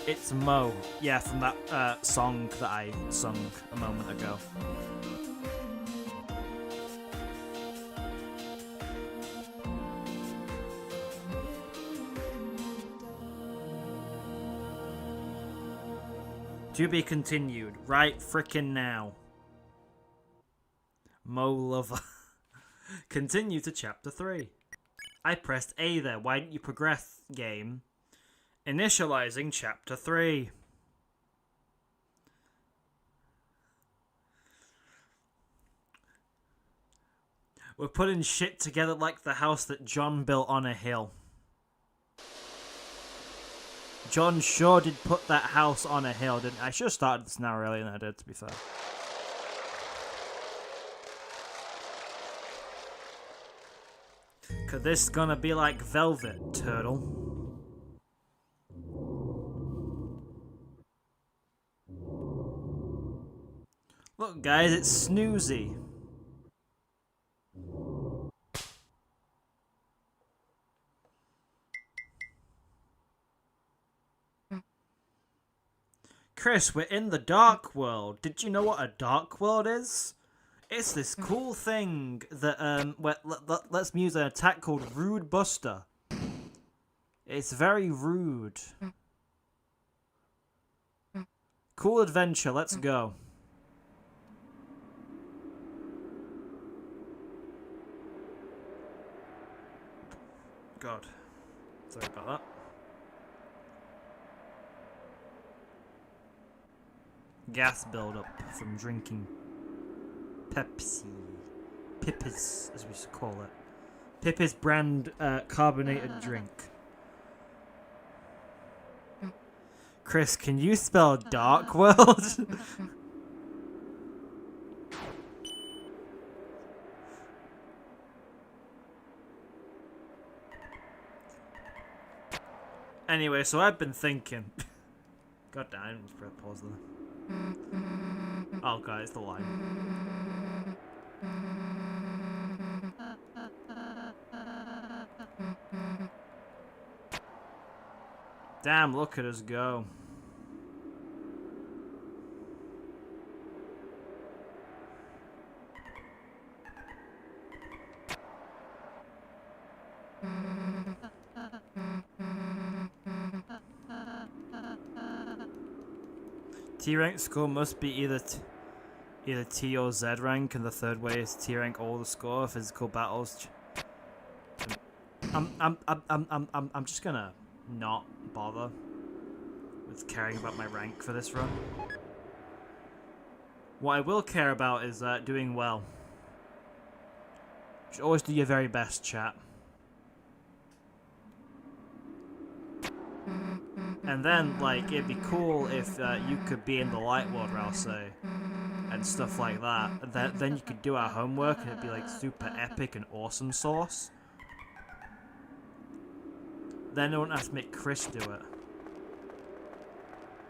It's Mo. Yeah, from that song that I sung a moment ago. To be continued, right frickin' now. Mo lover. Continue to chapter 3. I pressed A there. Why didn't you progress, game? Initializing chapter 3. We're putting shit together like the house that John built on a hill. John sure did put that house on a hill, didn't I? I should have started this now earlier than I did, to be fair. Cause this is gonna be like velvet, turtle. Look guys, it's Snoozy. Chris, we're in the dark world. Did you know what a dark world is? It's this cool thing that lets me use an attack called Rude Buster. It's very rude. Cool adventure, let's go. God. Sorry about that. Gas buildup from drinking Pepsi. Pippis, as we used to call it. Pippis brand carbonated drink. Chris, can you spell Dark World? Anyway, so I've been thinking. God damn, I didn't press pause there. Oh god, it's the line. Damn, look at us go. T rank score must be either T or Z rank, and the third way is T rank all the score physical battles. I'm just gonna not bother with caring about my rank for this run. What I will care about is doing well. You should always do your very best, chat. And then, like, it'd be cool if you could be in the light world, I'll say, and stuff like that. Then you could do our homework, and it'd be like super epic and awesome sauce. Then I wouldn't have to make Chris do it. What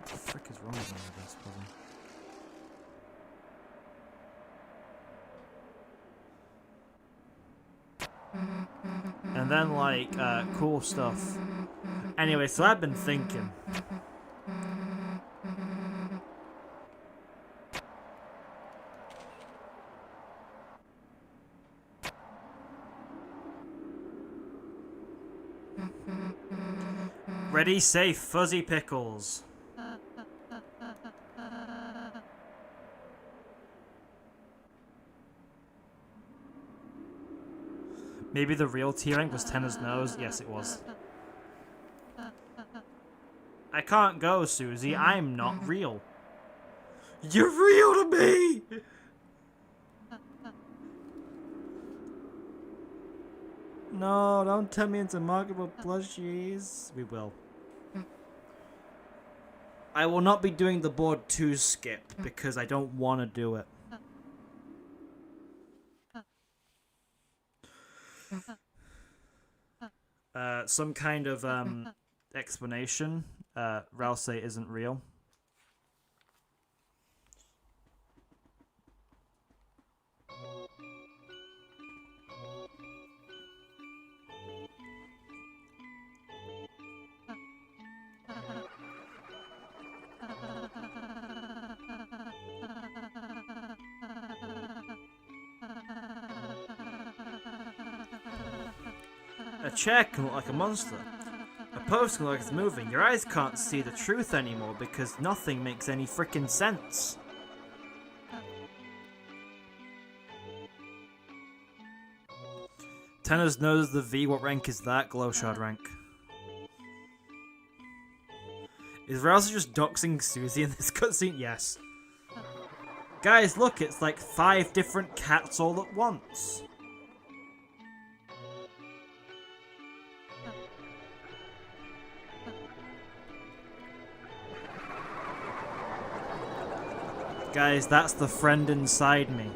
the frick is wrong with me with this puzzle? And then, like, cool stuff. Anyway, so I've been thinking. Ready, safe, fuzzy pickles. Maybe the real T rank was Tenna's nose? Yes, it was. I can't go, Susie. I'm not real. You're real to me! No, don't turn me into marketable plushies. We will. I will not be doing the board 2 skip because I don't want to do it. Some kind of explanation. Rouse isn't real. A chair can look like a monster. A post can look like it's moving. Your eyes can't see the truth anymore because nothing makes any freaking sense. Tenna's nose the V. What rank is that? Glow shard rank. Is Rouse just doxing Susie in this cutscene? Yes. Guys, look, it's like 5 different cats all at once. Guys, that's the friend inside me.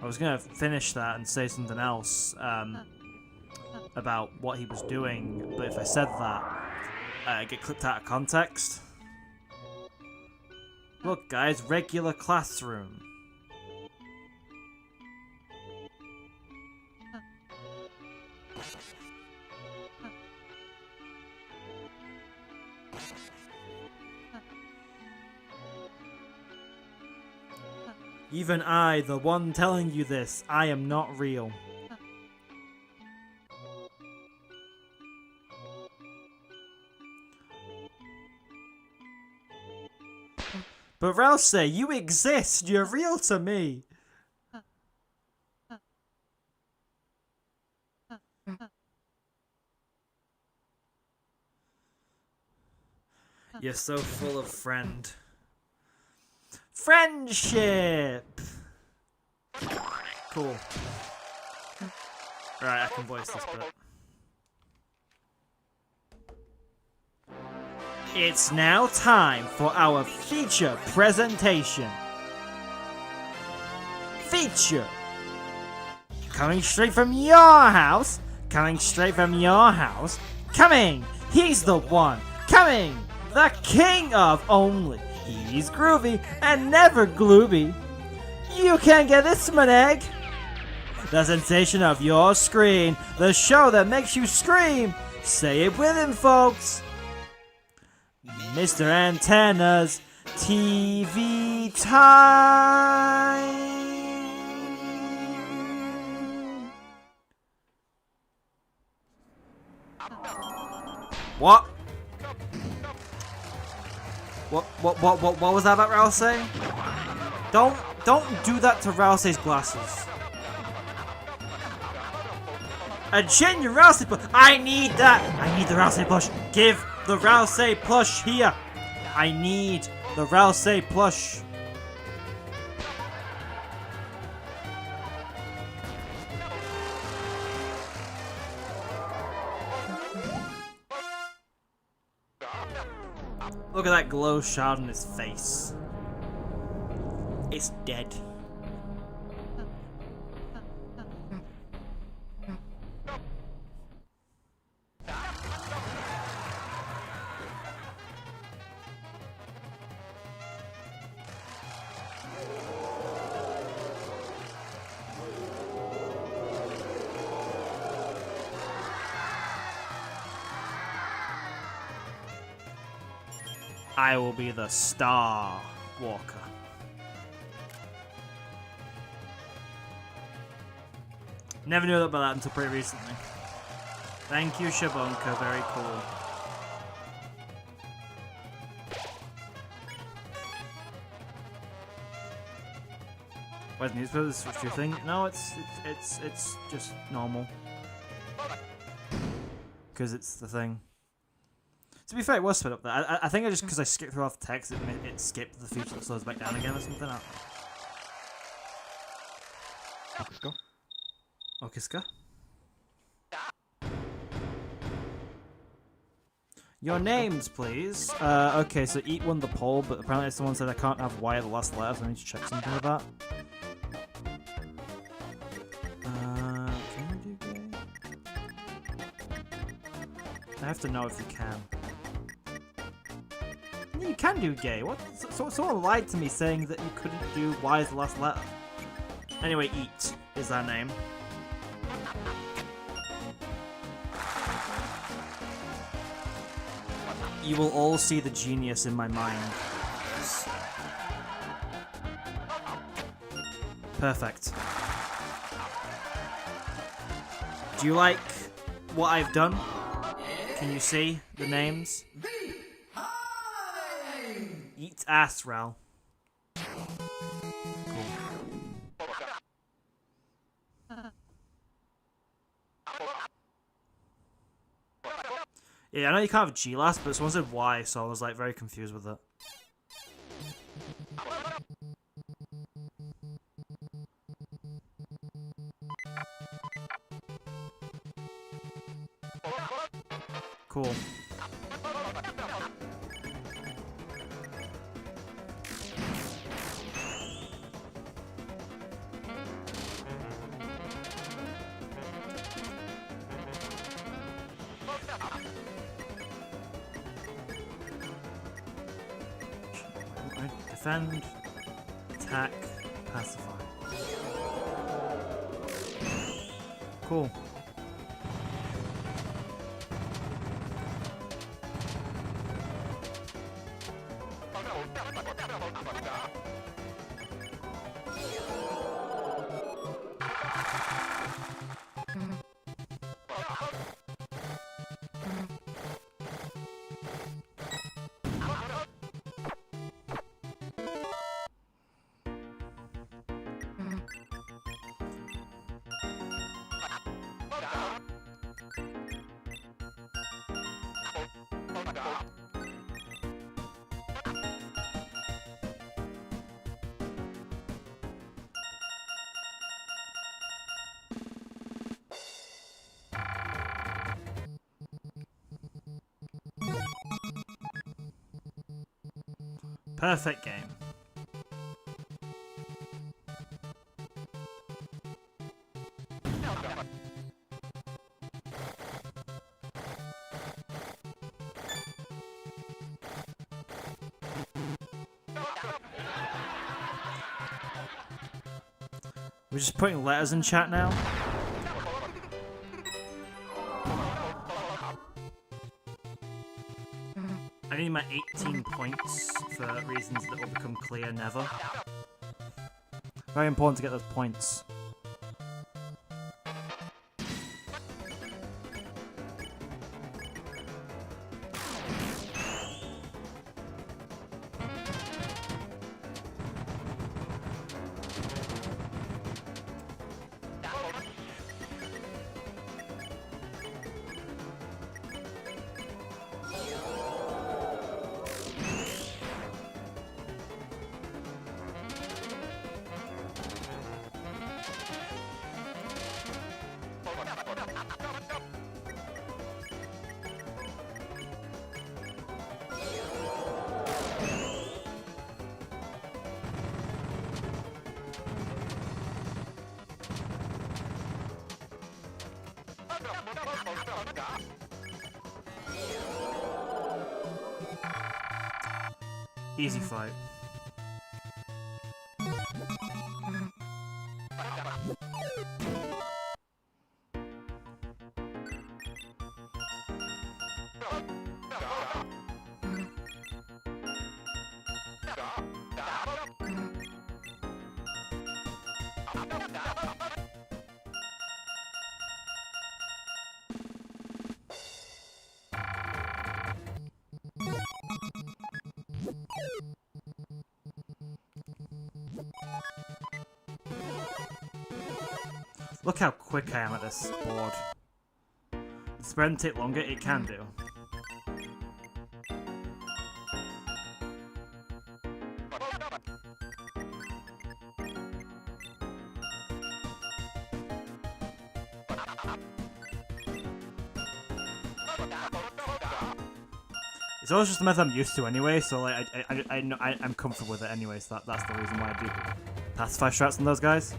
I was gonna finish that and say something else about what he was doing, but if I said that, I get clipped out of context. Look, guys, regular classroom. Even I, the one telling you this, I am not real. But Rouse, you exist. You're real to me. You're so full of friendship. Cool. Right, I can voice this bit. It's now time for our feature presentation. Feature. Coming straight from your house. Coming straight from your house. Coming. He's the one. Coming. The king of only. He's groovy and never glooby. You can't get this from an egg. The sensation of your screen. The show that makes you scream. Say it with him, folks. Mr. Antenna's TV time. What? What was that about Rouse? Don't do that to Rouse's glasses. A genuine Rouse plush. I need that. I need the Rouse plush. Give the Rouse plush here. I need the Rouse plush. Look at that glow shard on his face. It's dead. I will be the Star Walker. Never knew about that until pretty recently. Thank you, Shabonka. Very cool. Where's newspaper? What's your thing? No, it's just normal. Because it's the thing. To be fair, it was sped up there. I think I just, because I skipped through off the text, it skipped the feature that slows back down again or something. Okisko? Okiska? Your names, please. Okay, so Eat won the poll, but apparently someone said I can't have Y at the last letter, so I need to check something with that. Can you do gay? I have to know if you can. You can do gay. What? So someone lied to me saying that you couldn't do Y as the last letter. Anyway, Eat is our name. You will all see the genius in my mind. Perfect. Do you like what I've done? Can you see the names? Eat ass, Ral. Cool. Yeah, I know you can't have G last, but someone said Y, so I was like very confused with it. Cool. Defend, attack, pacify. Cool. Perfect game. We're just putting letters in chat now. I need my 18 points for reasons that will become clear never. Very important to get those points. Easy fight. Look how quick I am at this board. It's going to take longer, it can do. It's always just the method I'm used to anyway, so like I'm comfortable with it anyway, so that's the reason why I do pacify strats on those guys.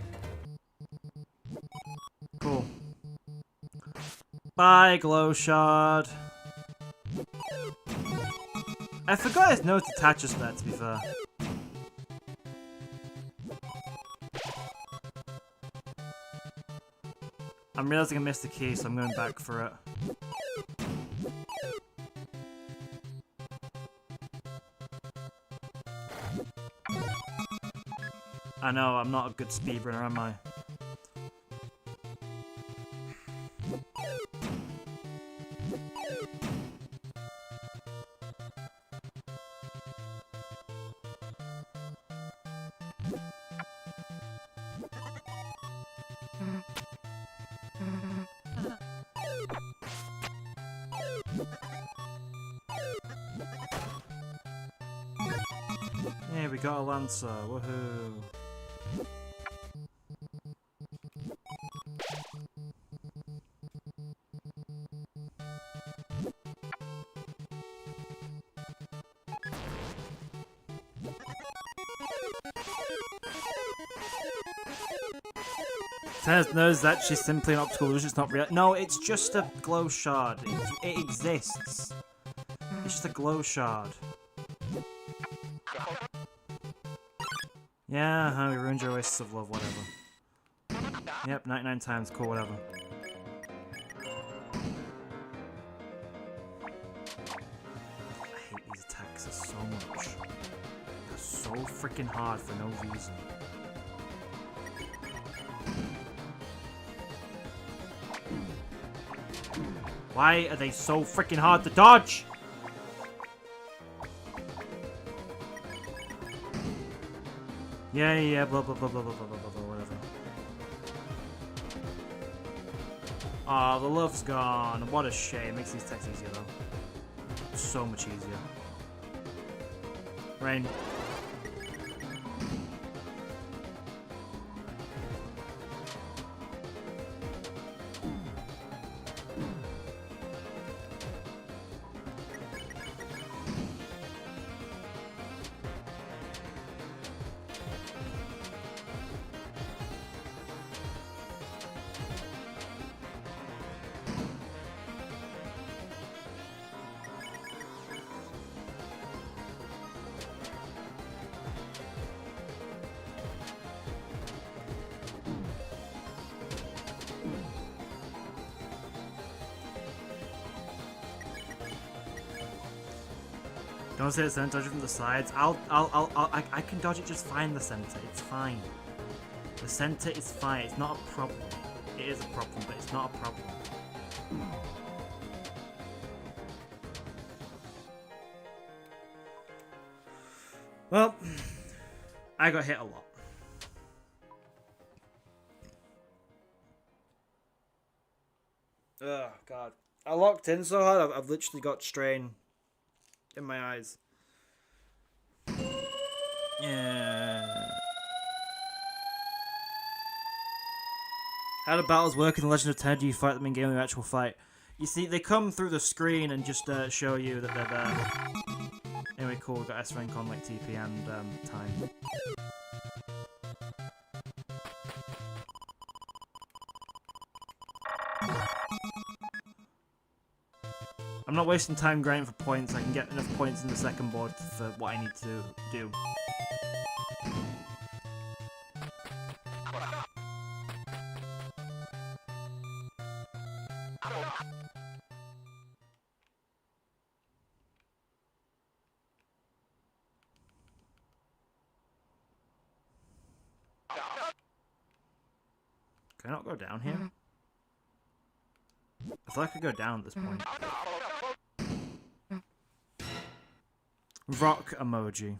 Cool. Bye, Glow Shard. I forgot his nose detaches there, to be fair. I'm realizing I missed the key, so I'm going back for it. I know, I'm not a good speedrunner, am I? Yeah, we got a Lancer, woohoo! Tennis knows that she's simply an optical illusion, it's not real. No, it's just a glow shard. It exists. It's just a glow shard. Yeah, we ruined your oasis of love, whatever. Yep, 99 times, cool, whatever. I hate these attacks so much. They're so freaking hard for no reason. Why are they so freaking hard to dodge? Yeah, blah blah blah blah blah blah blah blah, whatever. Oh, the love's gone. What a shame. Makes these attacks easier though. So much easier. Rain. Don't say the center, dodge it from the sides. I can dodge it just fine, the center. It's fine. The center is fine. It's not a problem. It is a problem, but it's not a problem. Well, I got hit a lot. Oh, God. I locked in so hard, I've literally got strain in my eyes. Yeah. How do battles work in The Legend of Zelda? Do you fight them in game or actual fight? You see, they come through the screen and just show you that they're there. Anyway, cool, we've got S rank on like TP and time. I'm not wasting time grinding for points. I can get enough points in the second board for what I need to do. Can I not go down here? I feel like I could go down at this point. Rock emoji.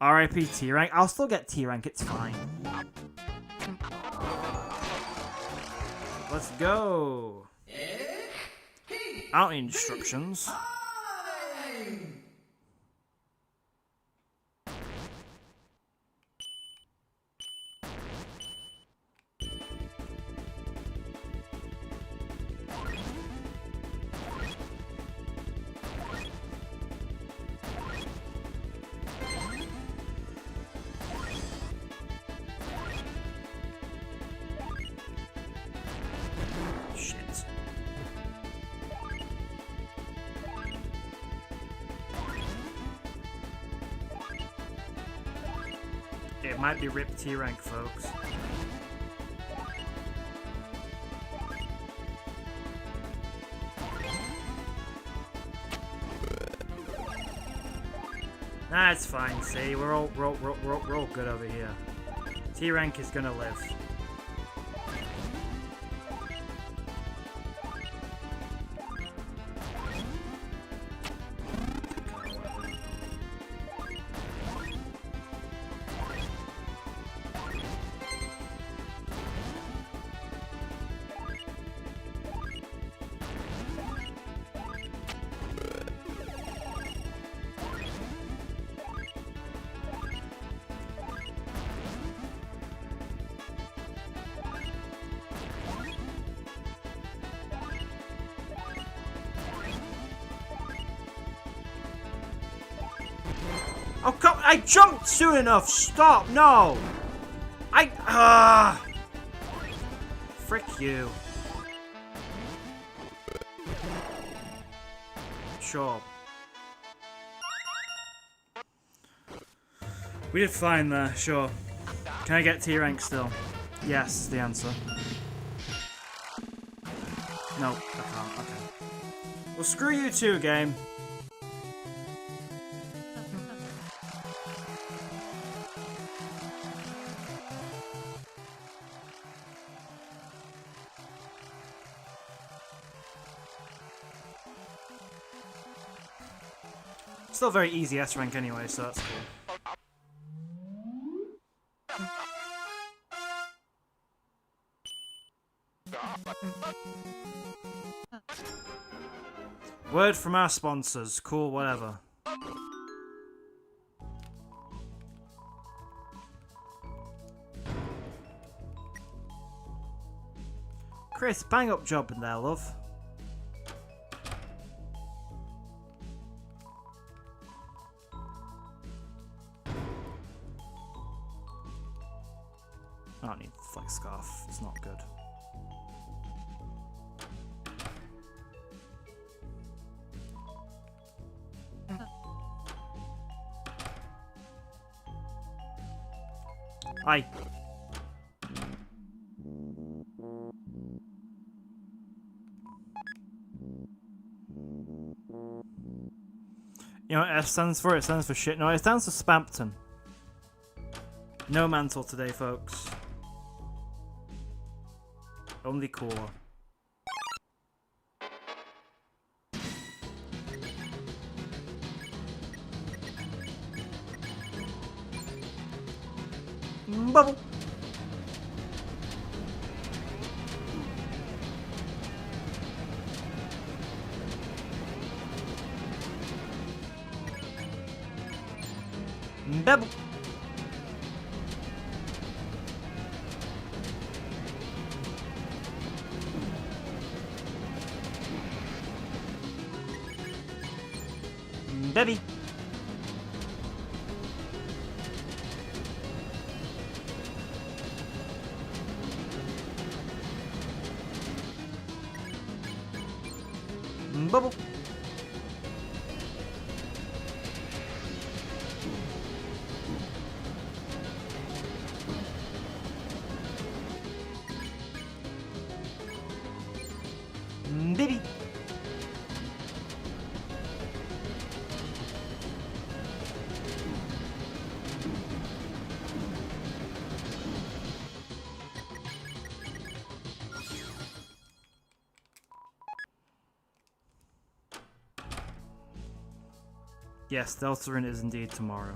RIP T rank. I'll still get T rank, it's fine. Let's go. I don't need instructions. It might be RIP T rank, folks. Nah, it's fine. See, we're all good over here. T rank is gonna live. Oh, come! I jumped soon enough! Stop! No! Frick you. Sure. We did fine there, sure. Can I get T rank still? Yes, the answer. No, I can't. Okay. Well, screw you too, game. Still very easy S rank anyway, so that's cool. Word from our sponsors. Cool, whatever. Chris, bang up job in there, love. I don't need flex scarf. It's not good. Hi. You know what S stands for? It stands for shit. No, it stands for Spampton. No mantle today, folks. Only cooler. Bubble. Bubble. Debbie. Bubble. Baby. Yes, Deltarune is indeed tomorrow.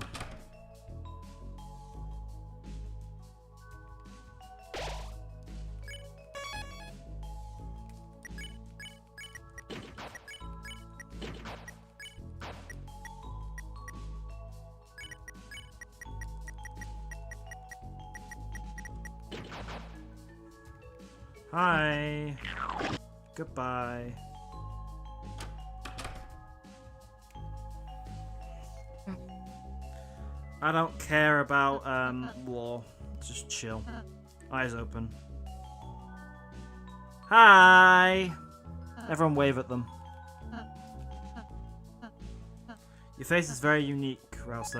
Hi. Goodbye. I don't care about war. Just chill. Eyes open. Hi. Everyone wave at them. Your face is very unique, Rouse.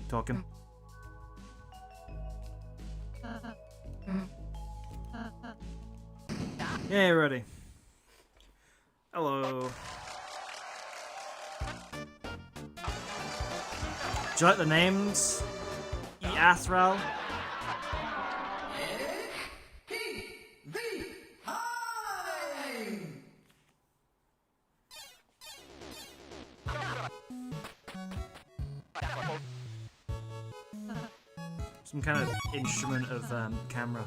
Talking. Yeah, ready. Hello. Do you like the names? Eathral? Some kind of instrument of camera.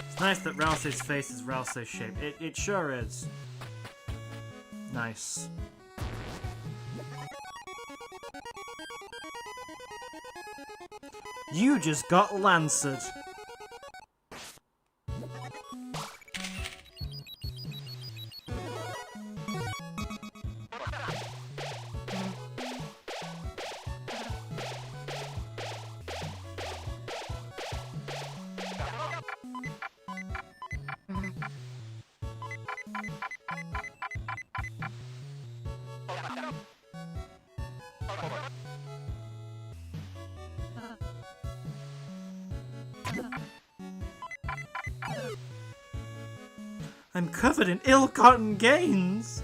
It's nice that Rousey's face is Rousey shaped. It sure is. Nice. You just got lanced. I'm covered in ill-gotten gains.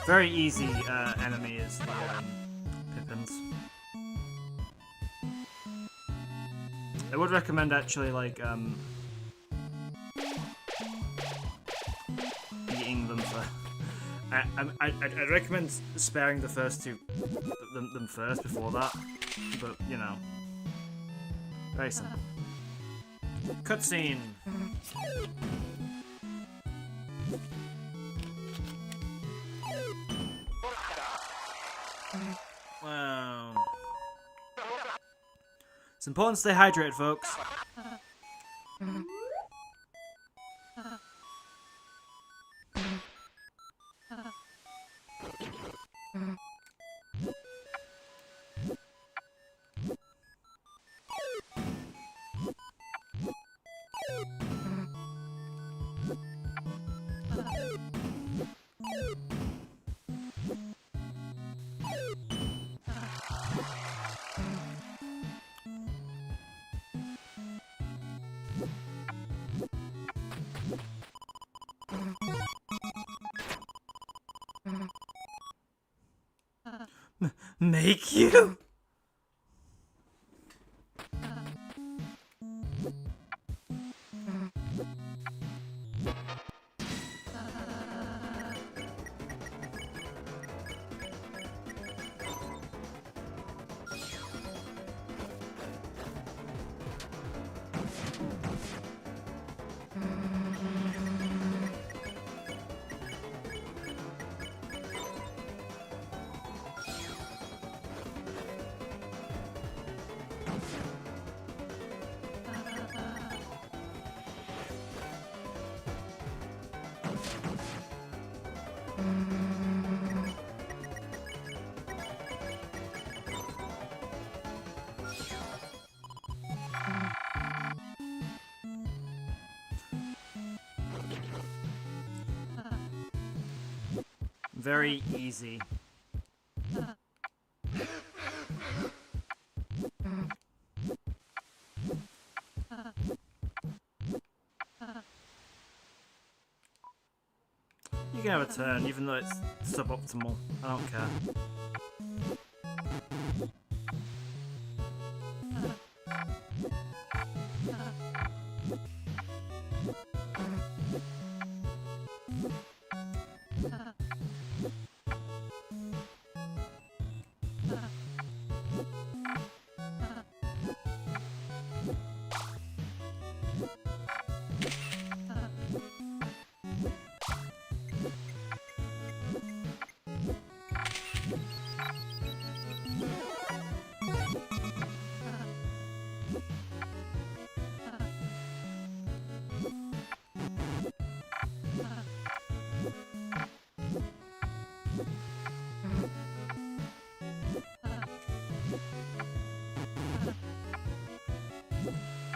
Very easy enemy is the Pippins. I would recommend actually like beating them for. I'd recommend sparing the first two them first before that, but you know, very simple. Cutscene. Wow. It's important to stay hydrated, folks. Make you? Very easy. You can have a turn, even though it's suboptimal. I don't care.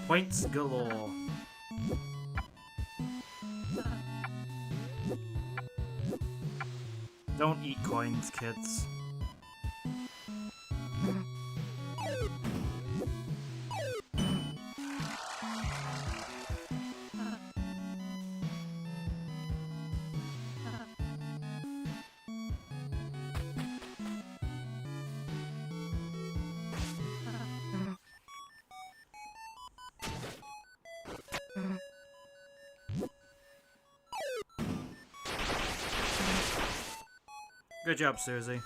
Points galore. Don't eat coins, kids. Good job, Susie.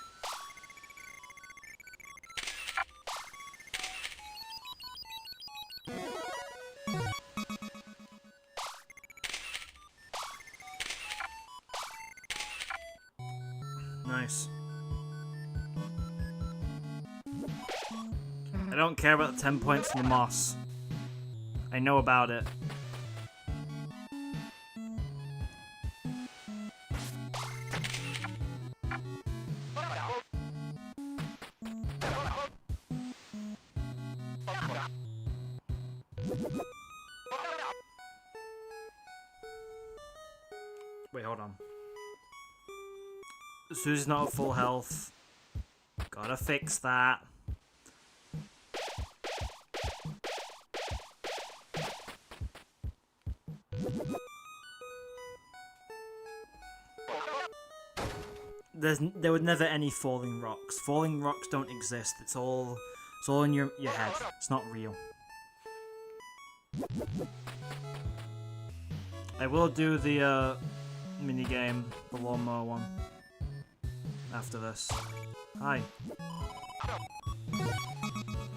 Nice. I don't care about the 10 points from the moss. I know about it. Wait, hold on. Susie's not at full health. Gotta fix that. There were never any falling rocks. Falling rocks don't exist. It's all in your head. It's not real. I will do the mini game, the lawnmower one, after this. Hi.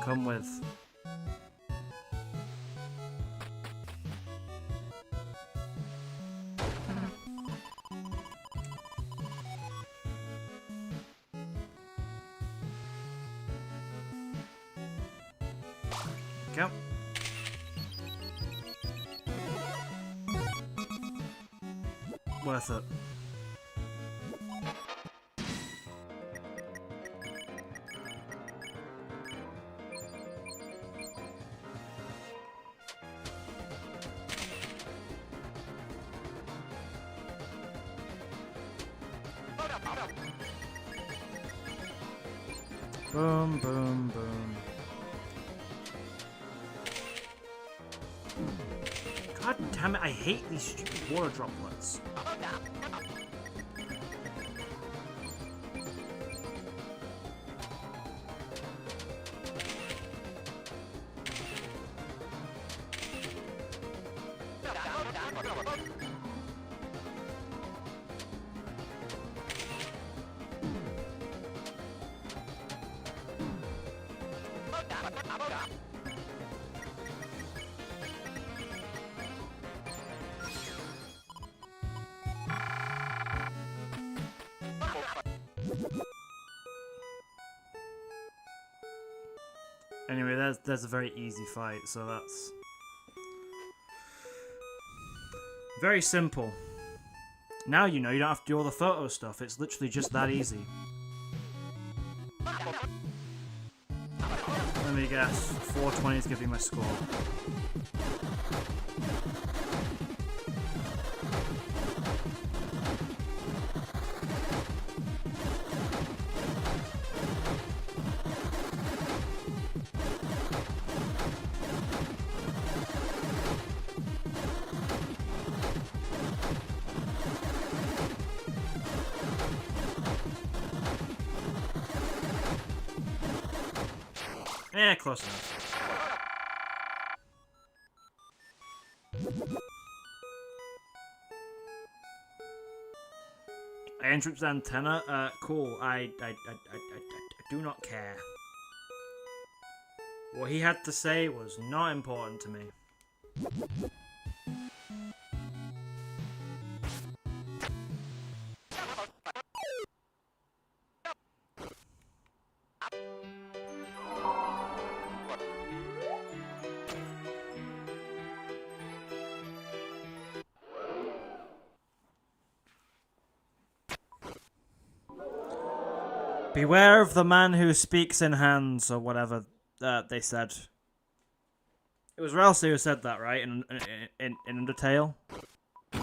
Come with. Go. Worth it. Boom, boom, boom. God damn it, I hate these stupid water droplets. Anyway, that's a very easy fight, so that's very simple. Now you know you don't have to do all the photo stuff, it's literally just that easy. Let me guess, 420 is going to be my score. Yeah, close enough. Entrance antenna? Cool. I do not care. What he had to say was not important to me. Beware of the man who speaks in hands, or whatever they said. It was Ralsei who said that, right? In Undertale? I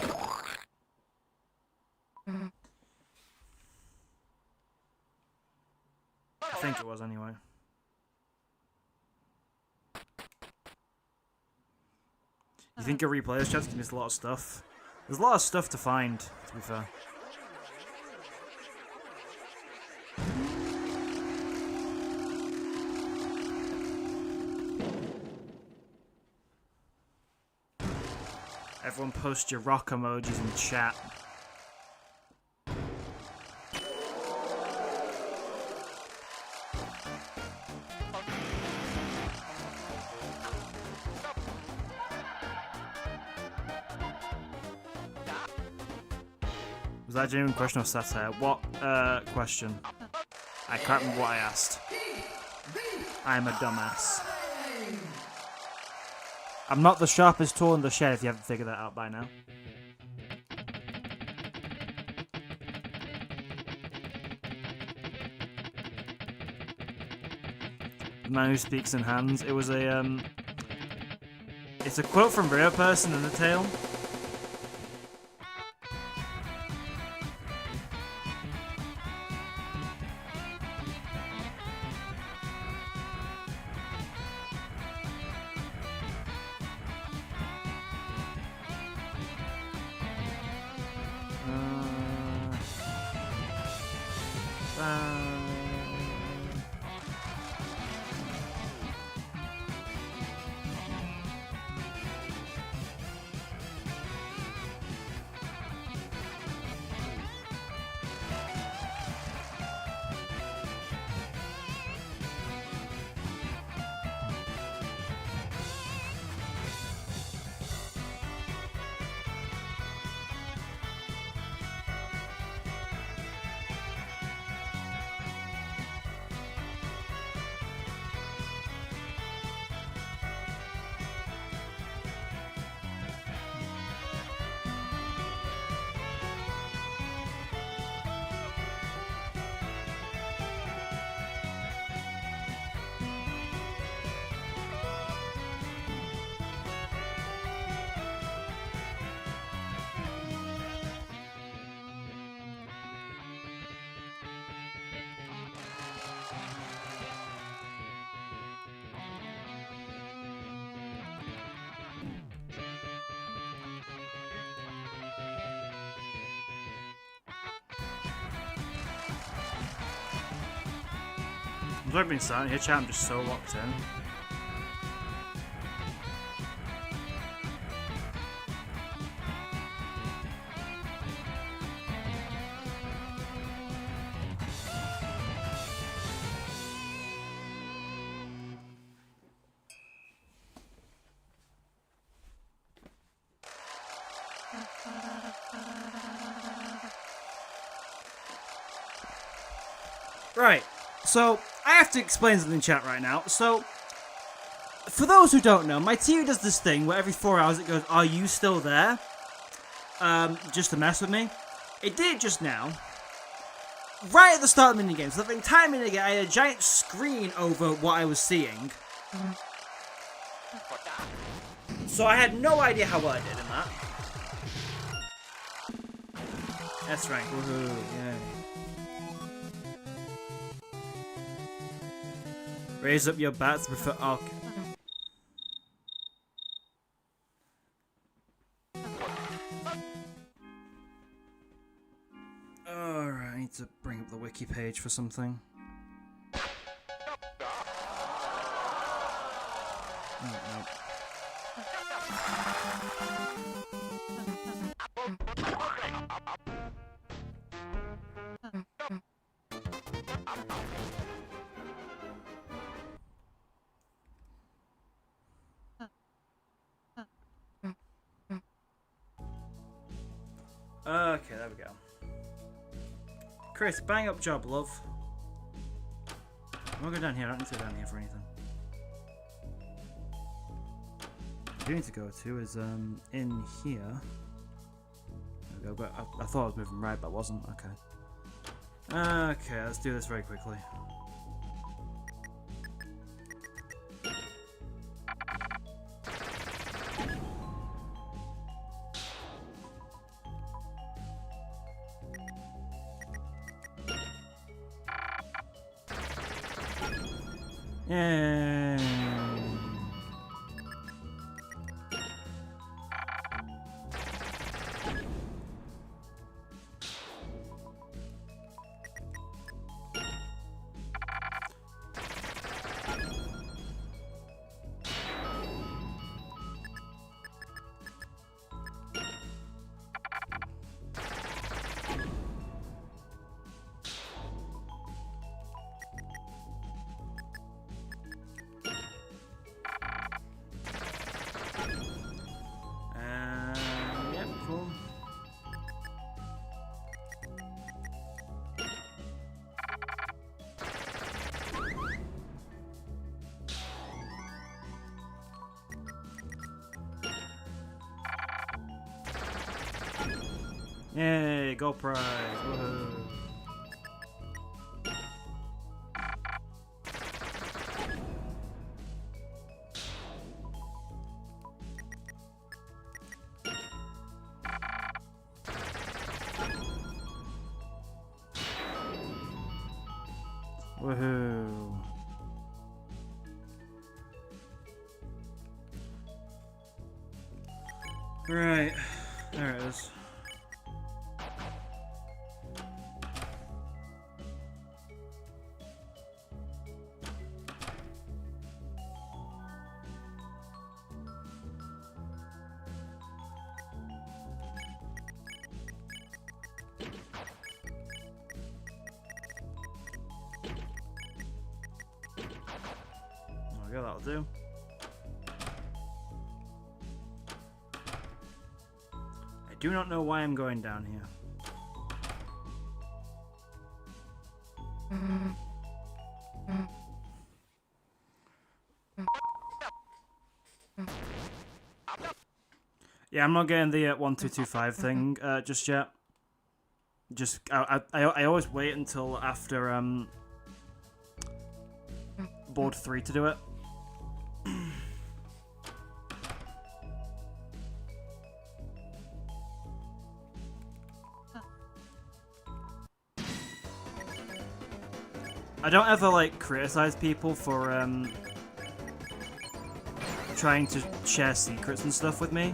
think it was, anyway. You think a replay this chat's gonna miss a lot of stuff? There's a lot of stuff to find, to be fair. Everyone post your rock emojis in chat. Was that a genuine question or satire? What question? I can't remember what I asked. I'm a dumbass. I'm not the sharpest tool in the shed if you haven't figured that out by now. The man who speaks in hands. It was a it's a quote from Real Person in the Tale. I'm sorry being silent here, chat. I'm just so locked in. Right, so I have to explain something in chat right now. So, for those who don't know, my TV does this thing where every 4 hours it goes, "Are you still there?" Just to mess with me. It did just now. Right at the start of the minigame. So the entire minigame, I had a giant screen over what I was seeing. So I had no idea how well I did in that. That's right. Woohoo, yay. Raise up your bats before. Okay. Alright, I need to bring up the wiki page for something. Oh, no. Okay, there we go. Chris, bang up job, love. I'm gonna go down here. I don't need to go down here for anything. What I do need to go to is in here. There we go. But I thought I was moving right, but I wasn't. Okay. Okay, let's do this very quickly. Yay! Yay, gold prize. Woohoo. Woohoo. Right, there it is. There we go, that'll do. I do not know why I'm going down here. Yeah, I'm not getting the 1225 thing just yet. Just I always wait until after board 3 to do it. I don't ever like criticize people for trying to share secrets and stuff with me.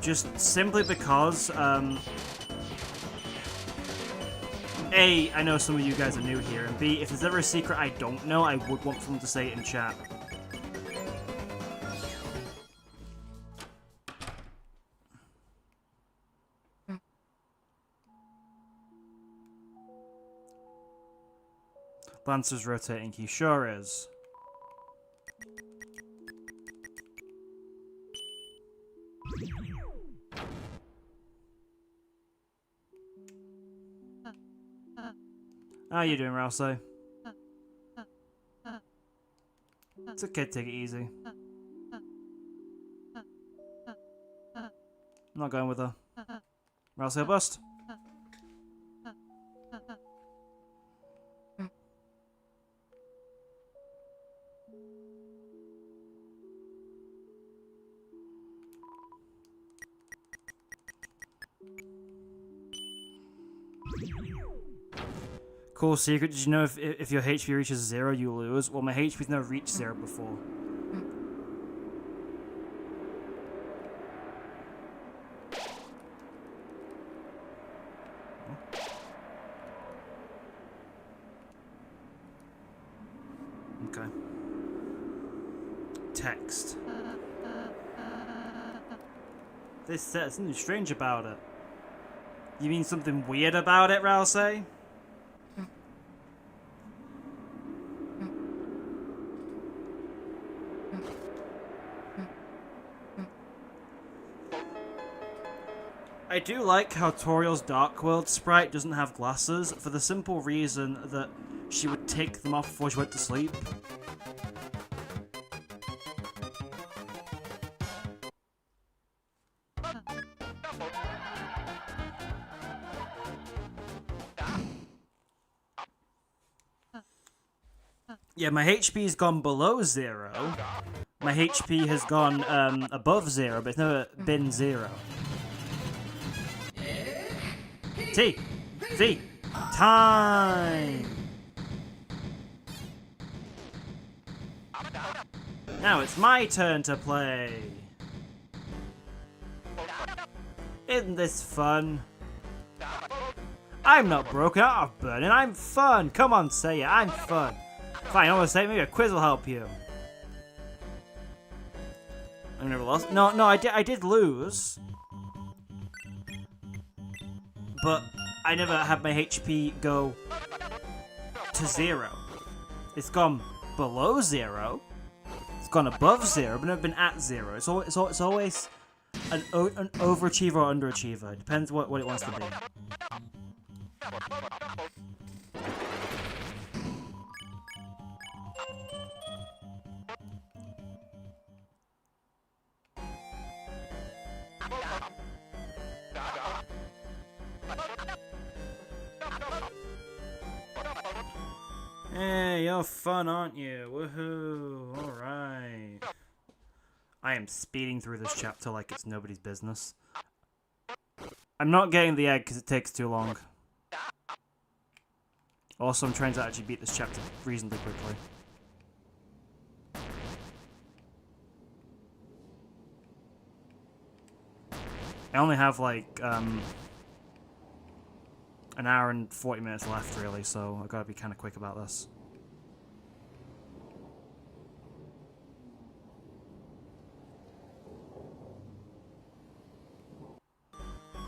Just simply because A, I know some of you guys are new here, and B, if there's ever a secret I don't know, I would want someone to say it in chat. Lancer's rotating key, sure is. How you doing, Rousey? It's okay, take it easy. I'm not going with her. Rousey, bust. Cool secret. Did you know if your HP reaches 0, you lose? Well, my HP's never reached 0 before. Okay. Text. This says something strange about it. You mean something weird about it, Rousey? I do like how Toriel's Dark World sprite doesn't have glasses, for the simple reason that she would take them off before she went to sleep. Yeah, my HP's gone below 0. My HP has gone above 0, but it's never been 0. T! Time! Now it's my turn to play! Isn't this fun? I'm not broken out of burning, I'm fun! Come on, say it, I'm fun! Fine, I want to say maybe a quiz will help you. I never lost. No, I did lose. But I never had my HP go to 0. It's gone below 0. It's gone above 0, but never been at 0. It's always an overachiever or underachiever. It depends what it wants to be. Hey, you're fun, aren't you? Woohoo! Alright. I am speeding through this chapter like it's nobody's business. I'm not getting the egg because it takes too long. Also, I'm trying to actually beat this chapter reasonably quickly. I only have like an hour and 40 minutes left really, so I've got to be kind of quick about this.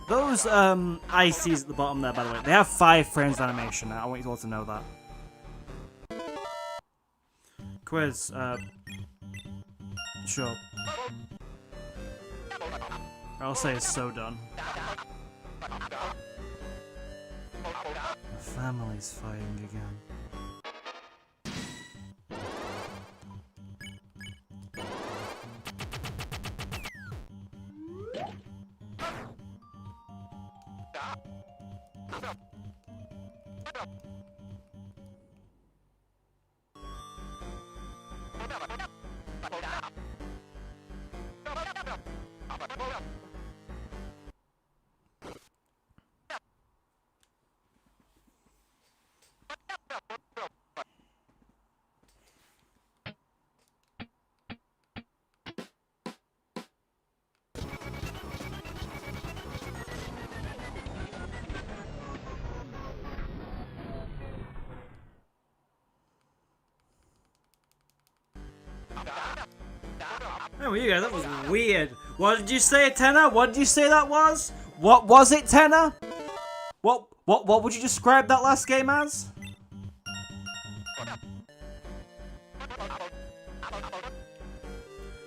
Those ICs at the bottom there, by the way, they have 5 frames of animation. I want you all to know that. Quiz, sure. I'll say it's so done. The family's fighting again. Oh, you guys, that was weird. What did you say, Tenor? What did you say that was? What was it, Tenor? What would you describe that last game as?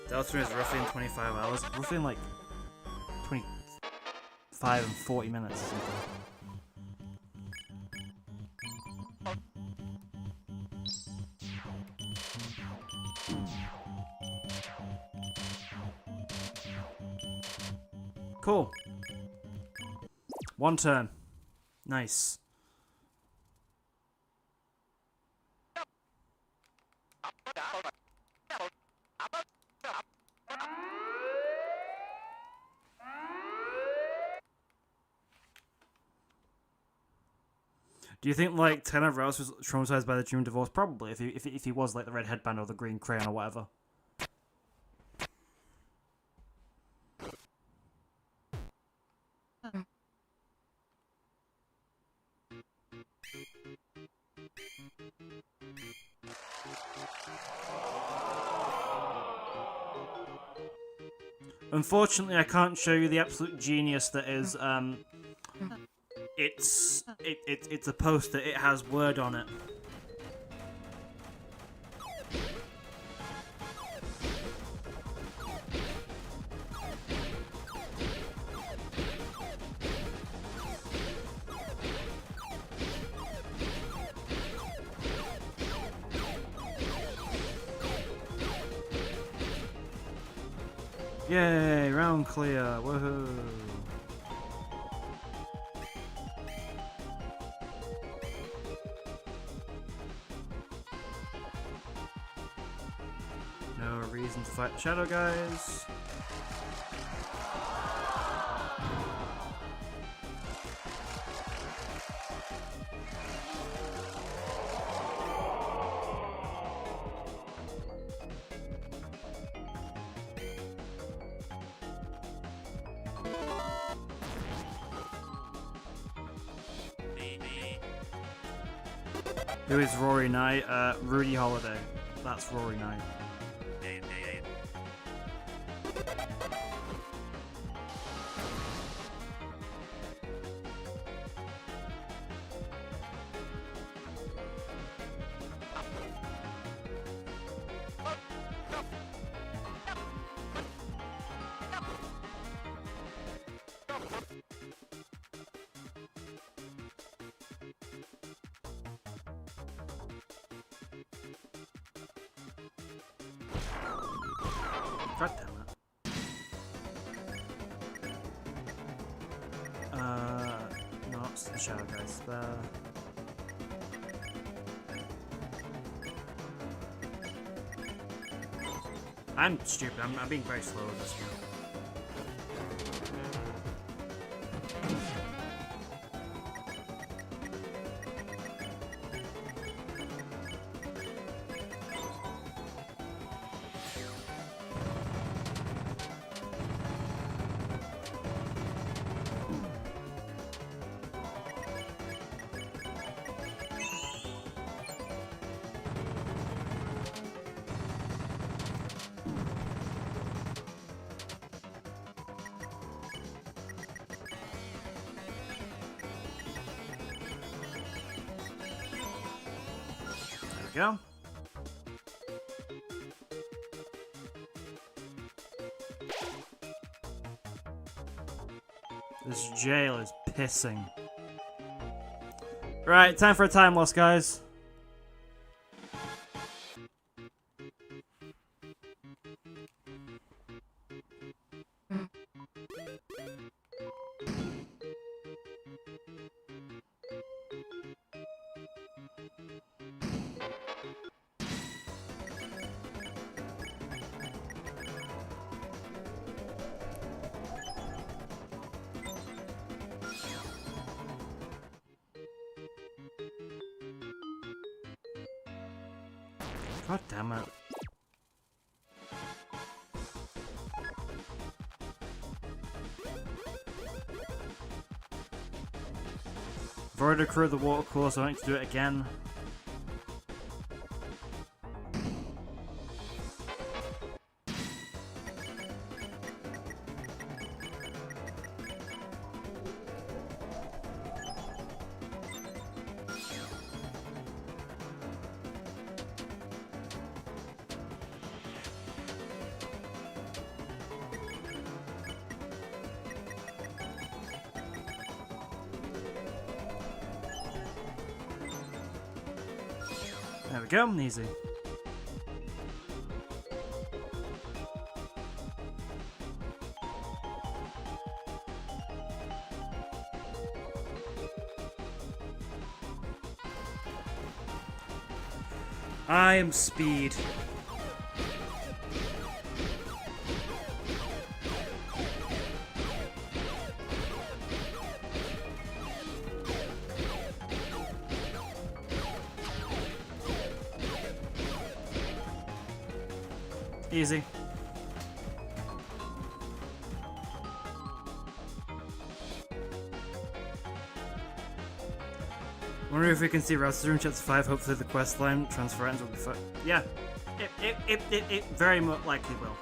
Deltarune is roughly in 25 hours. Roughly in like 25 and 40 minutes or something. Cool. 1 turn. Nice. Do you think like Tenor Rouse was traumatized by the June divorce? Probably, if he was like the red headband or the green crayon or whatever. Unfortunately, I can't show you the absolute genius that is. It's a poster. It has word on it. Yay, round clear, woohoo! No reason to fight the shadow guys. Who is Rory Knight? Rudy Holiday. That's Rory Knight. God damn it. the shadow guys. I'm stupid. I'm being very slow with this now. Go. This jail is pissing. Right, time for a time loss, guys. God damn it. I've already accrued the water cooler, so I don't need to do it again. There we go, easy. I am speed. Easy. Wonder if we can see Deltarune chapter 5. Hopefully the quest line transfer ends will be fun. Yeah, it very much likely will.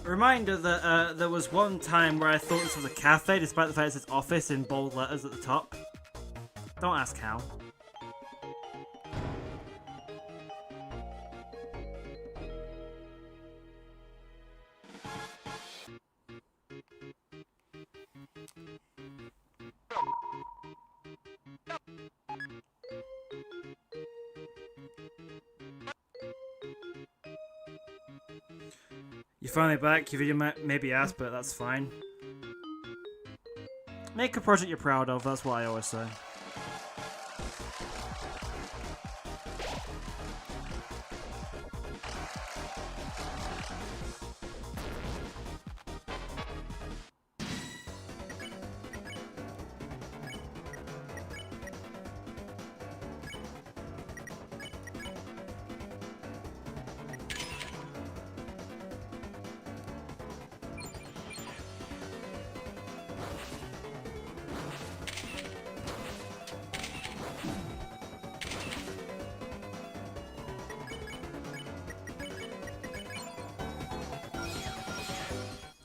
Reminder that there was one time where I thought this was a cafe, despite the fact it says office in bold letters at the top. Don't ask how. You're finally back. Your video may be asked, but that's fine. Make a project you're proud of, that's what I always say.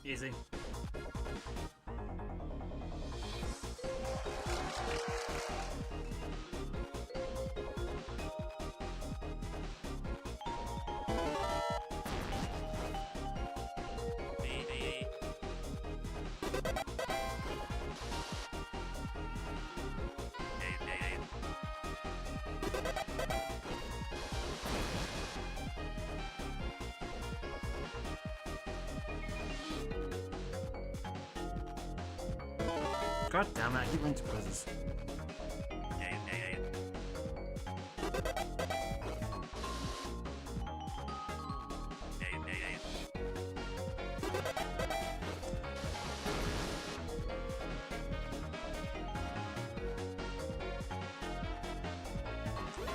Easy. God damn it, I keep running to quizzes.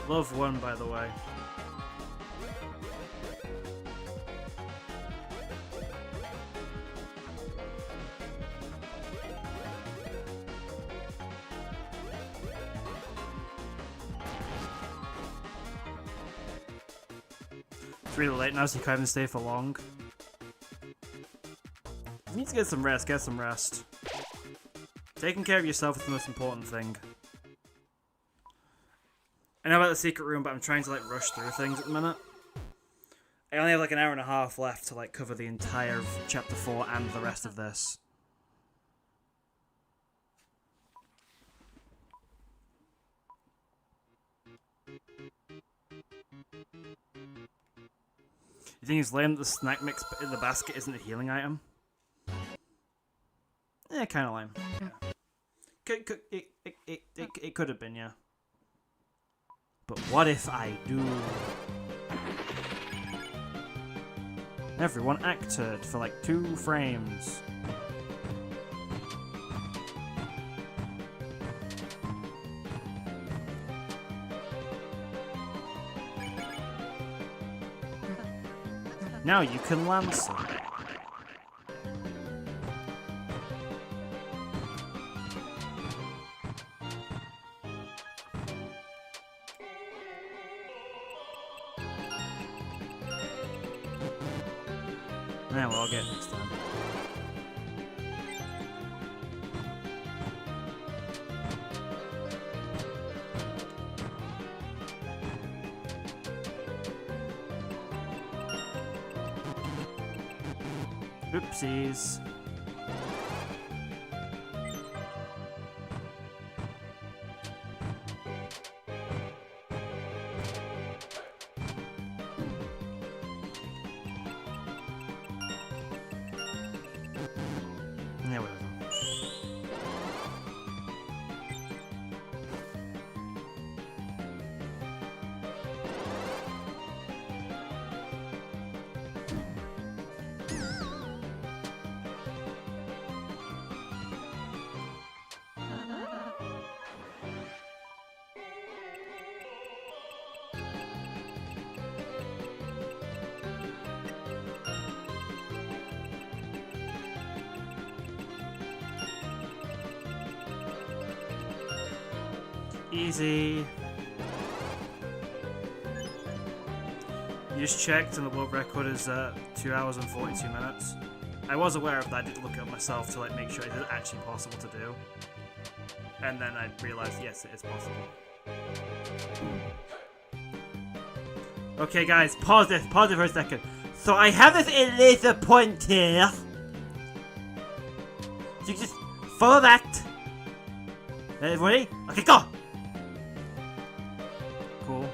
Love one, by the way. It's really late now, so you can't even stay for long. You need to get some rest, get some rest. Taking care of yourself is the most important thing. I know about the secret room, but I'm trying to like rush through things at the minute. I only have like an hour and a half left to like cover the entire chapter 4 and the rest of this. You think it's lame that the snack mix in the basket isn't a healing item? Yeah, kind of lame. Yeah. It could have been, yeah. But what if I do? Everyone acted for like 2 frames. Now you can lance them. Yeah, well, I'll get it next time. Oopsies. Yeah, whatever. Easy. You just checked and the world record is 2 hours and 42 minutes. I was aware of that, I did look it up myself to like make sure it is actually possible to do. And then I realized, yes, it is possible. Okay guys, pause it for a second. So I have this laser pointer. So you just follow that. Everybody? Okay, go! Cool.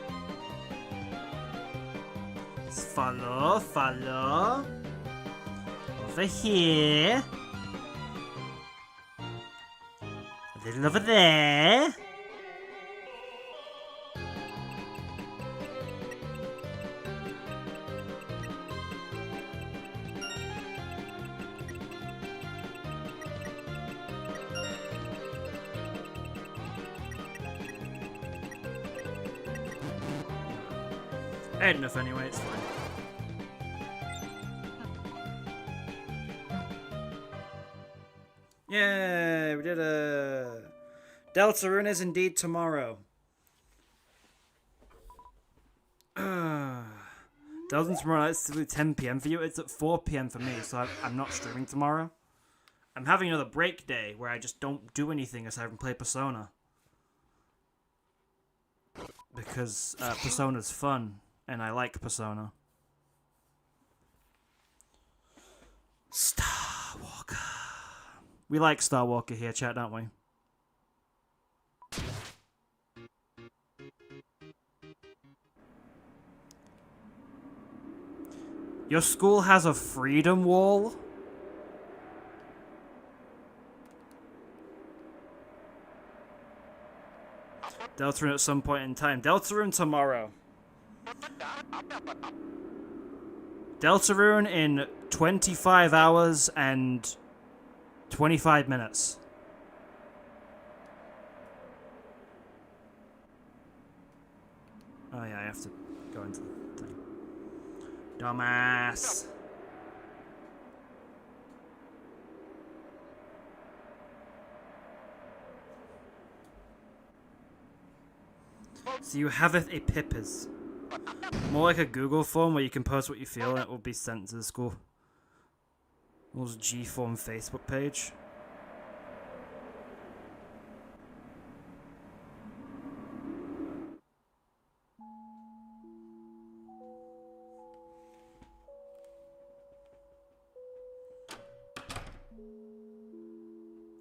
Just follow. Over here. A little over there. I had enough anyway, it's fine. Yay, we did a... Deltarune is indeed tomorrow. Deltarune's tomorrow night, it's 10 PM for you, it's at 4 PM for me, so I'm not streaming tomorrow. I'm having another break day where I just don't do anything aside from play Persona. Because Persona's fun. And I like Persona. Star Walker. We like Star Walker here, chat, don't we? Your school has a freedom wall? Deltarune at some point in time. Deltarune tomorrow. Deltarune in 25 hours and 25 minutes. Oh yeah, I have to go into the thing. Dumbass. So you have a Pippers. More like a Google form where you can post what you feel and it will be sent to the school. Or G-form Facebook page.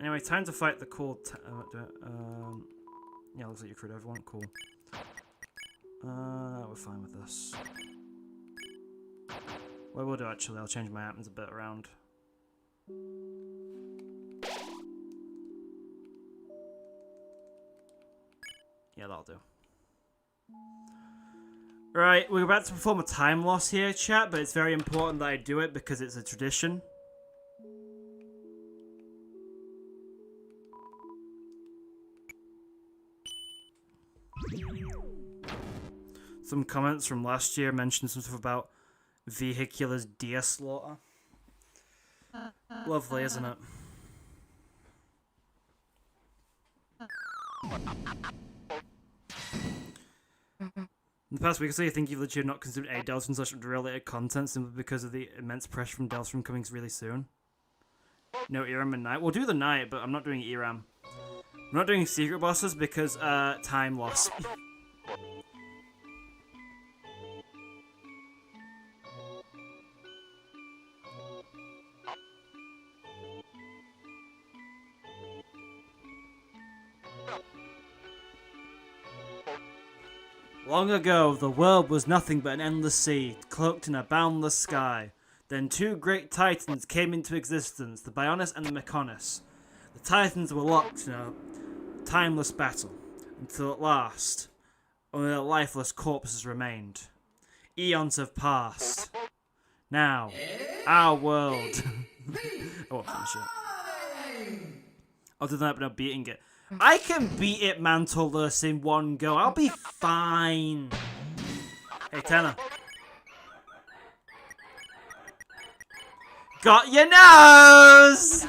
Anyway, time to fight the cool. Yeah, looks like you crewed everyone. Cool. We're fine with this. What we'll do actually, I'll change my items a bit around. Yeah, that'll do. Right, we're about to perform a time loss here, chat, but it's very important that I do it because it's a tradition. Some comments from last year mentioned some stuff about vehicular deer slaughter. Lovely, isn't it? In the past week or so, I think you've legit not consumed any Deltarune/related content simply because of the immense pressure from Deltarune coming really soon. No ERAM at night. We'll do the night, but I'm not doing ERAM. I'm not doing secret bosses because, time loss. Long ago, the world was nothing but an endless sea, cloaked in a boundless sky. Then two great titans came into existence, the Bionis and the Mechonis. The titans were locked in a timeless battle, until at last, only their lifeless corpses remained. Eons have passed. Now, our world... I won't finish it. Other than that, but I'm beating it. I can beat it, Mantolus, in one go. I'll be fine. Hey, Tanner. Got your nose!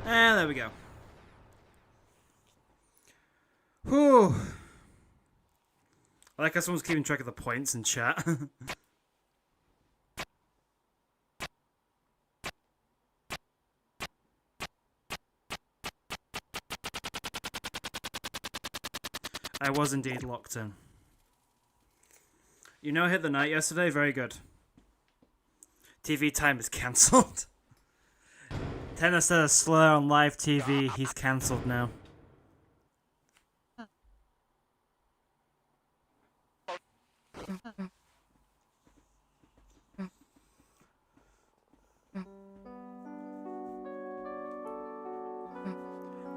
And there we go. Whew. I like how someone's keeping track of the points in chat. I was indeed locked in. You know, I hit the night yesterday. Very good. TV time is cancelled. Tennis said a slur on live TV. He's cancelled now.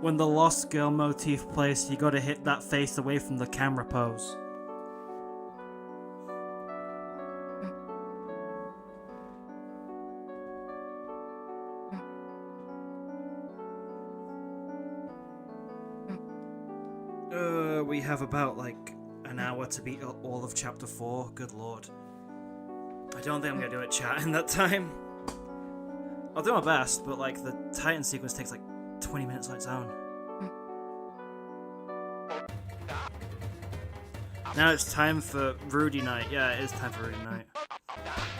When the Lost Girl motif plays, you gotta hit that face away from the camera pose. We have about like an hour to beat all of chapter 4. Good lord. I don't think I'm gonna do it chat in that time. I'll do my best, but like the Titan sequence takes like 20 minutes on its own. Now it's time for Rudy night. Yeah, it is time for Rudy night.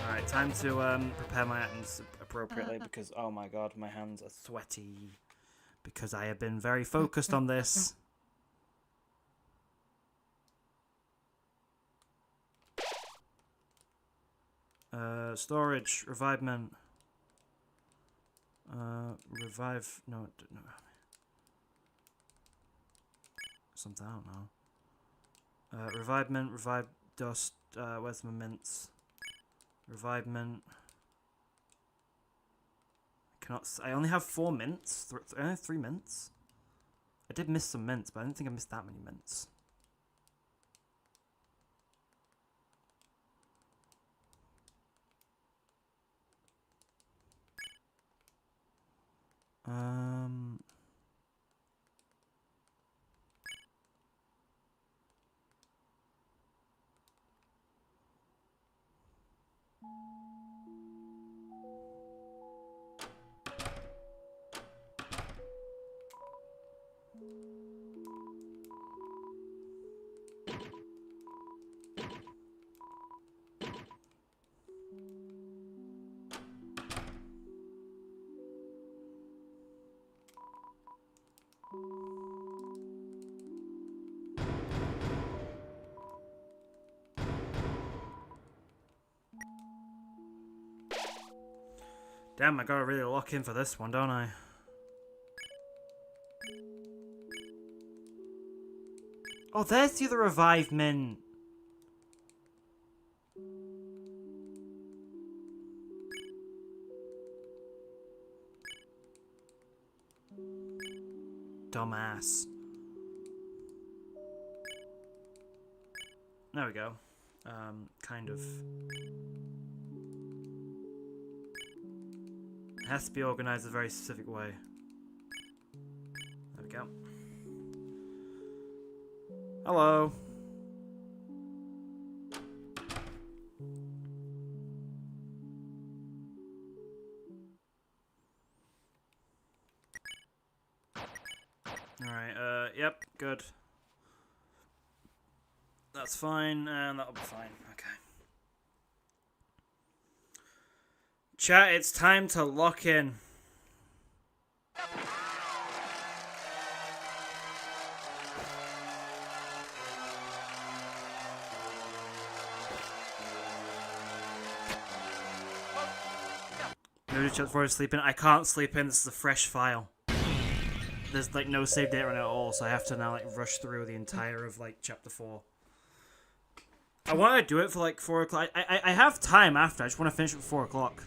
Alright, time to prepare my items appropriately because, oh my god, my hands are sweaty. Because I have been very focused on this. Storage, revivement. Revive, no. Something, I don't know. Revivement, revive dust, where's my mints? Revivement. I only have 4 mints? I only have 3 mints? I did miss some mints, but I didn't think I missed that many mints. Damn, I gotta really lock in for this one, don't I? Oh, there's the other revive mint. Dumbass. There we go. Kind of. It has to be organized a very specific way. There we go. Hello. Alright, yep, good. That's fine, and that'll be fine. Okay. Chat, it's time to lock in. Maybe chat before I sleep in. I can't sleep in. This is a fresh file. There's like no save data on it at all, so I have to now like rush through the entire of like chapter 4. I want to do it for like 4 o'clock. I have time after. I just want to finish it at 4 o'clock.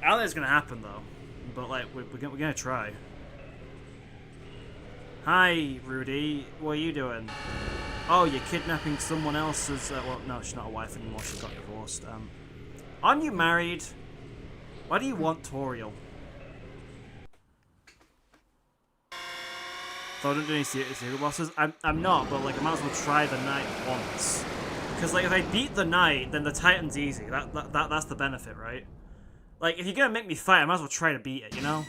I don't think it's gonna happen though, but like we're gonna try. Hi, Rudy. What are you doing? Oh, you're kidnapping someone else's. Well, no, she's not a wife anymore. She got divorced. Aren't you married? Why do you want Toriel? So I don't do any secret bosses. I'm not, but like I might as well try the knight once. Because like if I beat the knight, then the Titan's easy. That's the benefit, right? Like if you're gonna make me fight, I might as well try to beat it, you know?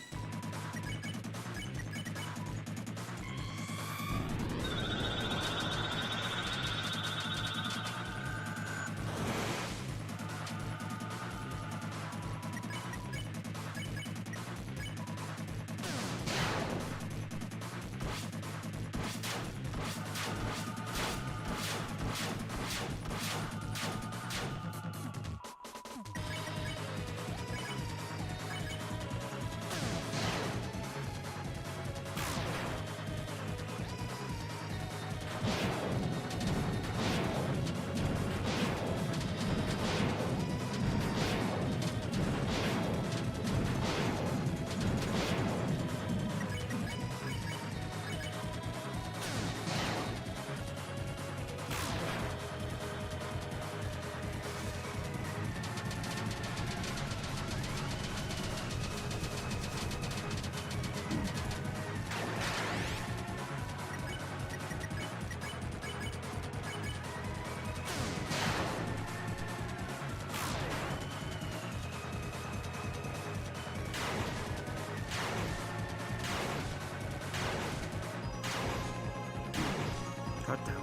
God damn it.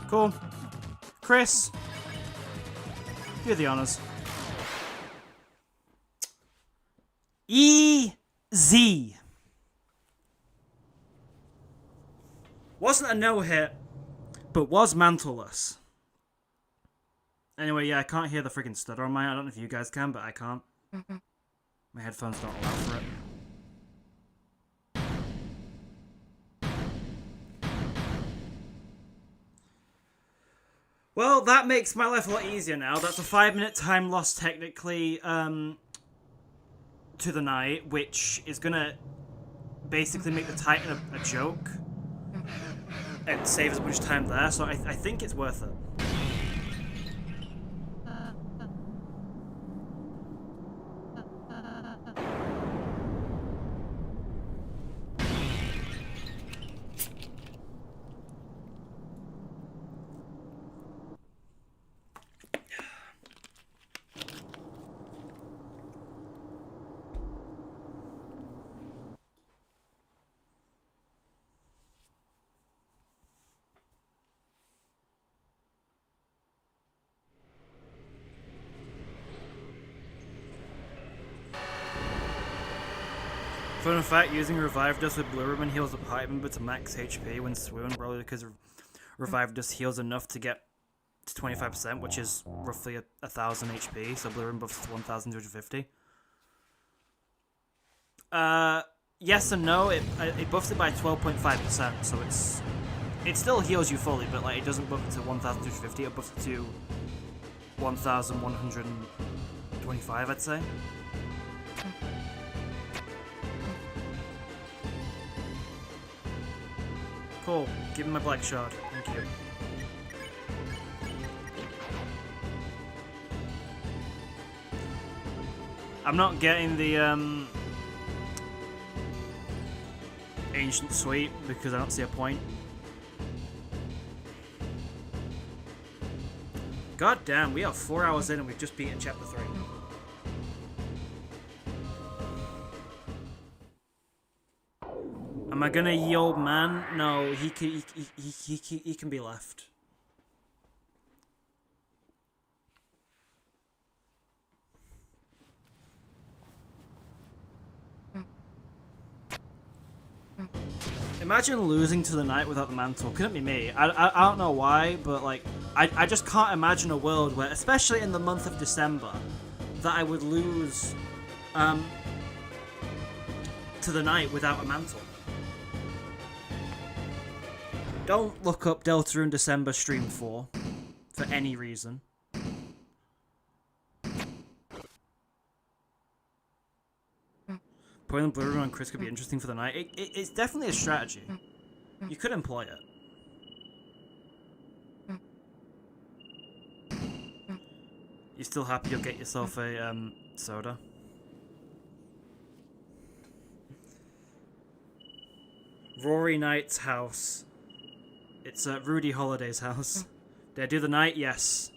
Cool. Chris, do the honors. Easy. Wasn't a no-hit, but was mantleless. Anyway, yeah, I can't hear the freaking stutter on mine. I don't know if you guys can, but I can't. My headphones don't allow for it. Well, that makes my life a lot easier now. That's a 5-minute time loss, technically, to the night, which is gonna basically make the Titan a joke and save as much time there, so I think it's worth it. Fun fact, using Revive Dust with Blue Ribbon heals a party member to max HP when swoon, probably because Revive Dust heals enough to get to 25%, which is roughly 1,000 HP, so Blue Ribbon buffs to 1,250. Yes and no, it buffs it by 12.5%, so it still heals you fully, but like it doesn't buff it to 1,250, it buffs it to 1,125, I'd say. Cool. Give him my black shard. Thank you. I'm not getting the Ancient Suite because I don't see a point. God damn, we are 4 hours in and we've just beaten chapter 3. Am I gonna yield man? No, he can be left. Imagine losing to the knight without the mantle. Couldn't be me. I don't know why, but like I just can't imagine a world where, especially in the month of December, that I would lose to the knight without a mantle. Don't look up Deltarune December Stream 4 for any reason. Putting the Blue Ribbon on Chris could be interesting for the night. It's definitely a strategy. You could employ it. You still happy you'll get yourself a soda? Rory Knight's house. It's Rudy Holiday's house. Did I do the knight? Yes.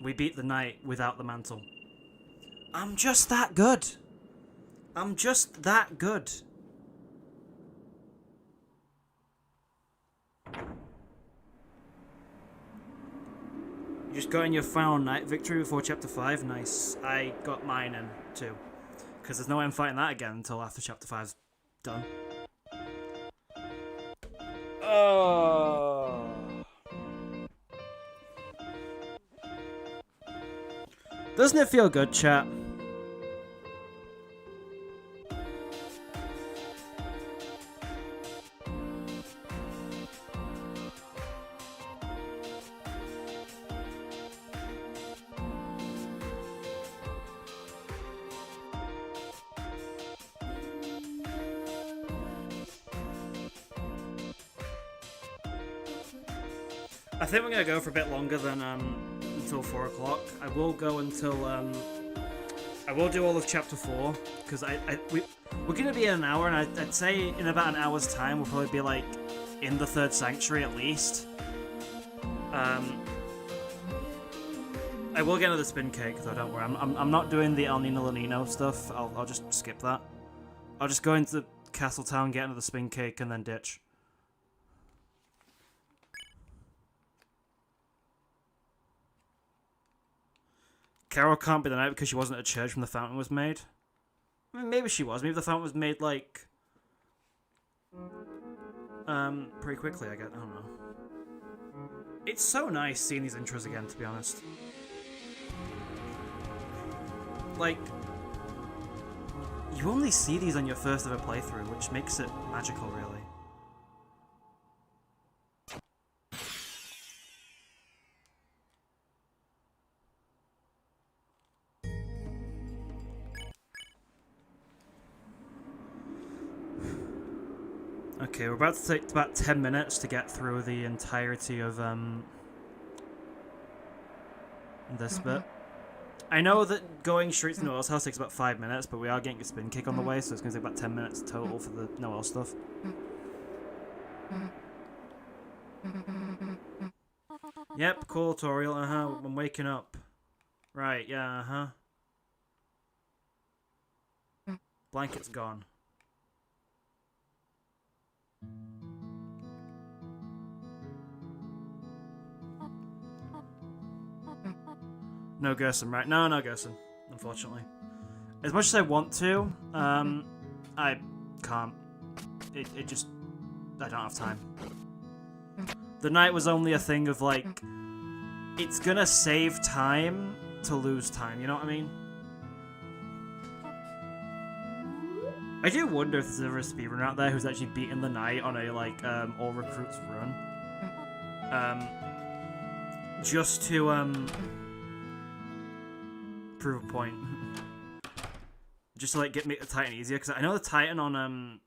We beat the knight without the mantle. I'm just that good. I'm just that good. You just got in your final night victory before chapter 5? Nice. I got mine in too. Because there's no way I'm fighting that again until after chapter 5's done. Oh. Doesn't it feel good, chat? I think we're gonna go for a bit longer than until 4 o'clock. I will go until I will do all of chapter 4 because we're gonna be in an hour, and I'd say in about an hour's time we'll probably be like in the 3rd sanctuary at least. I will get another spin cake though. Don't worry. I'm not doing the El Nino La Nino stuff. I'll just skip that. I'll just go into Castletown, get another spin cake, and then ditch. Carol can't be the knight because she wasn't at church when the fountain was made. I mean, maybe she was. Maybe the fountain was made, like... pretty quickly, I guess. I don't know. It's so nice seeing these intros again, to be honest. Like... You only see these on your first ever playthrough, which makes it magical, really. Okay, we're about to take about 10 minutes to get through the entirety of this bit. I know that going straight to Noel's house takes about 5 minutes, but we are getting a spin kick on the way, so it's going to take about 10 minutes total for the Noel stuff. Yep, cool tutorial, I'm waking up. Right, yeah, Blanket's gone. No Gerson, right? No, no Gerson, unfortunately. As much as I want to, I can't. It just... I don't have time. The night was only a thing of, like... It's gonna save time to lose time, you know what I mean? I do wonder if there's ever a speedrunner out there who's actually beaten the night on a, like, all recruits run. Just to, prove a point. Just to, like, make the Titan easier, because I know the Titan on,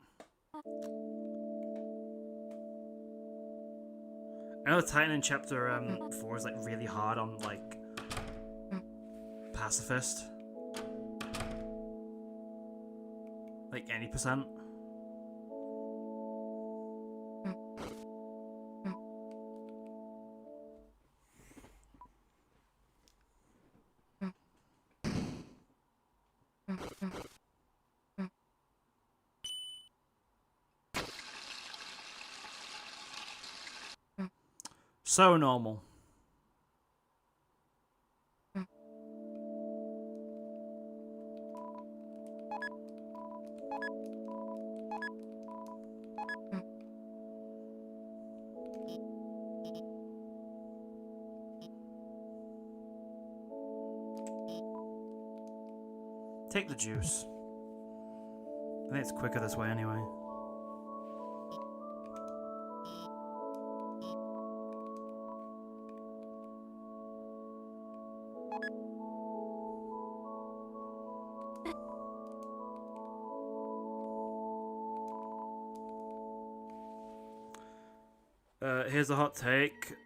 I know the Titan in chapter, 4 is, like, really hard on, like, Pacifist. Like, any percent. So normal. Take the juice. I think it's quicker this way anyway. Here's a hot take.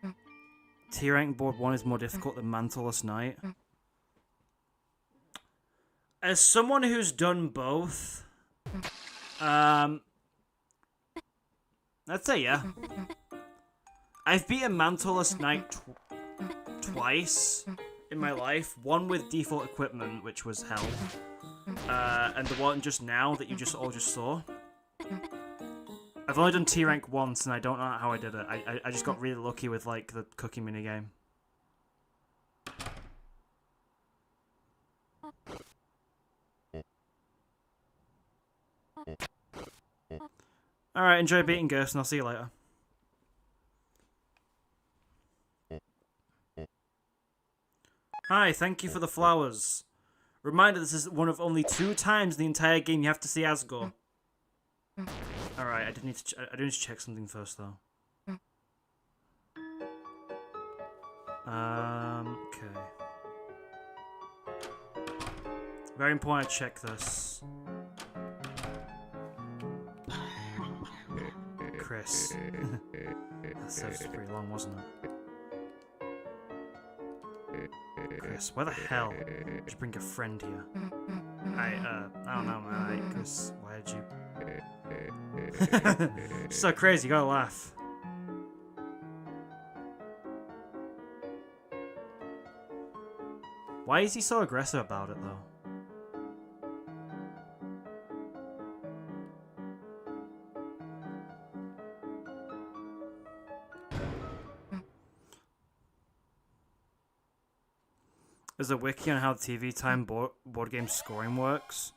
T-rank board 1 is more difficult than Mantleless Knight. As someone who's done both, I'd say yeah. I've beaten Mantleless Knight twice in my life. One with default equipment, which was hell, and the one just now that you just all just saw. I've only done T-rank once, and I don't know how I did it. I just got really lucky with, like, the cooking minigame. Alright, enjoy beating Gerson. I'll see you later. Hi, thank you for the flowers. Reminder, this is one of only 2 times in the entire game you have to see Asgore. Alright, I do need to check something first, though. Okay. Very important I check this. Chris. That was pretty long, wasn't it? Chris, why the hell did you bring your friend here? I don't know, man. Chris, why did you... So crazy, you gotta laugh. Why is he so aggressive about it, though? There's a wiki on how TV time board game scoring works.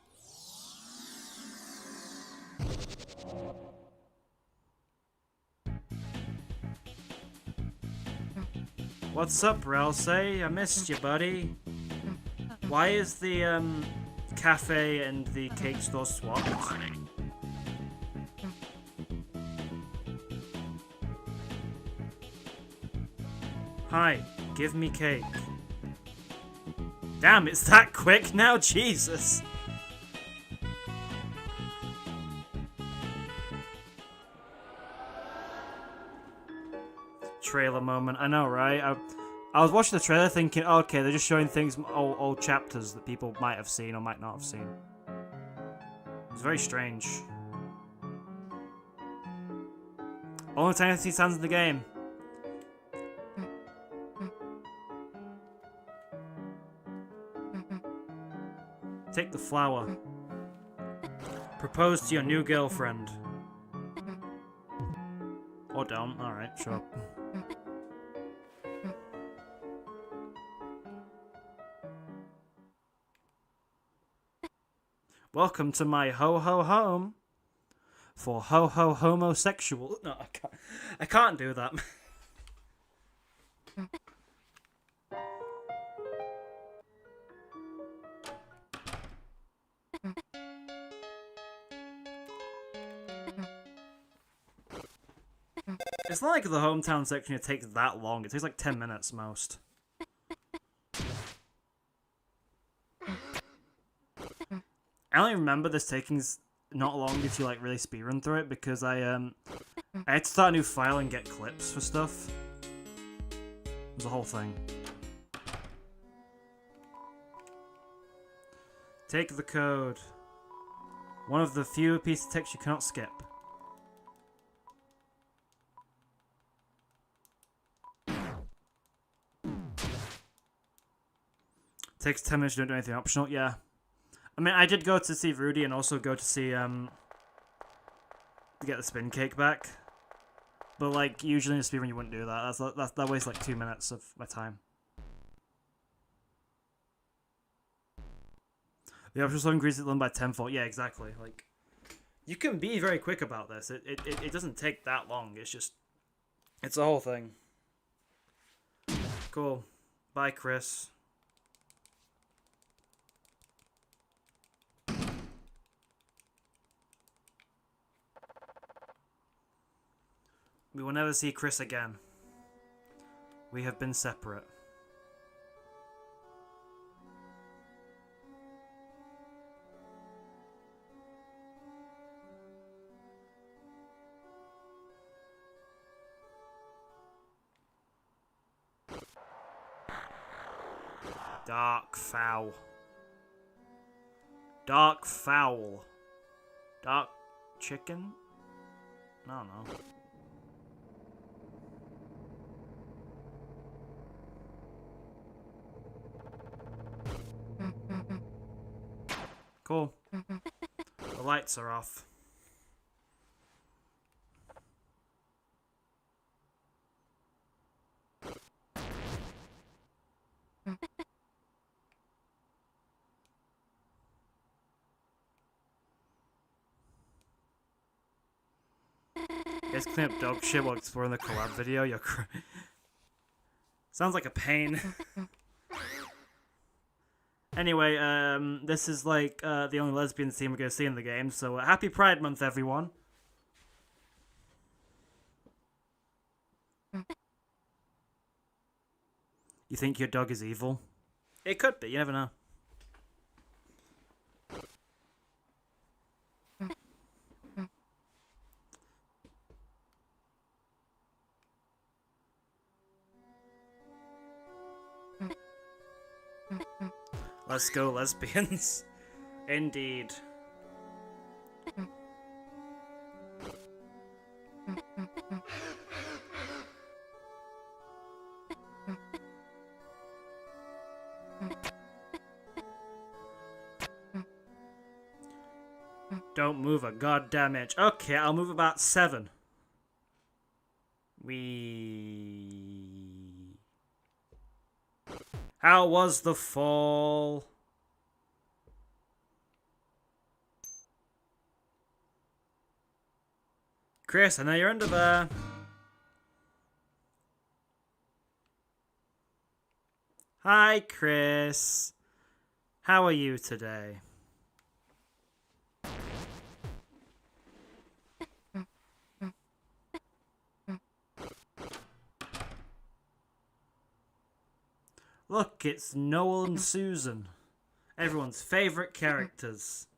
What's up, Ralsei? I missed you, buddy. Why is the cafe and the cake store swapped? Hi, give me cake. Damn, it's that quick now? Jesus! Trailer moment. I know, right? I was watching the trailer thinking, oh, okay, they're just showing things, old chapters that people might have seen or might not have seen. It's very strange. Only time I see Sans in the game. Take the flower. Propose to your new girlfriend. Or don't. Alright, sure. Welcome to my ho-ho home. For ho-ho homosexual. No, I can't do that. It's not like the hometown section, it takes that long. It takes like 10 minutes most. I only remember this taking not long if you like really speedrun through it because I had to start a new file and get clips for stuff. It was a whole thing. Take the code. One of the few pieces of text you cannot skip. Takes 10 minutes to don't do anything optional, yeah. I mean, I did go to see Rudy and also go to see, to get the spin cake back. But, like, usually in a speedrun you wouldn't do that. That wastes, like, 2 minutes of my time. The optional song increases it by tenfold. Yeah, exactly. Like, you can be very quick about this. It doesn't take that long. It's just, it's a whole thing. Cool. Bye, Chris. We will never see Chris again. We have been separate. Dark fowl. Dark fowl. Dark chicken? I don't know. Cool. The lights are off. Guys clean up dog shit while exploring the collab video. You're sounds like a pain. Anyway, this is like the only lesbian scene we're gonna see in the game. So happy Pride Month, everyone. You think your dog is evil? It could be. You never know. Let's go, lesbians. Indeed. Don't move a goddamn inch. Okay, I'll move about 7. How was the fall? Chris, I know you're under there. Hi, Chris. How are you today? Look, it's Noel and Susan. Everyone's favourite characters.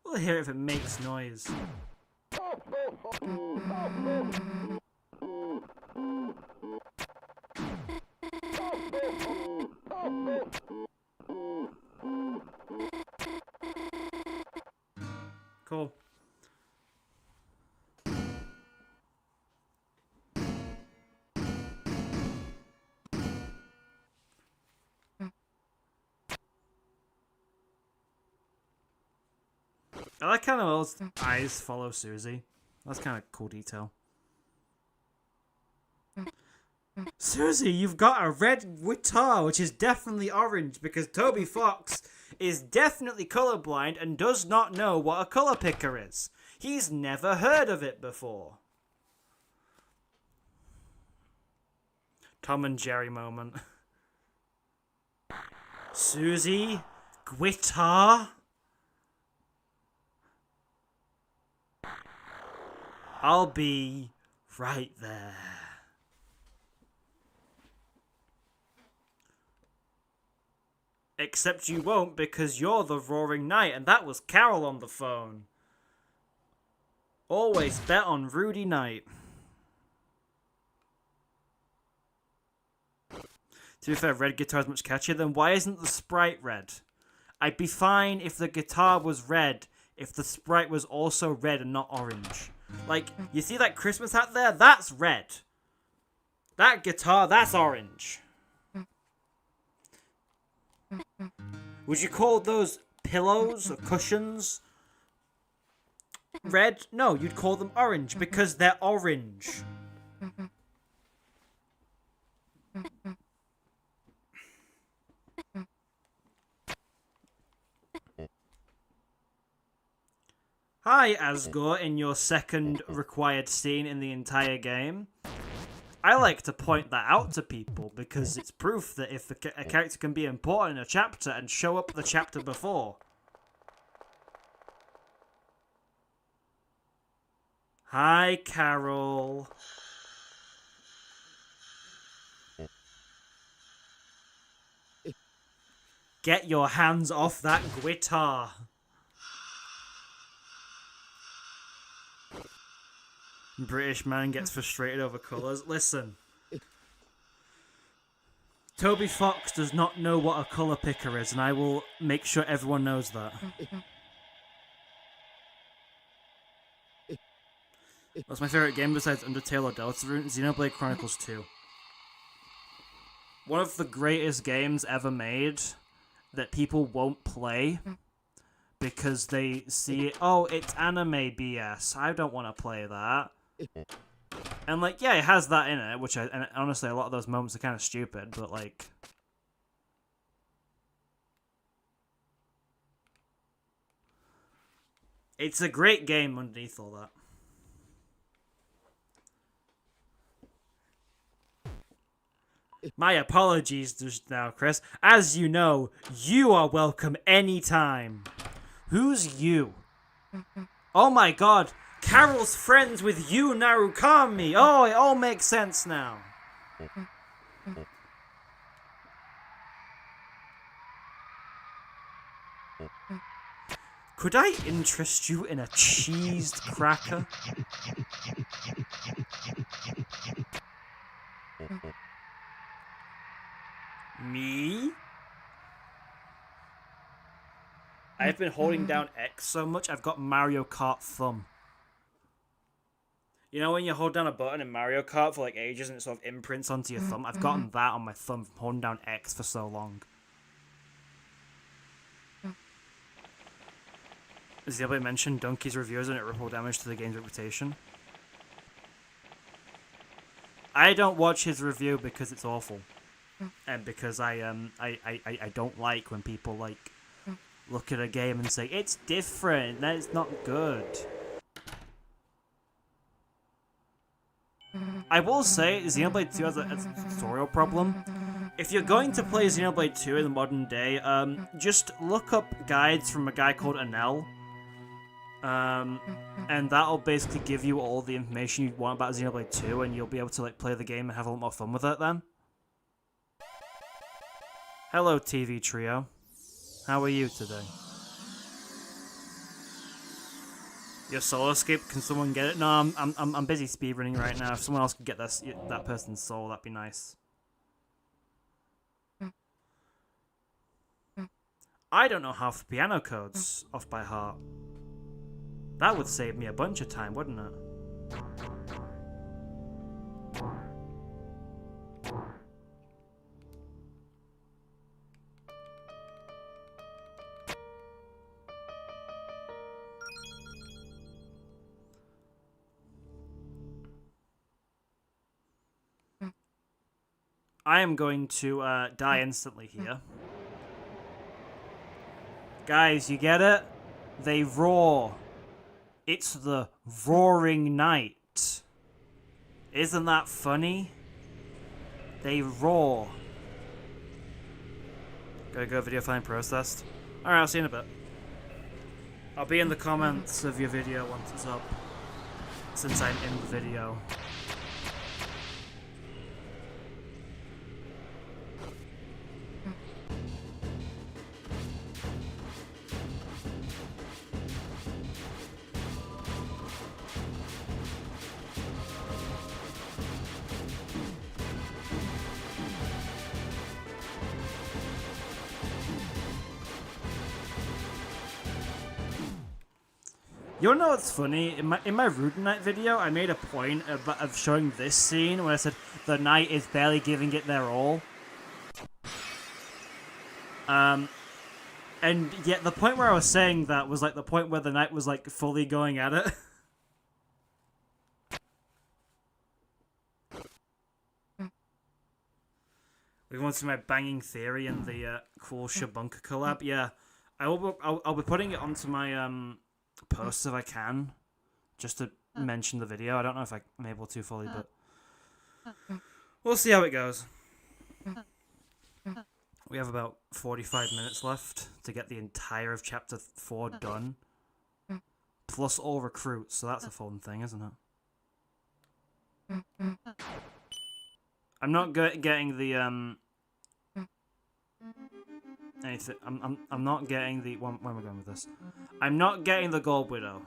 We'll hear it if it makes noise. Cool. I like how Noel's eyes follow Susie. That's kind of cool detail. Susie, you've got a red guitar, which is definitely orange, because Toby Fox is definitely colorblind and does not know what a color picker is. He's never heard of it before. Tom and Jerry moment. Susie, guitar? I'll be right there. Except you won't, because you're the Roaring Knight, and that was Carol on the phone. Always bet on Rudy Knight. To be fair, red guitar is much catchier. Then why isn't the sprite red? I'd be fine if the guitar was red, if the sprite was also red and not orange. Like, you see that Christmas hat there? That's red. That guitar, that's orange. Would you call those pillows or cushions red? No, you'd call them orange because they're orange. Hi, Asgore, in your second required scene in the entire game. I like to point that out to people because it's proof that if a character can be important in a chapter and show up the chapter before. Hi, Carol. Get your hands off that guitar. British man gets frustrated over colours. Listen. Toby Fox does not know what a colour picker is, and I will make sure everyone knows that. What's my favourite game besides Undertale or Deltarune? Xenoblade Chronicles 2. One of the greatest games ever made that people won't play because they see it, oh, it's anime BS. I don't want to play that. And, like, yeah, it has that in it, and honestly, a lot of those moments are kind of stupid, but, like... It's a great game underneath all that. My apologies just now, Chris. As you know, you are welcome anytime. Who's you? Oh my god! Carol's friends with you, Narukami! Oh, it all makes sense now. Could I interest you in a cheesed cracker? Me? I've been holding down X so much, I've got Mario Kart thumb. You know when you hold down a button in Mario Kart for like ages and it sort of imprints onto your thumb? I've gotten that on my thumb from holding down X for so long. Xenoblade mentioned Donkey's reviews and irreparable damage to the game's reputation. I don't watch his review because it's awful, and because I don't like when people like look at a game and say it's different. That is not good. I will say Xenoblade 2 has a tutorial problem. If you're going to play Xenoblade 2 in the modern day, just look up guides from a guy called Anel. And that'll basically give you all the information you want about Xenoblade 2, and you'll be able to like play the game and have a lot more fun with it then. Hello, TV Trio. How are you today? Your soul escape? Can someone get it? No, I'm busy speedrunning right now. If someone else could get that person's soul, that'd be nice. I don't know half the piano codes off by heart. That would save me a bunch of time, wouldn't it? I am going to die instantly here. Guys, you get it? They roar. It's the roaring night. Isn't that funny? They roar. Gotta go video file processed. Alright, I'll see you in a bit. I'll be in the comments of your video once it's up, since I'm in the video. You wanna know what's funny? In my Rude Night video, I made a point of showing this scene where I said the knight is barely giving it their all. And yet the point where I was saying that was like the point where the knight was like fully going at it. We want to see my banging theory and the cool Shabunka collab. Yeah, I'll be putting it onto my posts if I can, just to mention the video. I don't know if I'm able to fully, but we'll see how it goes. We have about 45 minutes left to get the entire of Chapter 4 done, plus all recruits, so that's a fun thing, isn't it? I'm not getting the anything. I'm not getting the where am I going with this? I'm not getting the Gold Widow.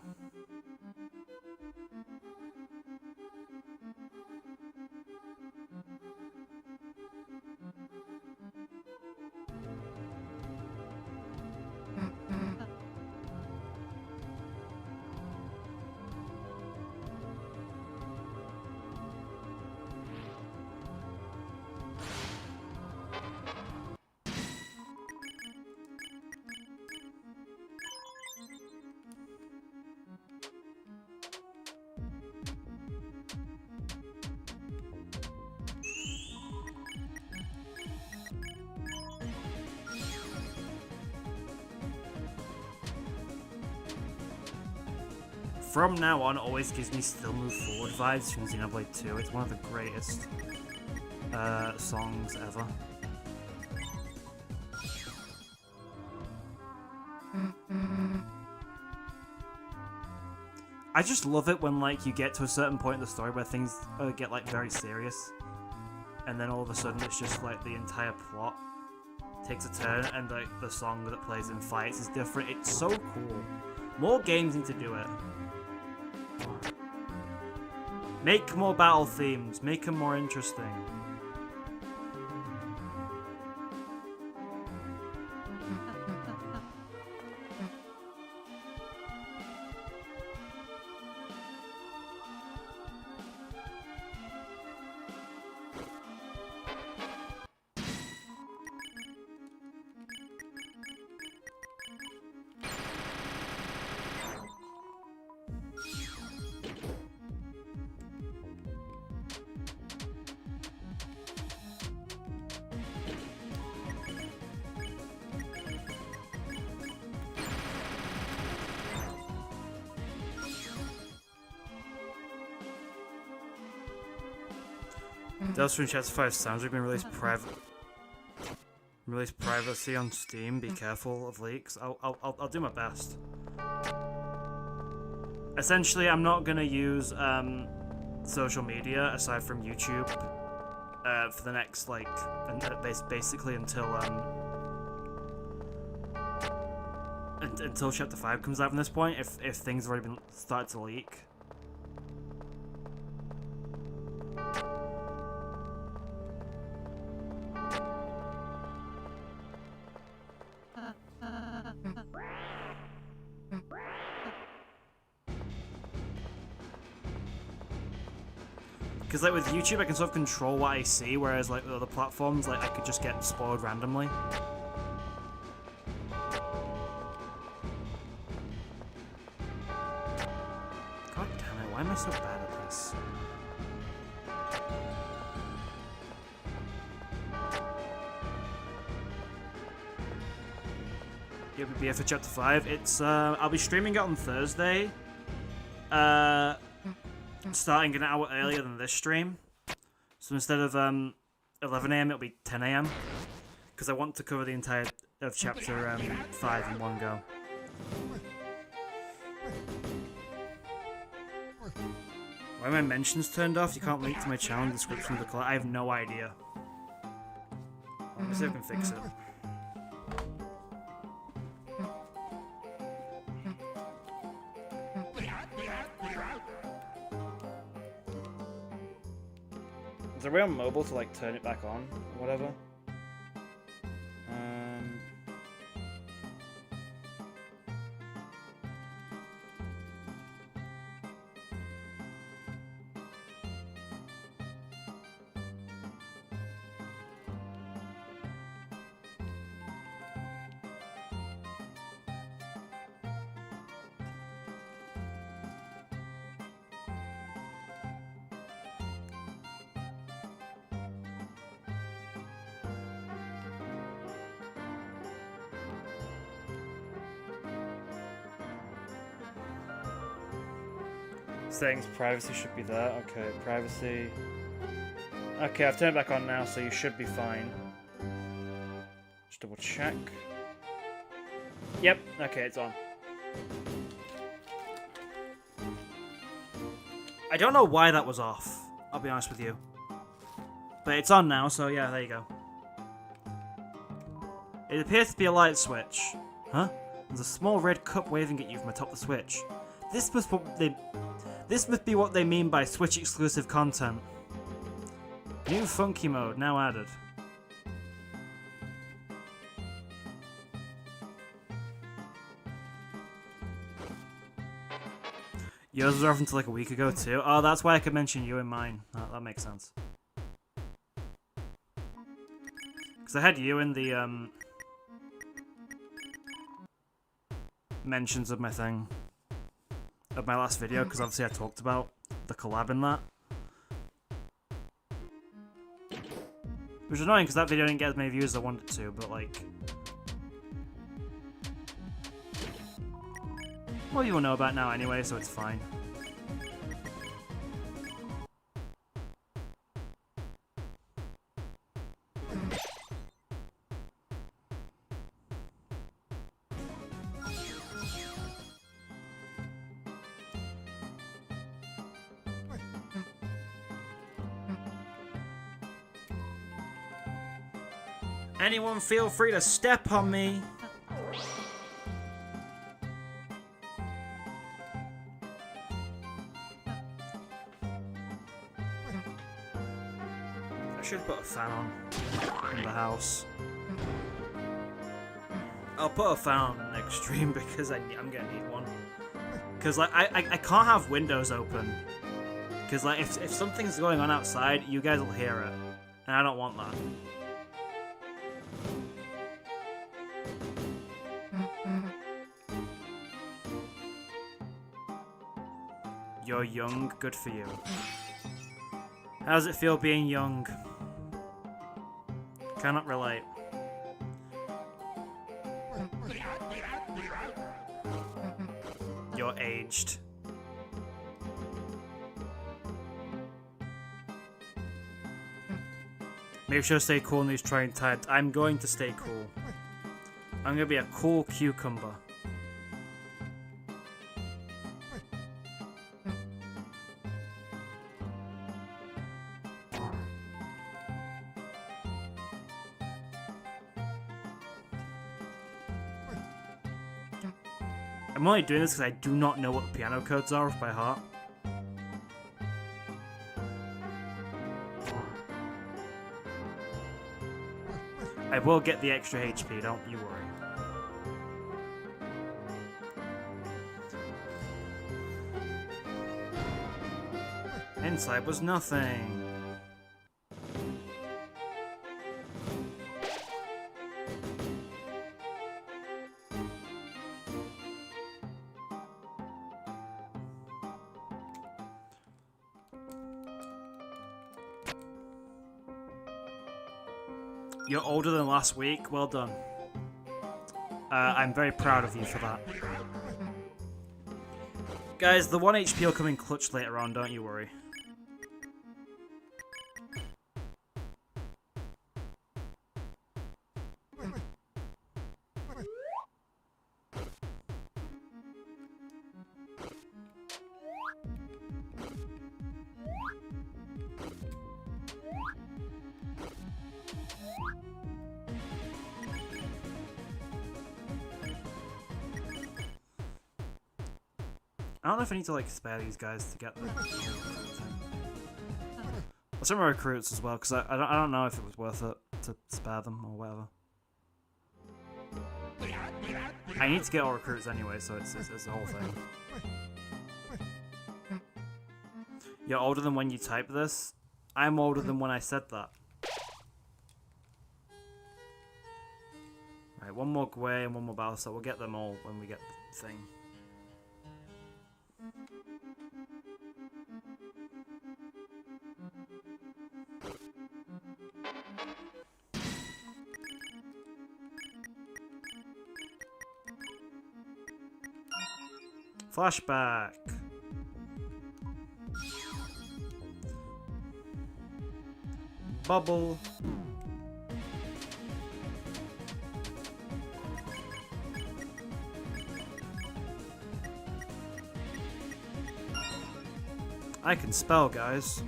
From now on, it always gives me Still Move Forward vibes from Xenoblade 2. It's one of the greatest songs ever. I just love it when like you get to a certain point in the story where things get like very serious, and then all of a sudden it's just like the entire plot takes a turn, and like the song that plays in fights is different. It's so cool. More games need to do it. Make more battle themes. Make them more interesting. Deltarune Chapter 5 sounds like been released privacy on Steam. Be careful of leaks. I'll do my best. Essentially, I'm not gonna use social media aside from YouTube for the next basically until Chapter 5 comes out from this point. If things have already been started to leak. Because like with YouTube, I can sort of control what I see, whereas like with other platforms, like I could just get spoiled randomly. God damn it! Why am I so bad at this? Yeah, BF for Chapter 5. It's I'll be streaming it on Thursday. Starting an hour earlier than this stream. So instead of 11 AM, it'll be 10 AM. Because I want to cover the entire of Chapter 5 in one go. Why are my mentions turned off? You can't link to my channel in the description of the class. I have no idea. Let me see if I can fix it. Is there a way on mobile to like turn it back on or whatever? Settings, privacy should be there. Okay, privacy. Okay, I've turned it back on now, so you should be fine. Just double check. Yep, okay, it's on. I don't know why that was off, I'll be honest with you. But it's on now, so yeah, there you go. It appears to be a light switch. Huh? There's a small red cup waving at you from atop the switch. This must be what they mean by Switch exclusive content. New funky mode now added. Yours was off until like a week ago too. Oh, that's why I could mention you in mine. That makes sense. Because I had you in the mentions of my thing. Of my last video, because obviously I talked about the collab in that. Which is annoying, because that video didn't get as many views as I wanted it to, but like... Well, you will know about now anyway, so it's fine. Anyone feel free to step on me. I should put a fan on in the house. I'll put a fan on next stream because I'm gonna need one. Because like I can't have windows open. Because like if something's going on outside, you guys will hear it, and I don't want that. You're young, good for you. How does it feel being young? Cannot relate. You're aged. Make sure to stay cool in these trying times. I'm going to stay cool. I'm gonna be a cool cucumber. I'm only doing this because I do not know what the piano codes are by heart. I will get the extra HP, don't you worry. Inside was nothing. You're older than last week. Well done. I'm very proud of you for that. Guys, the 1 HP will come in clutch later on, don't you worry. I don't know if I need to like spare these guys to get them. Some recruits as well, because I don't know if it was worth it to spare them or whatever. I need to get all recruits anyway, so it's the whole thing. You're older than when you type this. I'm older than when I said that. Right, one more Gwei and one more Battle, so we'll get them all when we get the thing. Flashback. Bubble. I can spell, guys.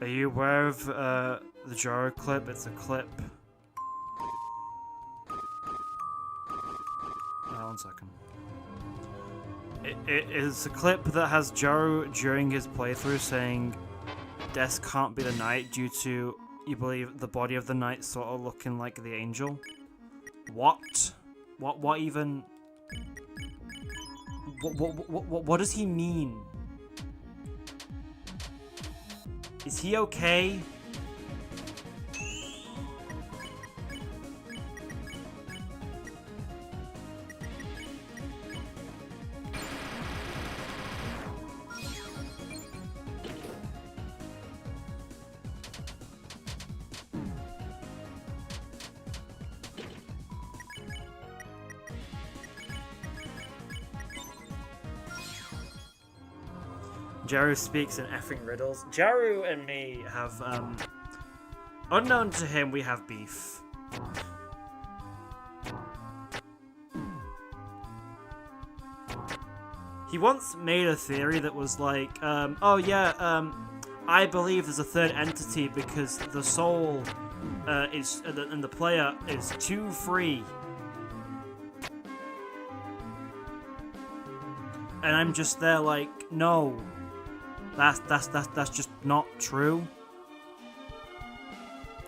Are you aware of the Jaro clip? It's a clip. One second. It is a clip that has Jaro during his playthrough saying Death can't be the knight due to, you believe, the body of the knight sort of looking like the angel. What? What even? What does he mean? Is he okay? Jaru speaks in effing riddles. Jaru and me have, unknown to him, we have beef. He once made a theory that was like, oh yeah, I believe there's a third entity because the soul is, and the player is too free. And I'm just there like, no. That's just not true.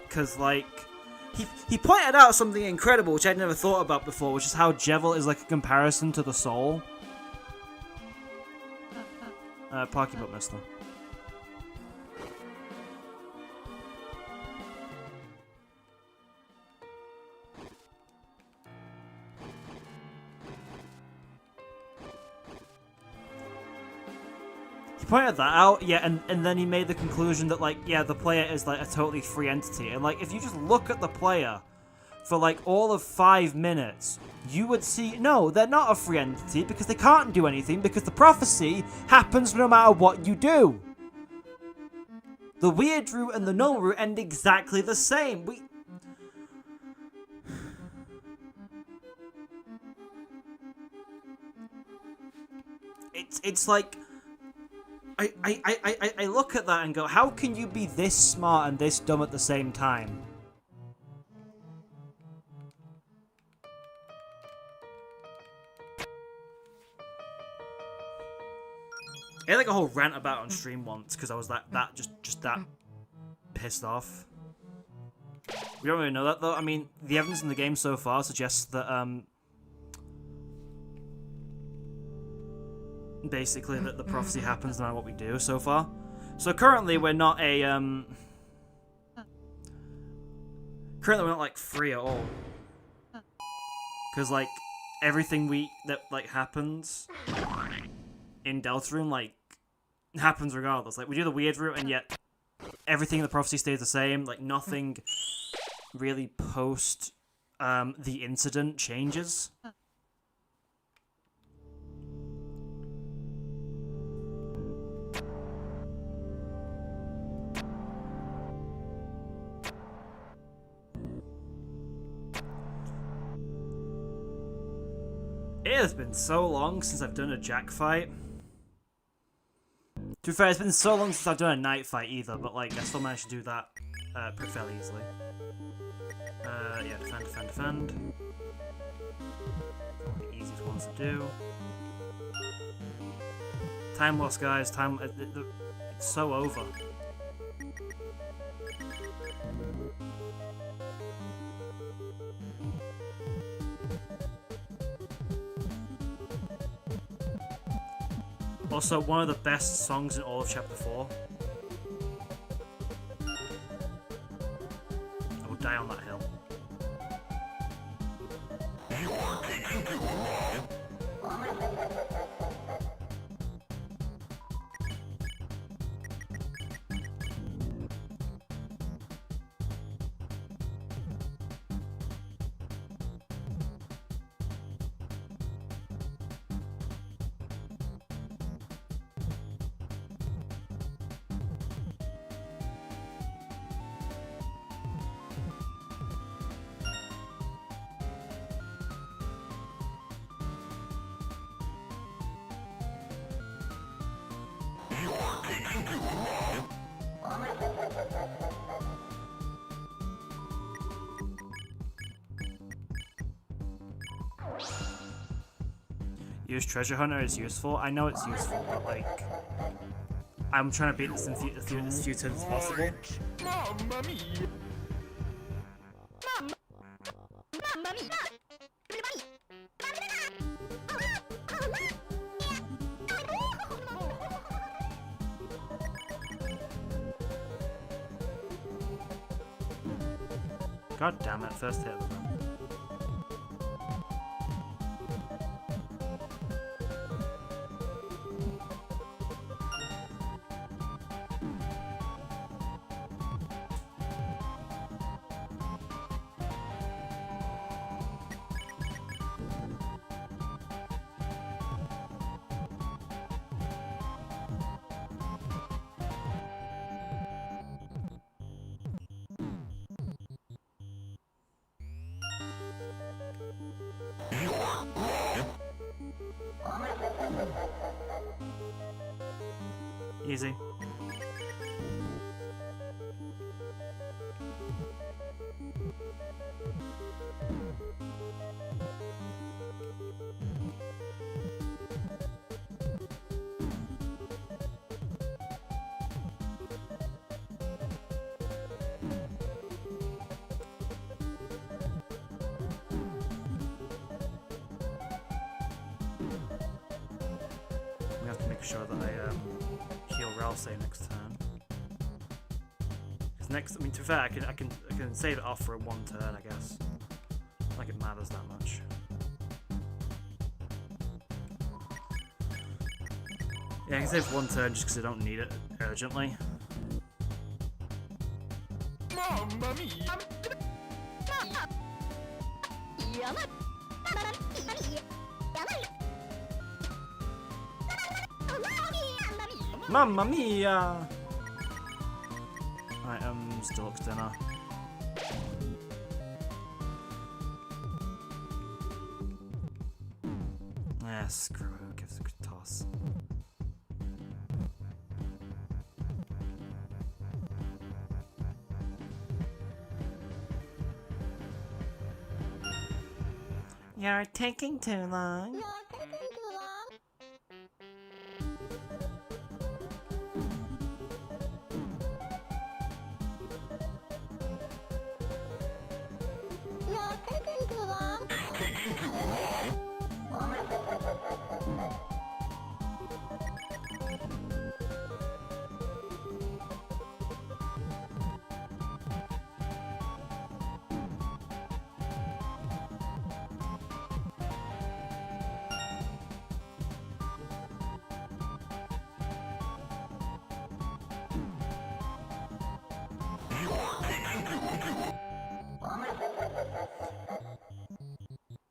Cause like he pointed out something incredible which I'd never thought about before, which is how Jevil is like a comparison to the soul. Parky butt, mister. Pointed that out, yeah, and then he made the conclusion that, like, yeah, the player is, like, a totally free entity. And, like, if you just look at the player for like all of 5 minutes, you would see, no, they're not a free entity because they can't do anything because the prophecy happens no matter what you do. The weird route and the normal route end exactly the same. It's like, I look at that and go, how can you be this smart and this dumb at the same time? I had like a whole rant about it on stream once because I was just that pissed off. We don't really know that though. I mean, the evidence in the game so far suggests that basically that the prophecy happens no matter what we do so far. So currently we're not a currently we're not like free at all. Cause like everything that like happens in Deltarune like happens regardless. Like we do the weird route and yet everything in the prophecy stays the same. Like nothing really post the incident changes. It has been so long since I've done a Jack fight. To be fair, it's been so long since I've done a night fight either, but like I still managed to do that fairly easily. Yeah, defend. One of the easiest ones to do. Time loss, guys. It's so over. Also, one of the best songs in all of Chapter 4. I will die on that hill. Use Treasure Hunter is useful. I know it's useful, but like, I'm trying to beat this in as few turns as possible. Mamma mia! God damn it, first hit. Easy. We have to make sure that I heal Ralsei next turn. Because next, I mean, to be fair, I can save it off for one turn, I guess. Not like it matters that much. Yeah, I can save one turn just because I don't need it urgently. Mamma mia! Mamma mia! Right, Stork's dinner. Yeah, screw it, who gives a good toss. You're taking too long. You're taking too long. You're taking too long.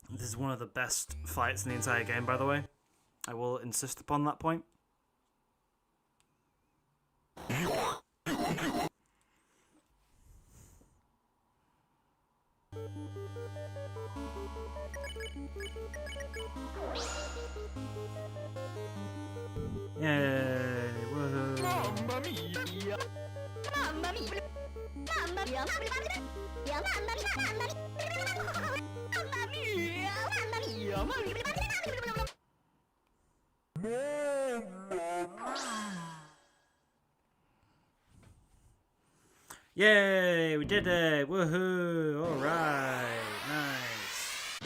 This is one of the best fights in the entire game, by the way. I will insist upon that point. Yay! Woohoo! Mamma mia! Mamma mia. Mamma mia. Mamma mia. Mamma mia. Mamma mia. Yay! We did it! Woohoo! Alright! Nice!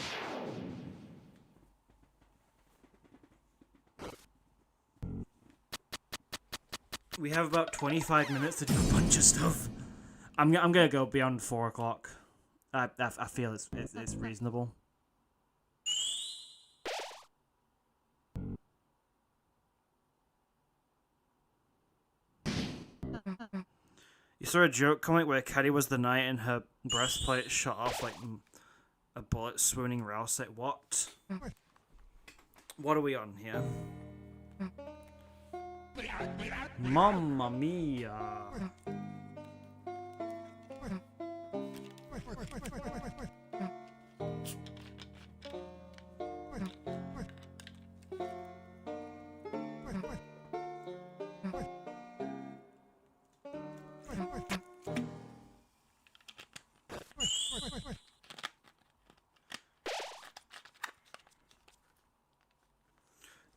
We have about 25 minutes to do a bunch of stuff. I'm gonna go beyond 4 o'clock. I feel it's reasonable. You saw a joke comic where Caddy was the knight and her breastplate shot off like a bullet swooning Rouse. Like, what? What are we on here? Mamma mia!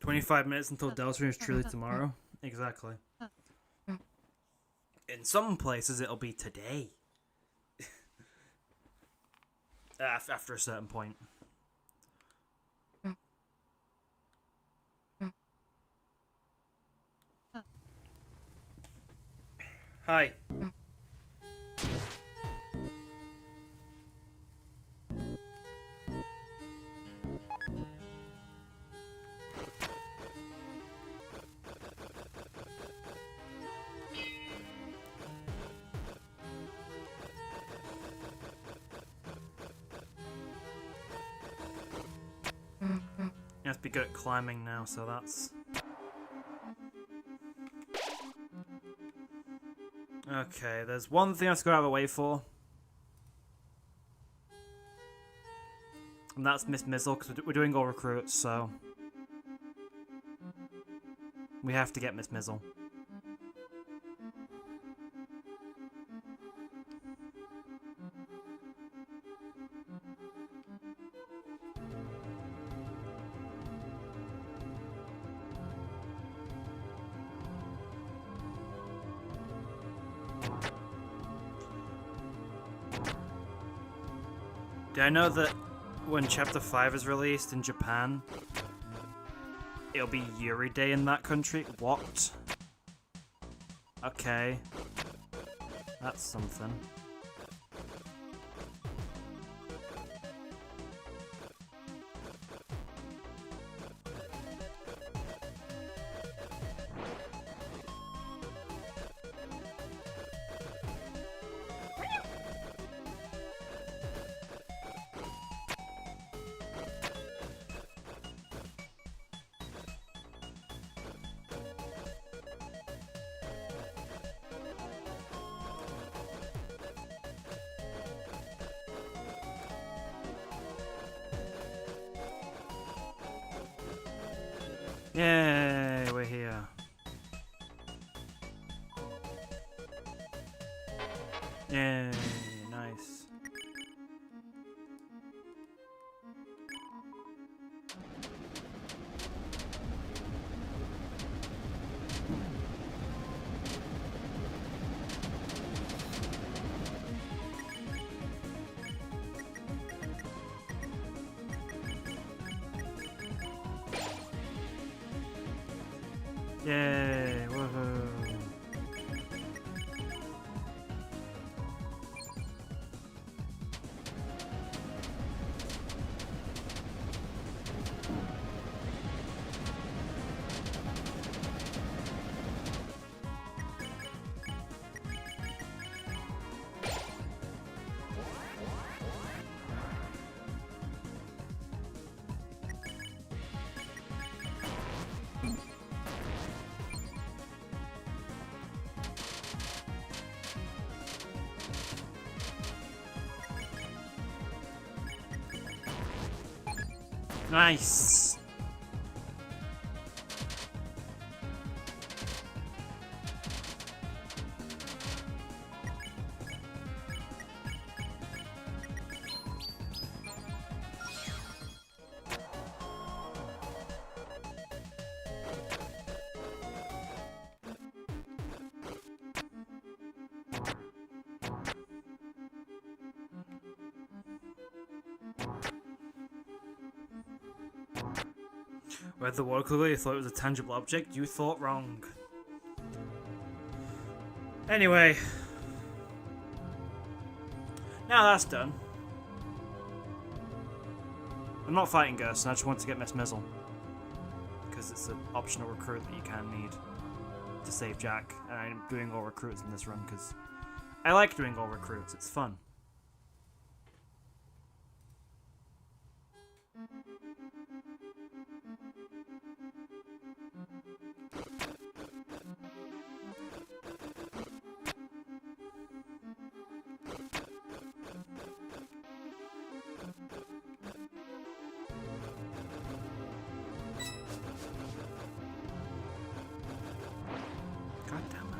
"25 minutes until Deltarune is truly tomorrow." Exactly. In some places, it'll be today. After a certain point. Hi. You have to be good at climbing now, so that's... Okay, there's one thing I have to go out of the way for. And that's Miss Mizzle, because we're doing all recruits, so... we have to get Miss Mizzle. Do I know that when Chapter 5 is released in Japan, it'll be Yuri Day in that country? What? Okay. That's something. Yay, we're here. Yay, nice. Yay, woohoo. Nice. Read the word clearly, you thought it was a tangible object, you thought wrong. Anyway. Now that's done. I'm not fighting Gerson, I just want to get Miss Mizzle. Because it's an optional recruit that you can need to save Jack. And I'm doing all recruits in this run because I like doing all recruits, it's fun. God damn it.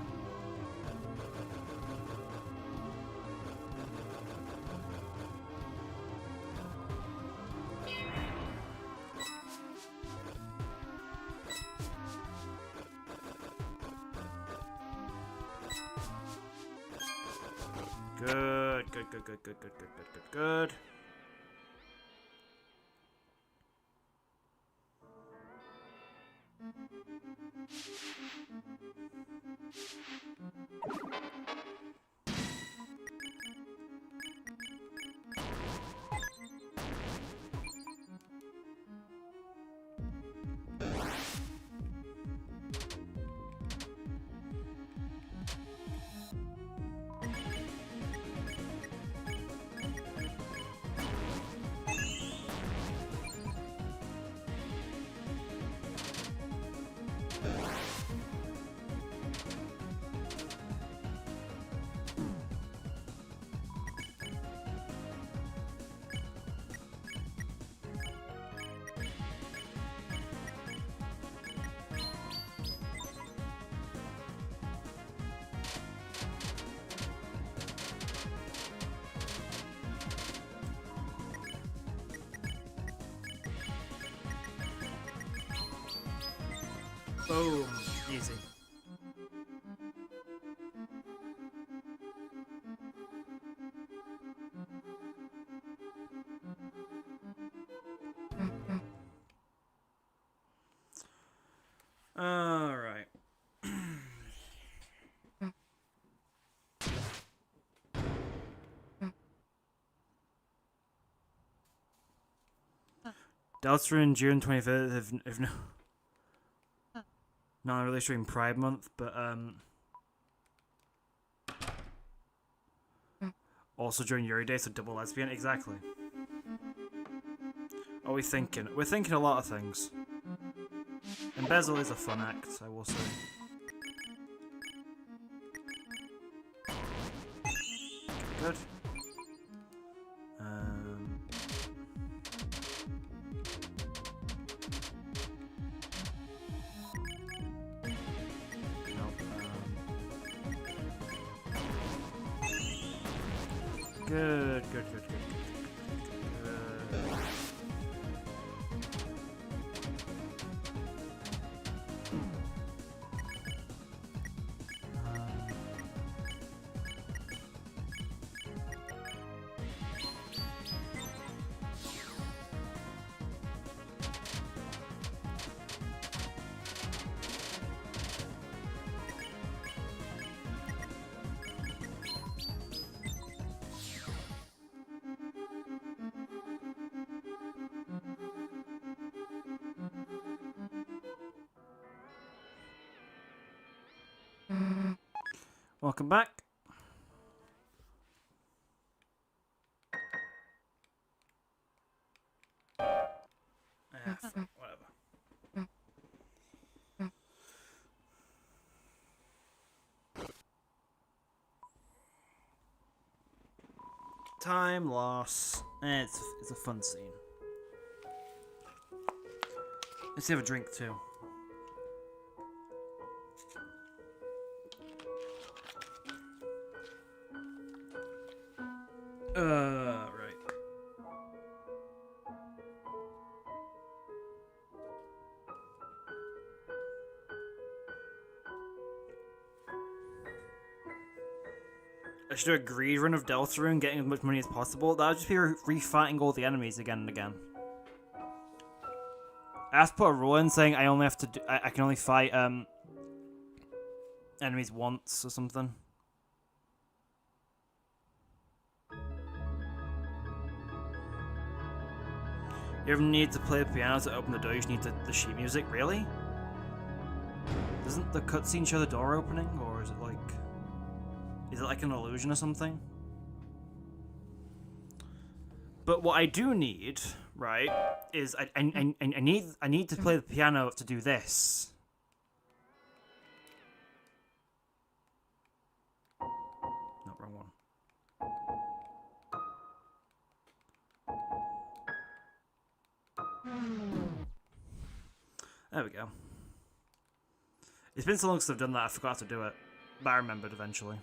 Good, good, good, good, good, good, good, good, good, good. Boom. Easy. All right. Deltarune June 25th, if no. Not really during Pride Month, but also during Yuri Day, so double lesbian, exactly. What are we thinking? We're thinking a lot of things. Embezzle is a fun act, I will say. Good. Good, good, good, good, good, good. Welcome back. Whatever. Time loss. It's a fun scene. Let's have a drink too. Right. I should do a greed run of Deltarune, getting as much money as possible. That would just be refighting all the enemies again and again. I have to put a rule in saying I only have to do, I can only fight enemies once or something. You ever need to play the piano to open the door? You just need the sheet music. Really? Doesn't the cutscene show the door opening, or is it like an illusion or something? But what I do need, right, is I need to play the piano to do this. No, wrong one. There we go. It's been so long since I've done that, I forgot to do it. But I remembered eventually.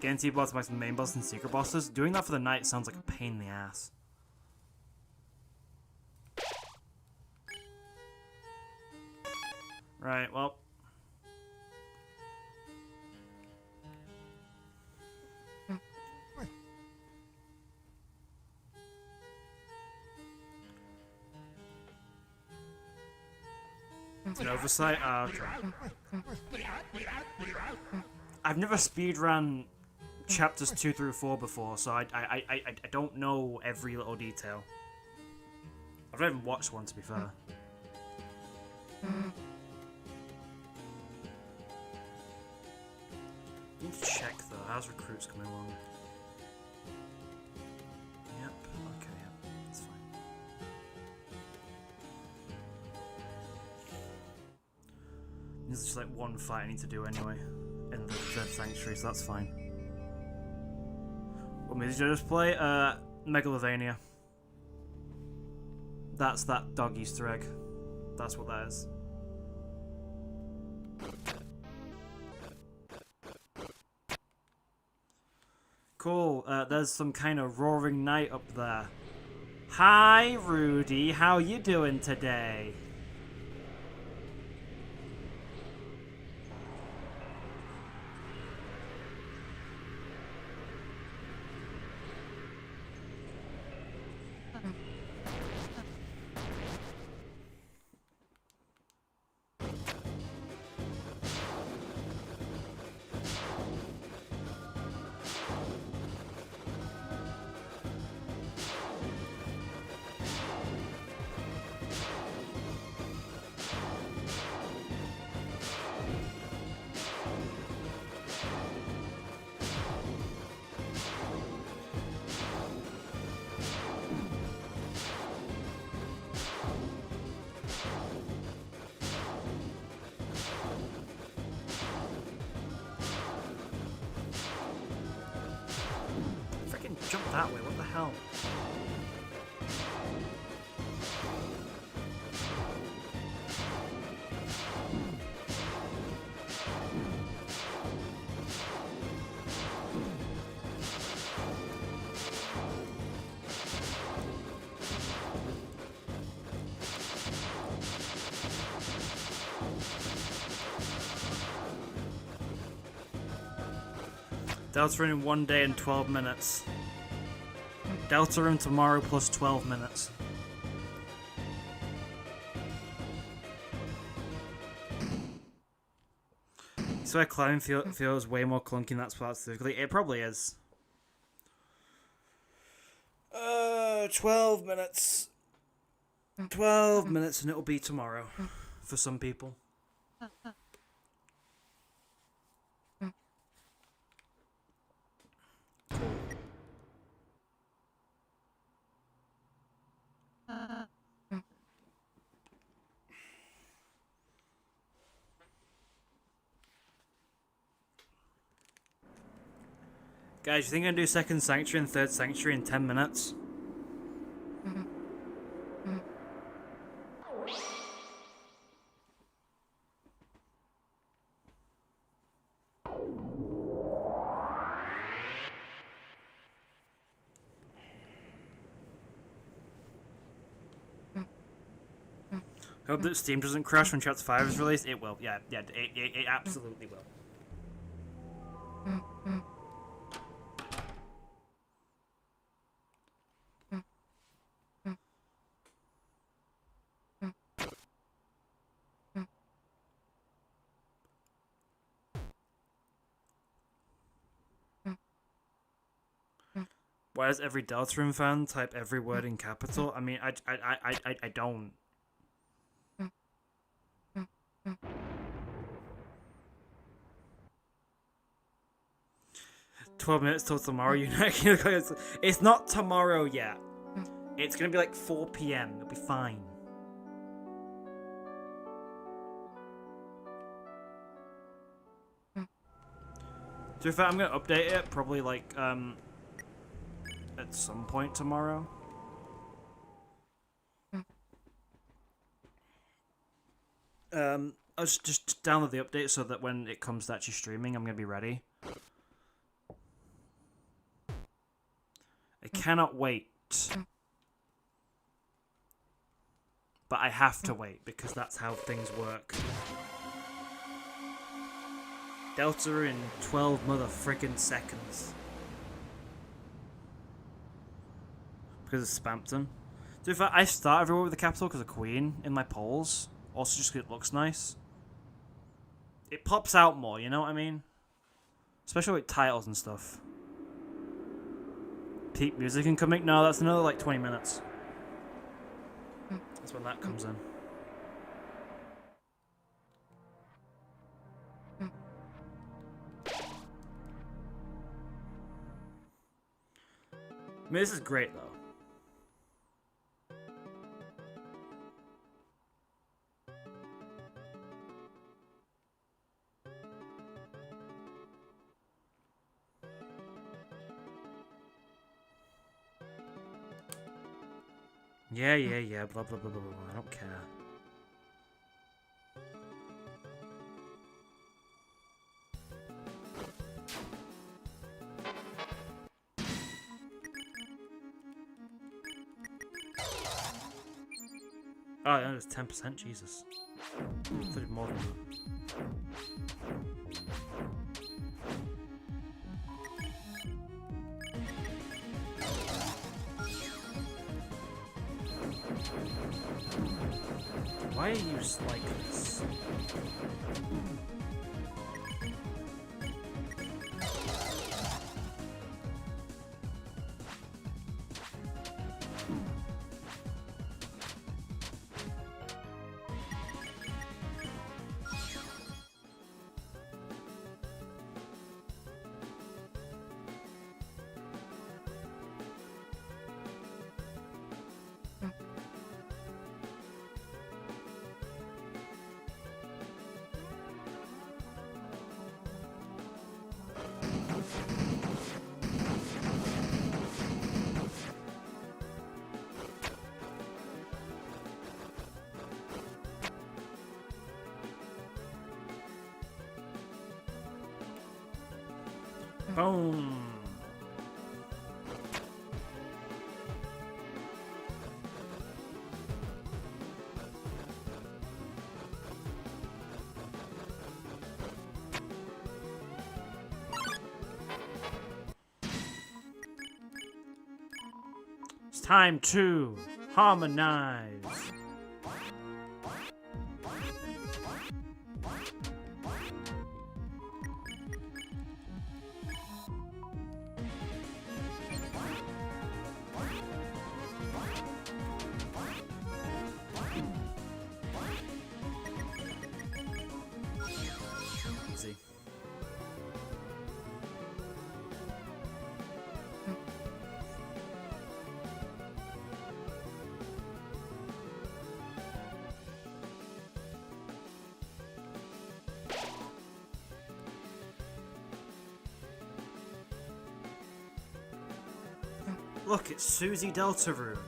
Getting T-bots by some main boss and secret bosses. Doing that for the night sounds like a pain in the ass. Right, well. It's an oversight? Okay. I've never speedrun chapters 2 through 4 before, so I don't know every little detail. I've not even watched one, to be fair. Need to check though. How's recruits coming along? Yep. Okay. Yep. That's fine. There's just like one fight I need to do anyway in the third sanctuary, so that's fine. What music did I just play? Megalovania. That's that dog Easter egg. That's what that is. Cool. There's some kind of roaring knight up there. Hi, Rudy. How you doing today? Jump that way, what the hell? Deltarune in 1 day and 12 minutes. Deltarune tomorrow plus 12 minutes. So climbing feels way more clunky in that spot specifically. It probably is. 12 minutes. 12 minutes and it'll be tomorrow. For some people. Guys, you think I'm gonna do second sanctuary and third sanctuary in 10 minutes? Hope that Steam doesn't crash when Chapter 5 is released. It will. Yeah, it absolutely will. Why does every Deltarune fan type every word in capital? I mean, I don't. 12 minutes till tomorrow. It's not tomorrow yet. It's gonna be like 4 p.m. It'll be fine. So if I'm gonna update it, probably like at some point tomorrow. I'll just download the update so that when it comes to actually streaming, I'm gonna be ready. I cannot wait. But I have to wait because that's how things work. Delta in 12 mother frickin' seconds. Because of Spampton. So if I start everywhere with the capital because of Queen in my polls, also just because it looks nice. It pops out more, you know what I mean? Especially with titles and stuff. Peak music incoming? No, that's another like 20 minutes. That's when that comes in. I mean, this is great though. Yeah, blah, blah, blah, blah, blah, I don't care. Oh, that was 10%, Jesus. I thought it more than that. Why are you like this? Boom. Time to harmonize. Easy. Look, it's Susie Deltarune.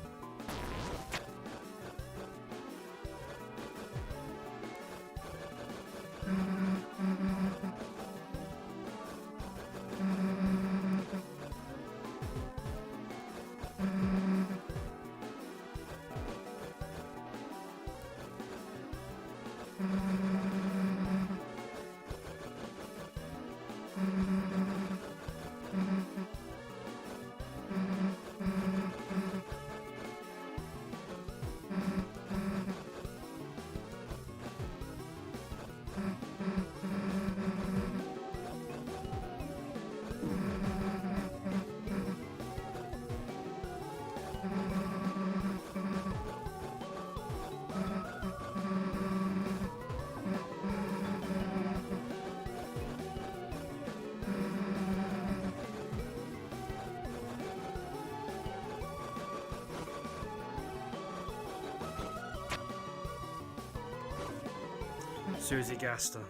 Susie Gaster.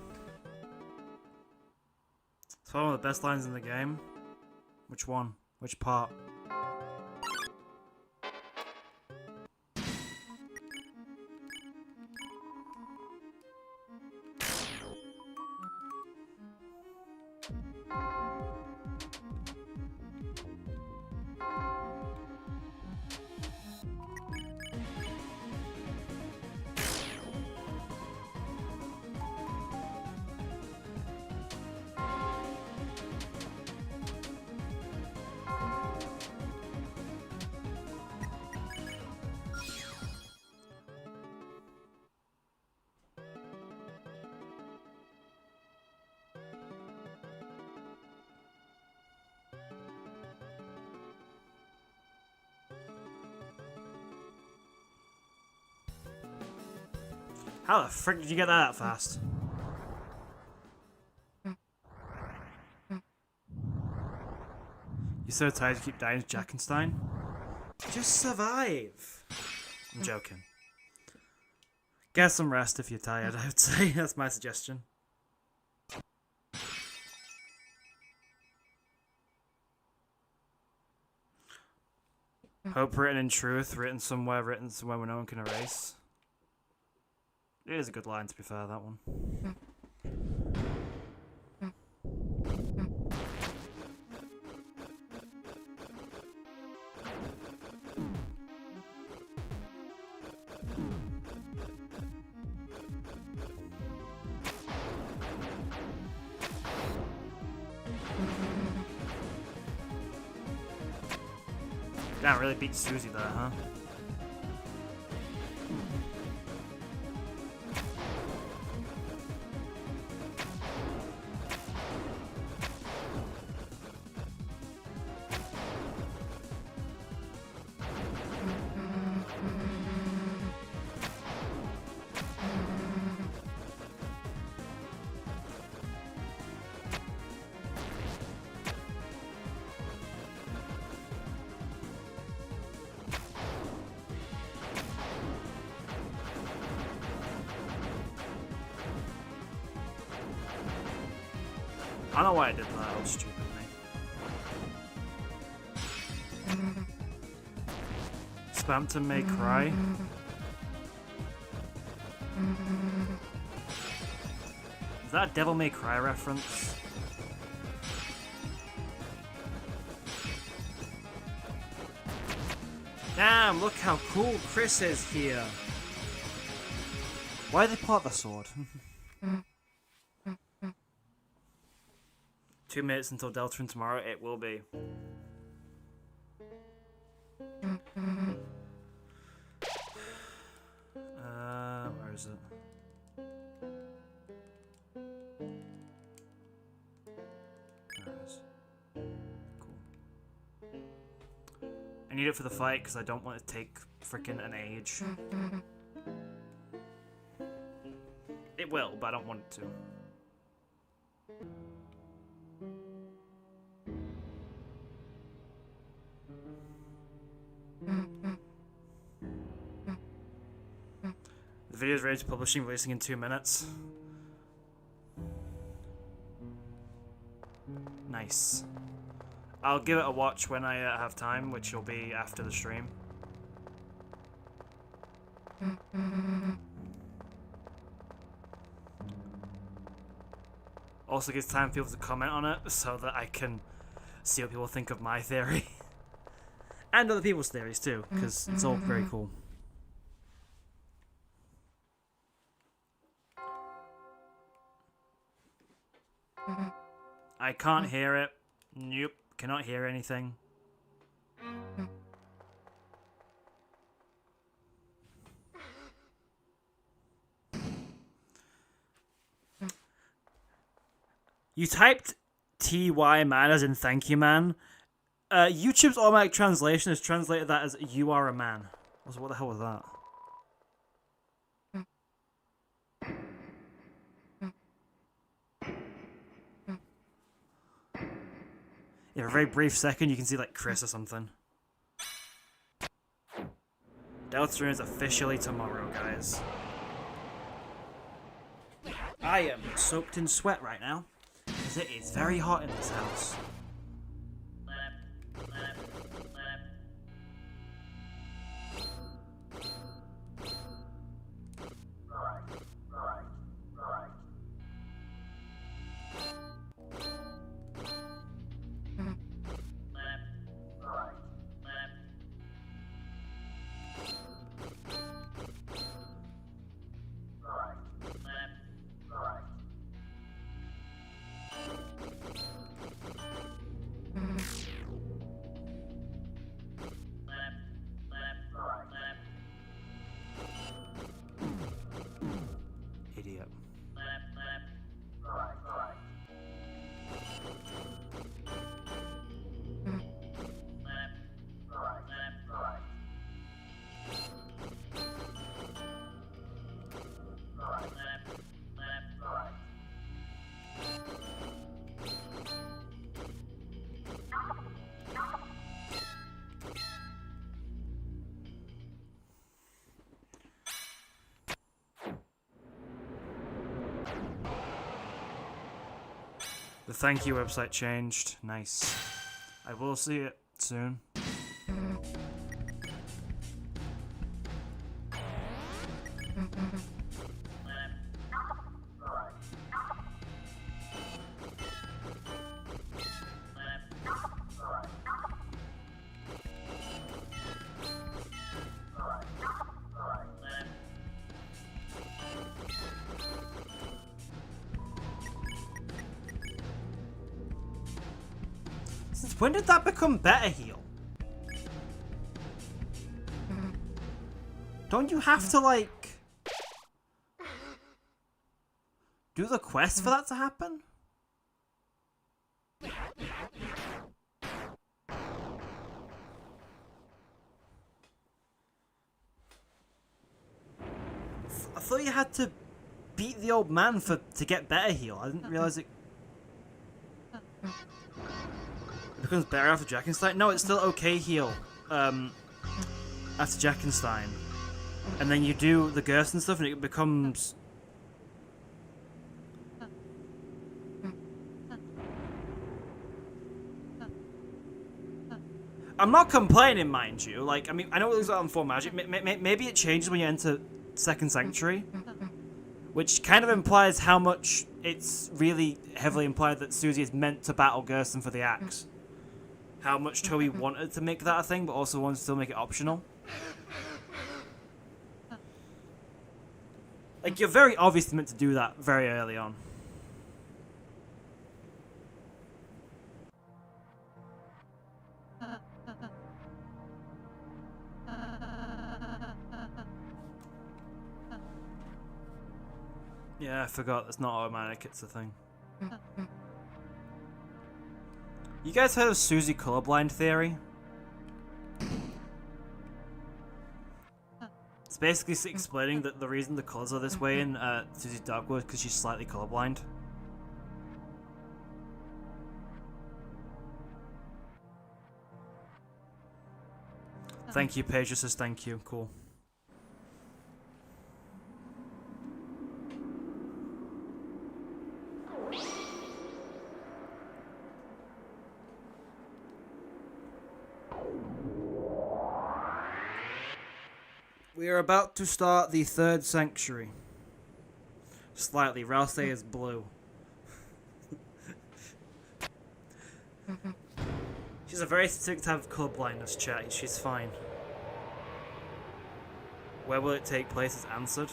It's one of the best lines in the game. Which one? Which part? How the frick did you get that fast? You're so tired to keep dying, Jackenstein? Just survive. I'm joking. Get some rest if you're tired, I would say. That's my suggestion. Hope written in truth, written somewhere where no one can erase. It is a good line, to be fair, that one. Damn, really beat Susie there, huh? I don't know why I did that, that was stupid of me. Spam to make cry. Is that a Devil May Cry reference? Damn, look how cool Chris is here. Why did they pull out the sword? 2 minutes until Deltarune tomorrow, it will be. Where is it? There it is. Cool. I need it for the fight because I don't want it to take freaking an age. It will, but I don't want it to. The video is ready to publishing, releasing in 2 minutes. Nice. I'll give it a watch when I have time, which will be after the stream. Also gives time for people to comment on it so that I can see what people think of my theory. And other people's theories too, because it's all very cool. I can't hear it. Nope, cannot hear anything. You typed TY man as in thank you man. YouTube's automatic translation has translated that as you are a man. What the hell was that? Yeah, for a very brief second you can see like Chris or something. Deltarune is officially tomorrow, guys. I am soaked in sweat right now, because it is very hot in this house. Idiot. The thank you website changed. Nice. I will see it soon. Since when did that become better heal? Don't you have to, like, do the quest for that to happen? I thought you had to beat the old man to get better heal. I didn't realize it becomes better after Jackenstein. No, it's still okay heal after Jackenstein. And then you do the Gerst and stuff and it becomes... I'm not complaining, mind you. Like, I mean, I know it looks like on 4 magic. Maybe it changes when you enter Second Sanctuary. Which kind of implies how much it's really heavily implied that Susie is meant to battle Gersten for the axe. How much Toby wanted to make that a thing, but also wanted to still make it optional. Like, you're very obviously meant to do that very early on. Yeah, I forgot. It's not automatic. It's a thing. You guys heard of Susie colorblind theory? It's basically explaining that the reason the colors are this way in Susie Darkwood is because she's slightly colorblind. Thank you, Paige says thank you. Cool. We are about to start the third sanctuary. Slightly. Rouse is blue. She's a very specific type of colorblindness, chat. She's fine. Where will it take place is answered.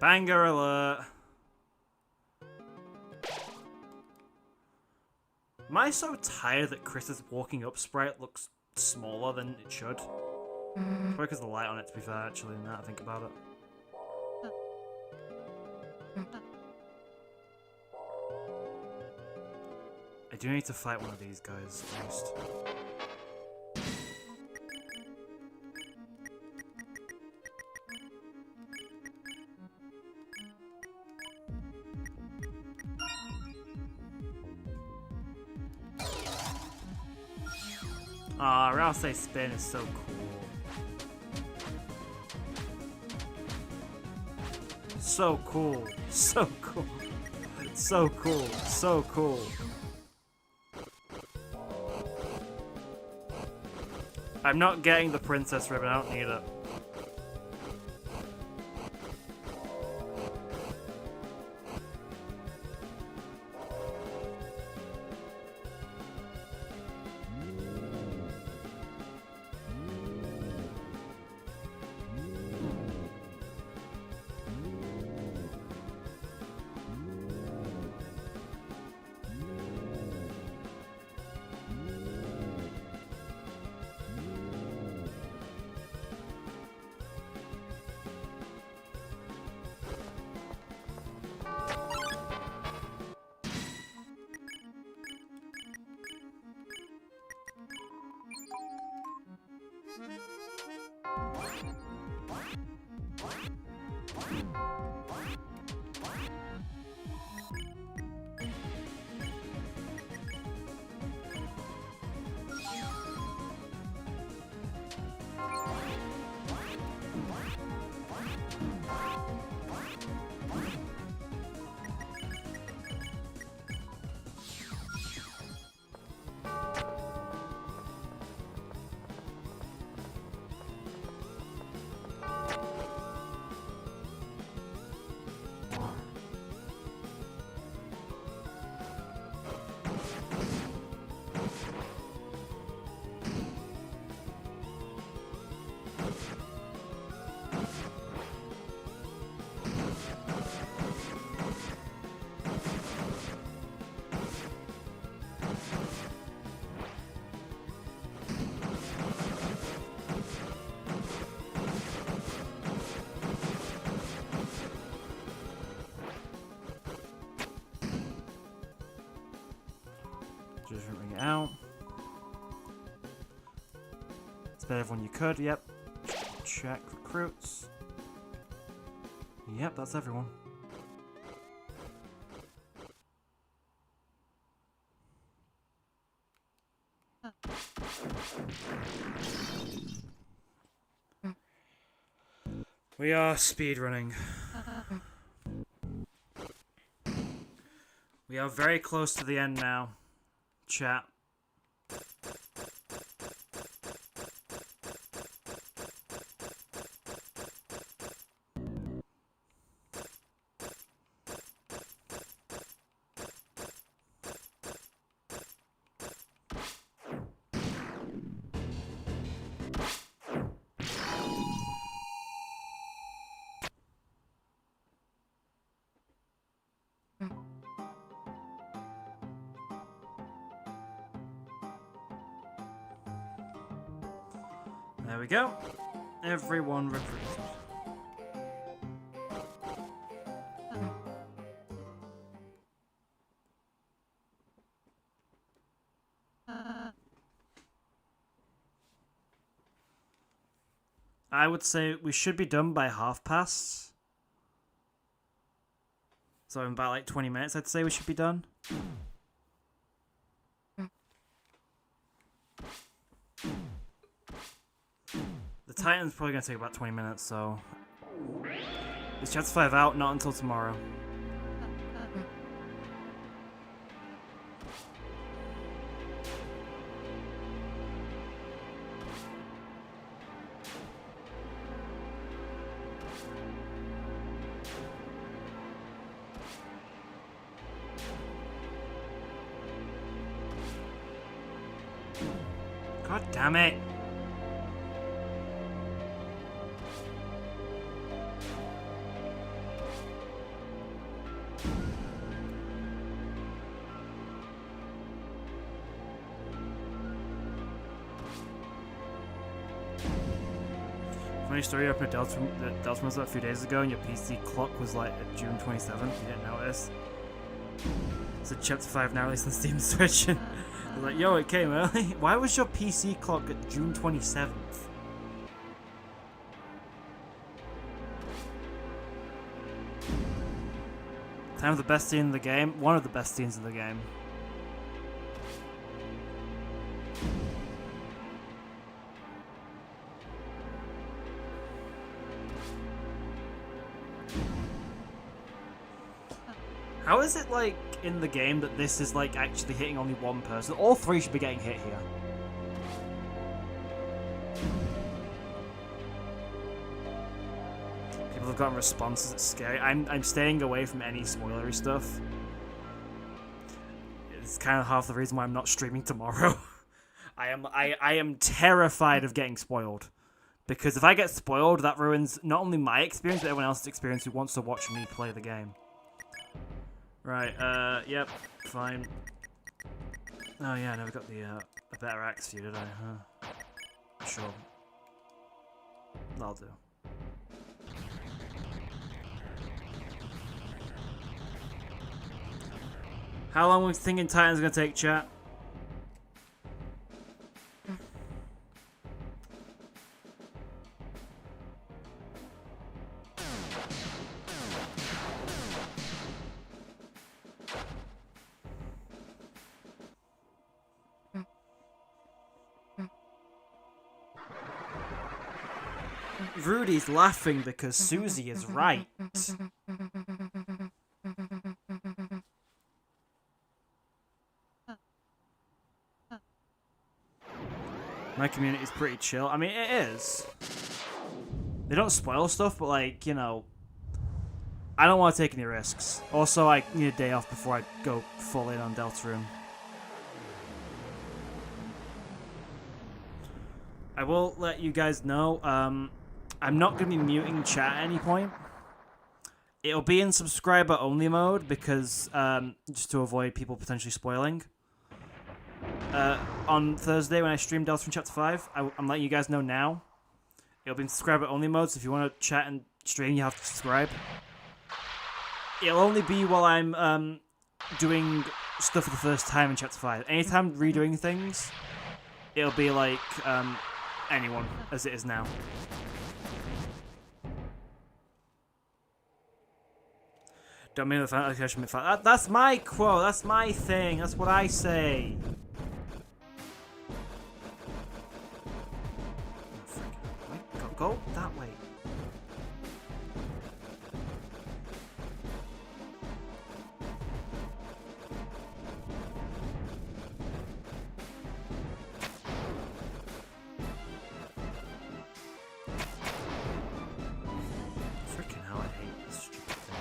Banger alert! Am I so tired that Chris's walking up sprite looks smaller than it should? Probably because of the light on it, to be fair, actually, now that I think about it. I do need to fight one of these guys first. Ah, Rouse spin is so cool. So cool. So cool. So cool. So cool. I'm not getting the princess ribbon, I don't need it. Just ring it out. Spend everyone you could, yep. Check recruits. Yep, that's everyone. We are speedrunning. We are very close to the end now, chat. There we go. Everyone recruited. I would say we should be done by past. So in about like 20 minutes, I'd say we should be done. The Titan's probably going to take about 20 minutes, so... This chapter 5 out, not until tomorrow. God damn it! Funny story, I opened Deltarune a few days ago and your PC clock was like at June 27th, you didn't notice. So chapter 5 now released on Steam Switch. I was like, yo, it came early. Why was your PC clock at June 27th? Time of the best scene in the game. One of the best scenes in the game. How is it like in the game that this is like actually hitting only one person? All three should be getting hit here. People have gotten responses. It's scary. I'm staying away from any spoilery stuff. It's kind of half the reason why I'm not streaming tomorrow. I am terrified of getting spoiled. Because if I get spoiled, that ruins not only my experience, but everyone else's experience who wants to watch me play the game. Right, yep, fine. Oh yeah, I never got the better axe for you, did I? Huh? Sure. That'll do. How long are we thinking Titan's gonna take, chat? Rudy's laughing because Susie is right. My community is pretty chill. I mean, it is. They don't spoil stuff, but like, you know, I don't want to take any risks. Also, I need a day off before I go full in on Deltarune. I will let you guys know, I'm not going to be muting chat at any point. It'll be in subscriber only mode because, just to avoid people potentially spoiling. On Thursday when I stream Deltarune Chapter 5, I'm letting you guys know now. It'll be in subscriber only mode, so if you want to chat and stream, you have to subscribe. It'll only be while I'm doing stuff for the first time in Chapter 5. Anytime redoing things, it'll be like anyone, as it is now. Don't mean the fan. That's my quote. That's my thing. That's what I say. Go that way. Freaking hell, I hate this stupid thing.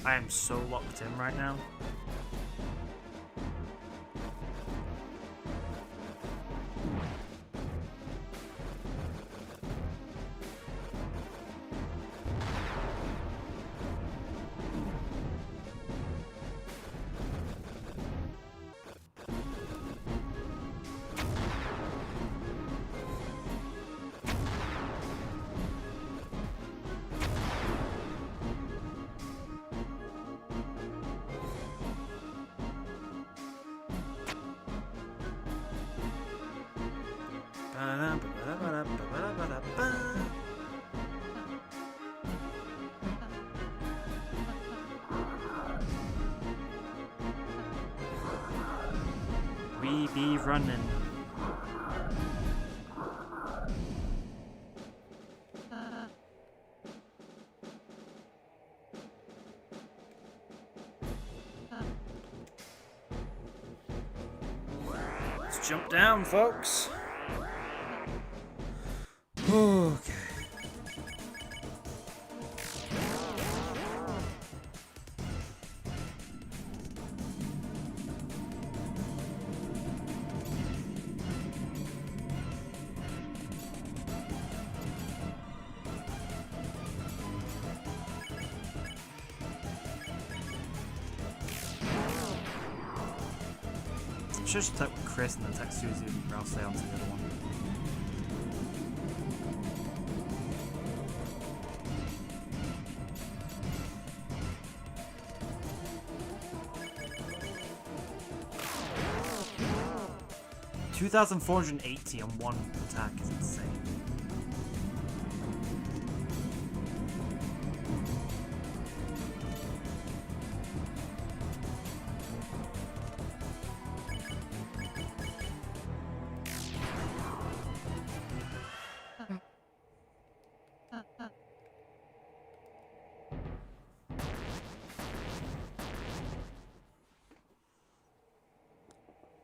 I am so locked in right now. We be running. Let's jump down, folks. Okay. Should just attack with Chris and then attack Susie and I'll stay on to the other one. $2,480 on one attack is insane.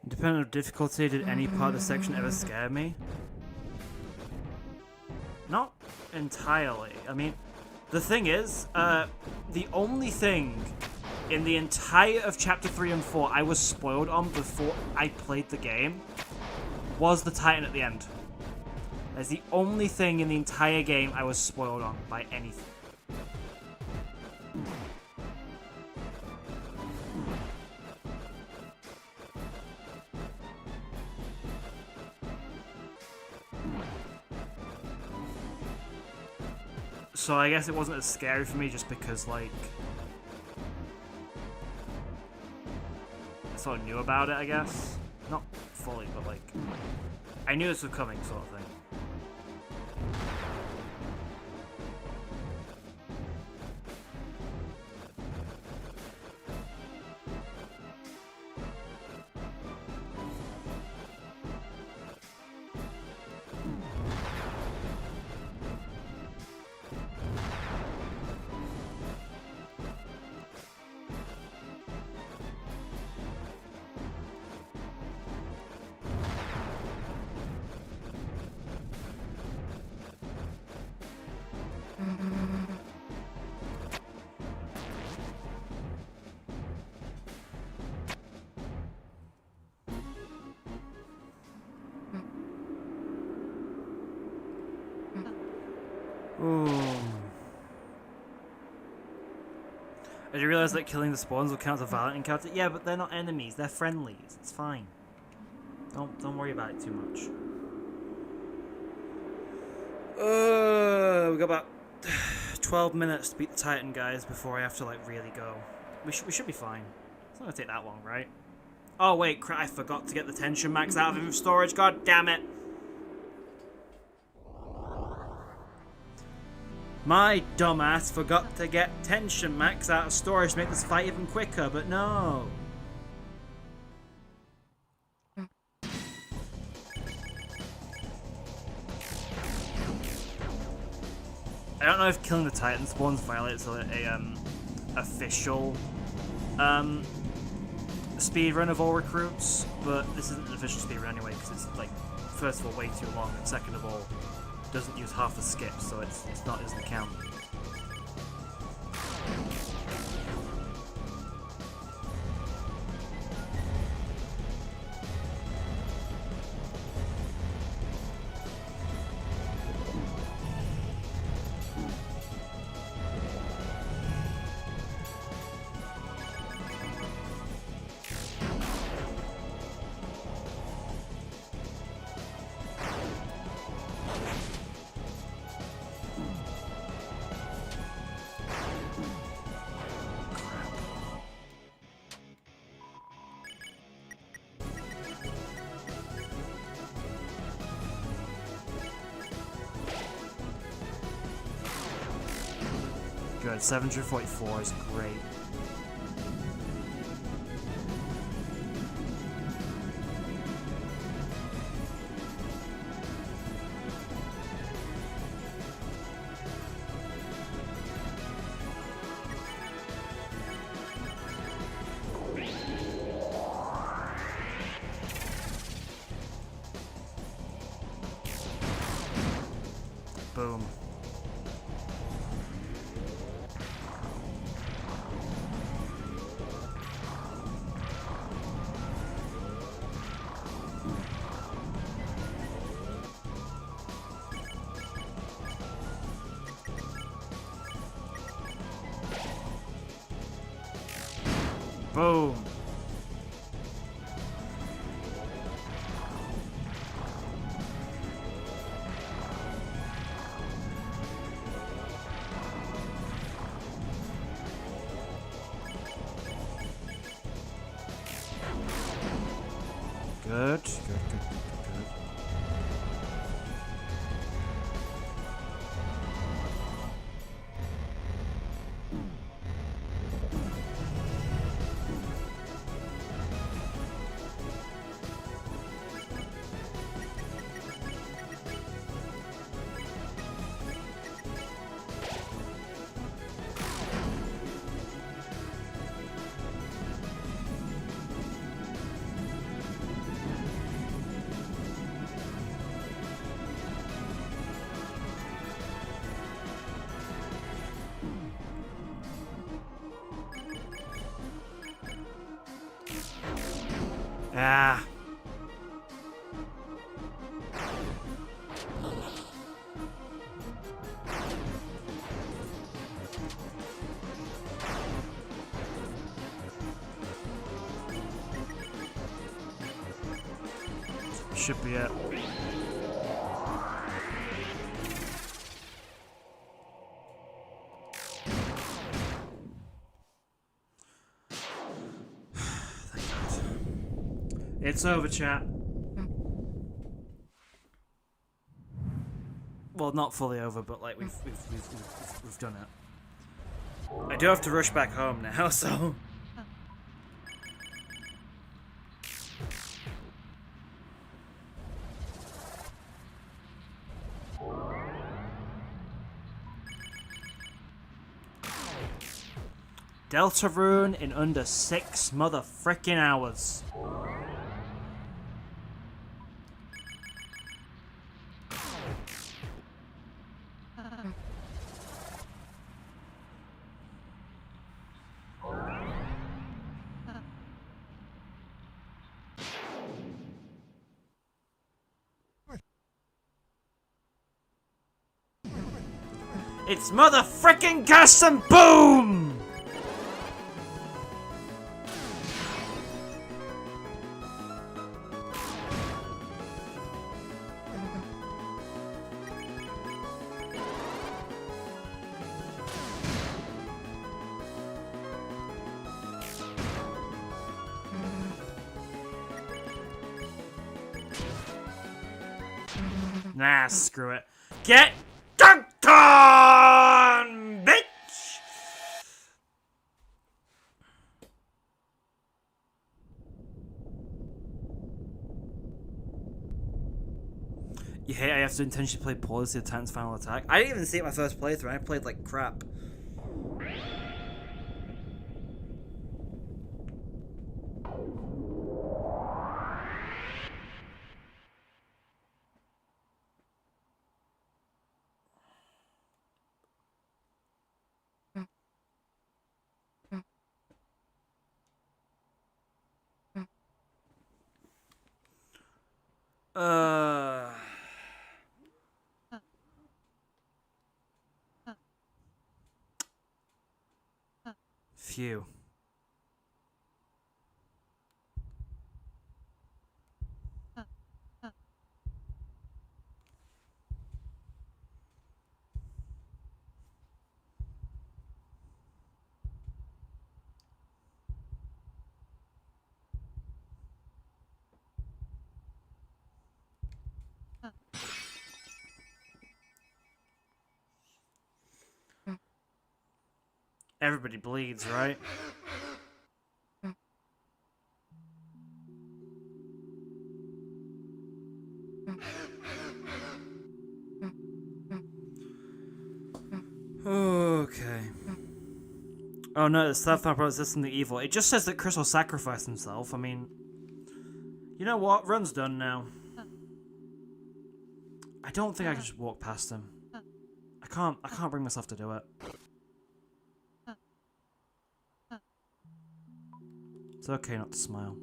Independent of difficulty, did any part of the section ever scare me? Not entirely. I mean, the thing is, the only thing in the entire of Chapter 3 and 4 I was spoiled on before I played the game was the Titan at the end. That's the only thing in the entire game I was spoiled on by anything. So I guess it wasn't as scary for me just because, like, I sort of knew about it, I guess. Not fully, but, like, I knew this was coming, sort of thing. Ooh. Did you realize that killing the spawns will count as a violent encounter? Yeah, but they're not enemies, they're friendlies. It's fine. Don't worry about it too much. We got about 12 minutes to beat the Titan, guys, before I have to, like, really go. We should be fine. It's not gonna take that long, right? Oh wait, I forgot to get the tension max out of storage. God damn it! My dumbass forgot to get tension max out of storage to make this fight even quicker, but no. I don't know if killing the Titan spawns violates a official speedrun of all recruits, but this isn't an official speedrun anyway because it's, like, first of all way too long, and second of all doesn't use half the skips, so it's not, doesn't count. Good. 744 is great. Boom. Boom. Good, good, good, good, good, good. Ah. Should be it. Thank God. It's over, chat. Well, not fully over, but like we've done it. I do have to rush back home now, so. Deltarune in under 6 motherfrickin' hours. It's motherfrickin' gas and boom! Nah, screw it. Get dunked on, bitch! You hate I have to intentionally play poorly to see the Titan's final attack? I didn't even see it my first playthrough. I played like crap. Phew. Everybody bleeds, right? Okay. Oh no, the stuff about resisting the evil. It just says that Chris will sacrifice himself. I mean, you know what? Run's done now. I don't think I can just walk past him. I can't bring myself to do it. It's okay not to smile.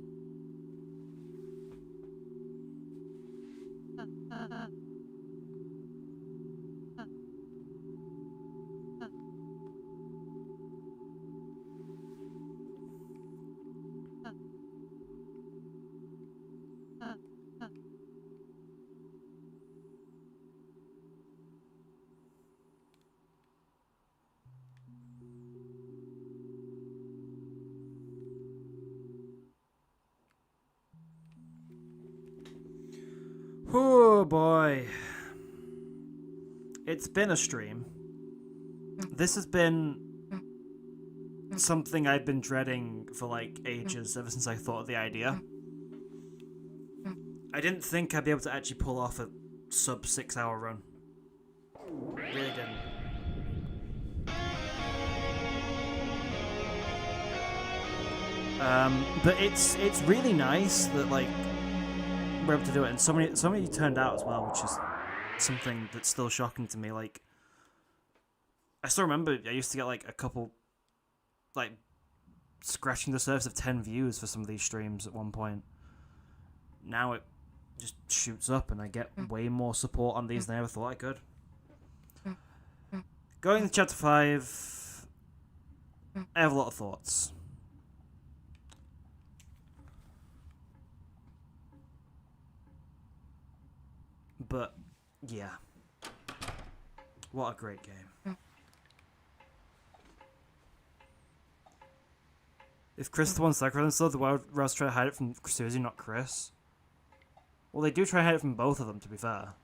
Oh boy. It's been a stream. This has been something I've been dreading for like ages, ever since I thought of the idea. I didn't think I'd be able to actually pull off a sub 6 hour run. Really didn't. But it's really nice that like we're able to do it, and so many turned out as well, which is something that's still shocking to me. Like, I still remember I used to get like a couple, like, scratching the surface of 10 views for some of these streams at one point. Now it just shoots up, and I get way more support on these than I ever thought I could. Going to chapter 5, I have a lot of thoughts. But, yeah. What a great game. If Chris is the one sacrificing himself, the wild Rouse try to hide it from Susie, not Chris. Well, they do try to hide it from both of them, to be fair.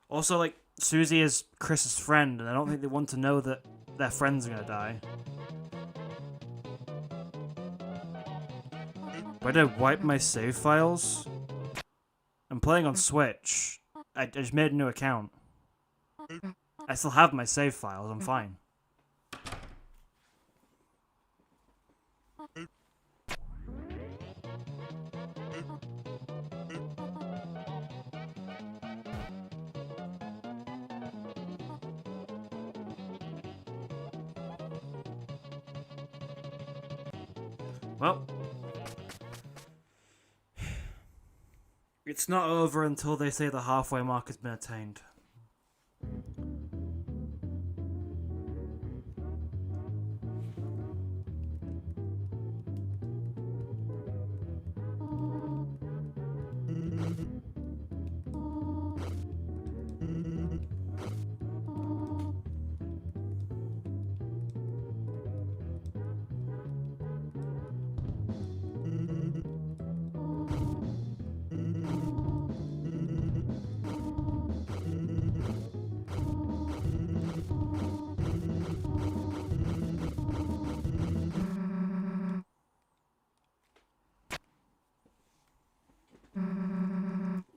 Also, like, Susie is Chris's friend, and I don't think they want to know that their friends are gonna die. Why did I wipe my save files? I'm playing on Switch. I just made a new account. I still have my save files, I'm fine. Well, it's not over until they say the halfway mark has been attained.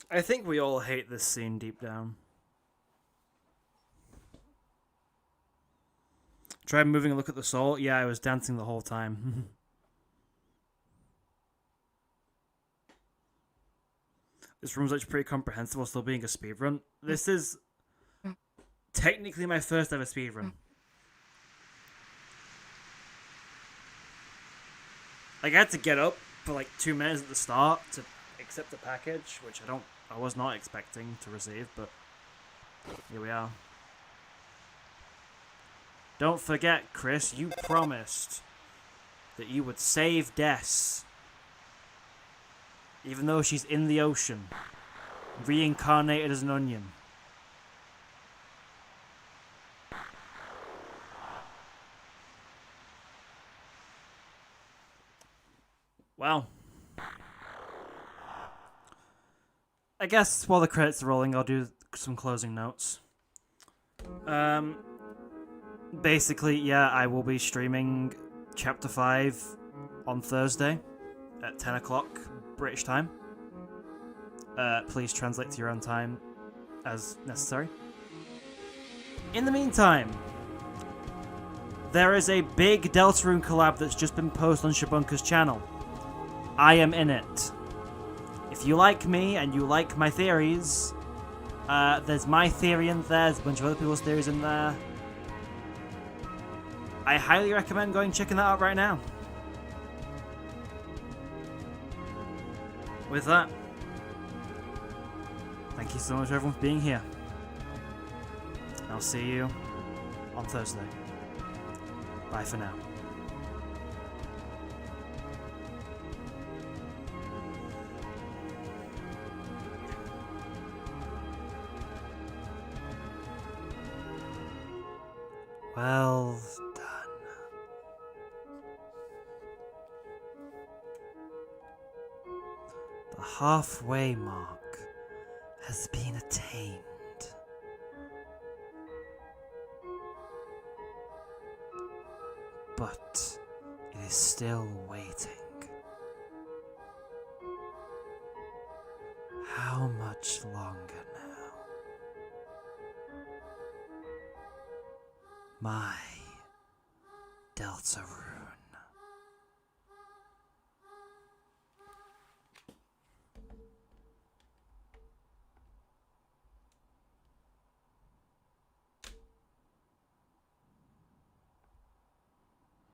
I think we all hate this scene deep down. Try moving and look at the soul. Yeah, I was dancing the whole time. This room's actually pretty comprehensive while still being a speedrun. This is technically my first ever speedrun. Like, I had to get up for like 2 minutes at the start to accept the package, which I was not expecting to receive, but here we are. Don't forget, Chris, you promised that you would save Des. Even though she's in the ocean, reincarnated as an onion. Well, I guess while the credits are rolling, I'll do some closing notes. Basically, yeah, I will be streaming Chapter 5 on Thursday at 10 o'clock British time. Please translate to your own time as necessary. In the meantime, there is a big Deltarune collab that's just been posted on Shabunka's channel. I am in it. If you like me and you like my theories, there's my theory in there, there's a bunch of other people's theories in there. I highly recommend going and checking that out right now. With that, thank you so much everyone for being here. I'll see you on Thursday. Bye for now. Well done. The halfway mark has been attained. But it is still waiting. How much longer now? My Deltarune.